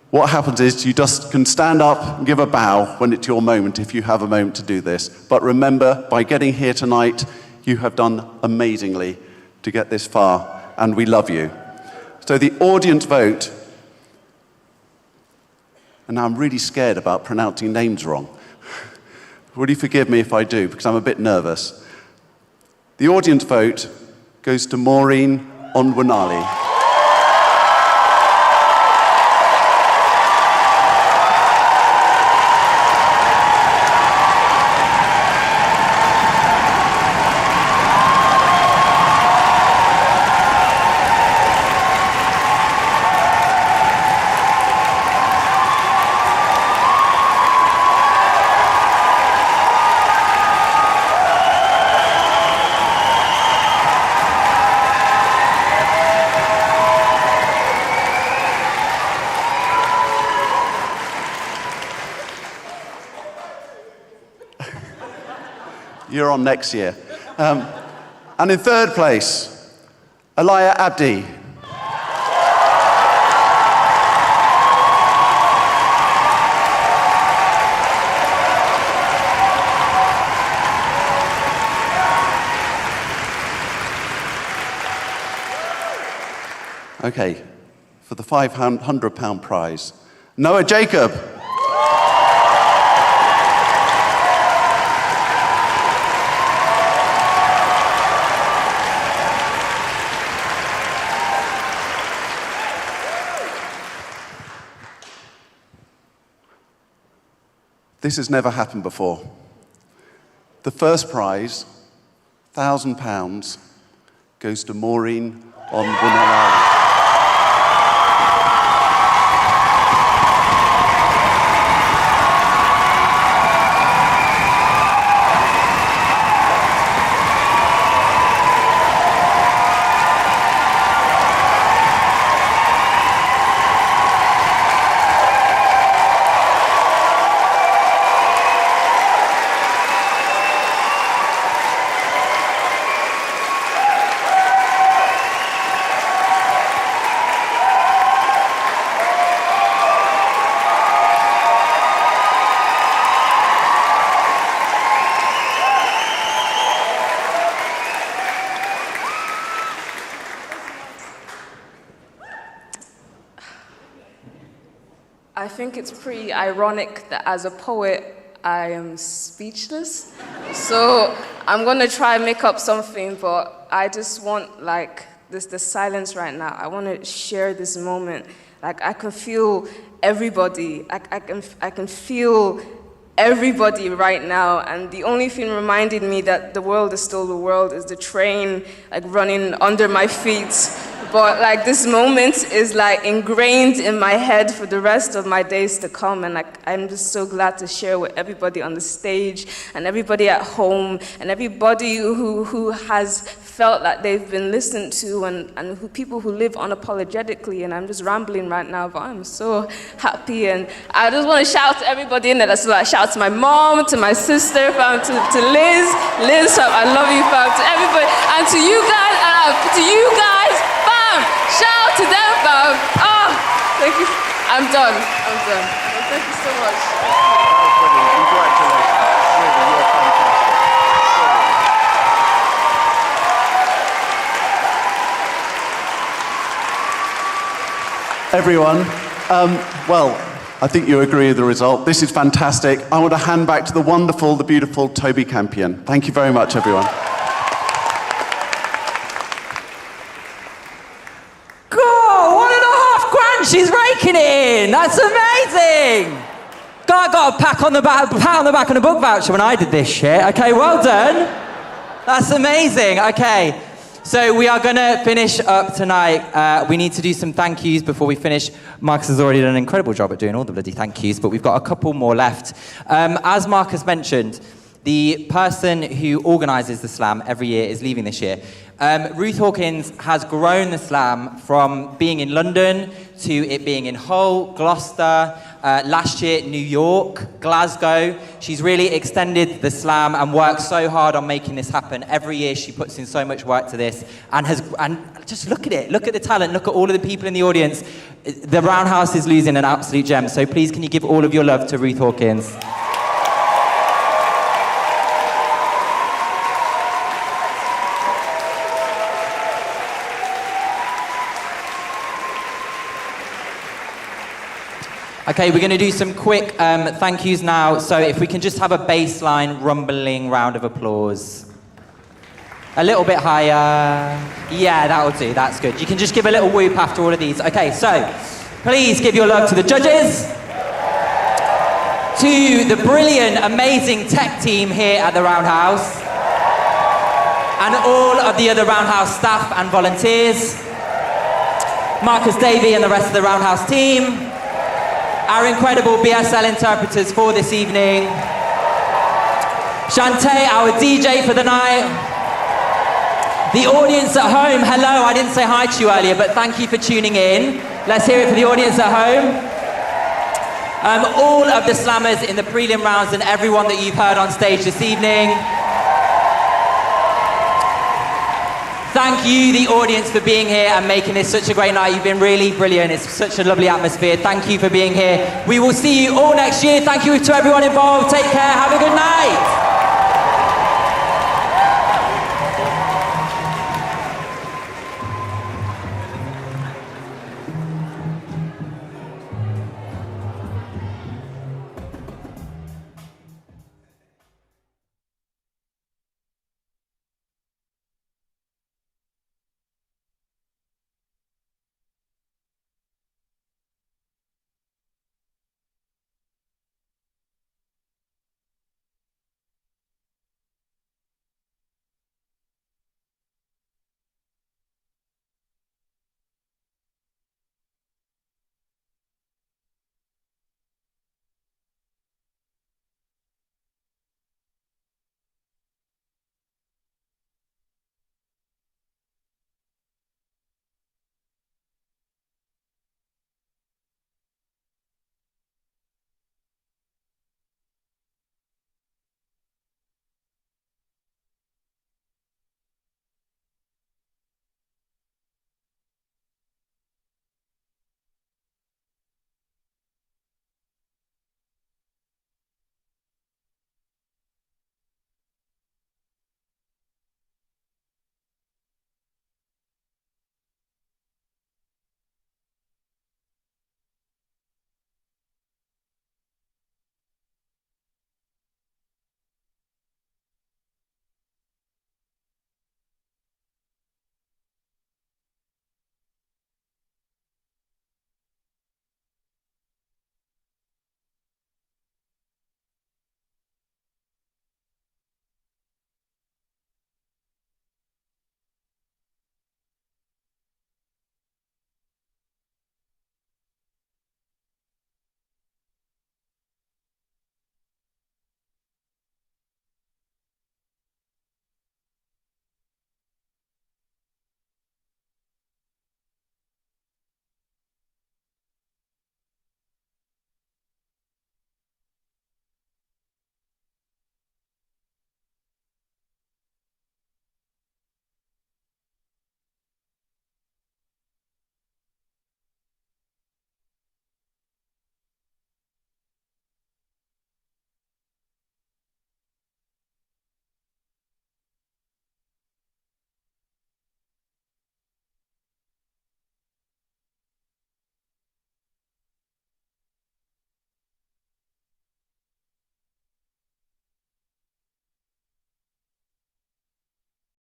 what happens is you just can stand up and give a bow when it's your moment, if you have a moment to do this. But remember, by getting here tonight, you have done amazingly to get this far, and we love you. So the audience vote, and now I'm really scared about pronouncing names wrong. Will you forgive me if I do, because I'm a bit nervous. The audience vote goes to Maureen Onwanali. You're on next year. And in third place, Alaya Abdi. Okay, for the £500 prize, Noah Jacob. This has never happened before. The first prize, £1,000, goes to Maureen on Women Island. I think it's pretty ironic that as a poet, I am speechless. So I'm gonna try and make up something, but I just want the silence right now. I want to share this moment. Like I can feel everybody. I can feel everybody right now, and the only thing reminding me that the world is still the world is the train running under my feet. But this moment is ingrained in my head for the rest of my days to come, and I'm just so glad to share with everybody on the stage and everybody at home and everybody who has felt that they've been listened to and people who live unapologetically. And I'm just rambling right now, but I'm so happy, and I just want to shout to everybody in there. So I shout to my mom, to my sister, fam, to Liz, fam, I love you, fam, to everybody, and to you guys, fam, shout to them, fam. Oh, thank you. I'm done. Well, thank you so much. That was brilliant. Congratulations. Really, you are fantastic. Everyone, well, I think you agree with the result. This is fantastic. I want to hand back to the wonderful, the beautiful Toby Campion. Thank you very much, everyone. She's raking it in. That's amazing. I got a pat on the back and a book voucher when I did this shit. Okay, well done. That's amazing. Okay, so we are going to finish up tonight. We need to do some thank yous before we finish. Marcus has already done an incredible job at doing all the bloody thank yous, but we've got a couple more left. As Marcus mentioned, the person who organises the slam every year is leaving this year. Ruth Hawkins has grown the slam from being in London to it being in Hull, Gloucester, last year New York, Glasgow. She's really extended the slam and worked so hard on making this happen. Every year she puts in so much work to this and just look at it. Look at the talent. Look at all of the people in the audience. The Roundhouse is losing an absolute gem. So please can you give all of your love to Ruth Hawkins? Okay, we're going to do some quick thank yous now. So if we can just have a baseline, rumbling round of applause. A little bit higher. Yeah, that'll do. That's good. You can just give a little whoop after all of these. Okay, so please give your love to the judges, to the brilliant, amazing tech team here at the Roundhouse, and all of the other Roundhouse staff and volunteers, Marcus Davey and the rest of the Roundhouse team, our incredible BSL interpreters for this evening, Shantae, our DJ for the night, the audience at home, hello, I didn't say hi to you earlier, but thank you for tuning in. Let's hear it for the audience at home. All of the slammers in the prelim rounds and everyone that you've heard on stage this evening. Thank you, the audience, for being here and making this such a great night. You've been really brilliant. It's such a lovely atmosphere. Thank you for being here. We will see you all next year. Thank you to everyone involved. Take care. Have a good night.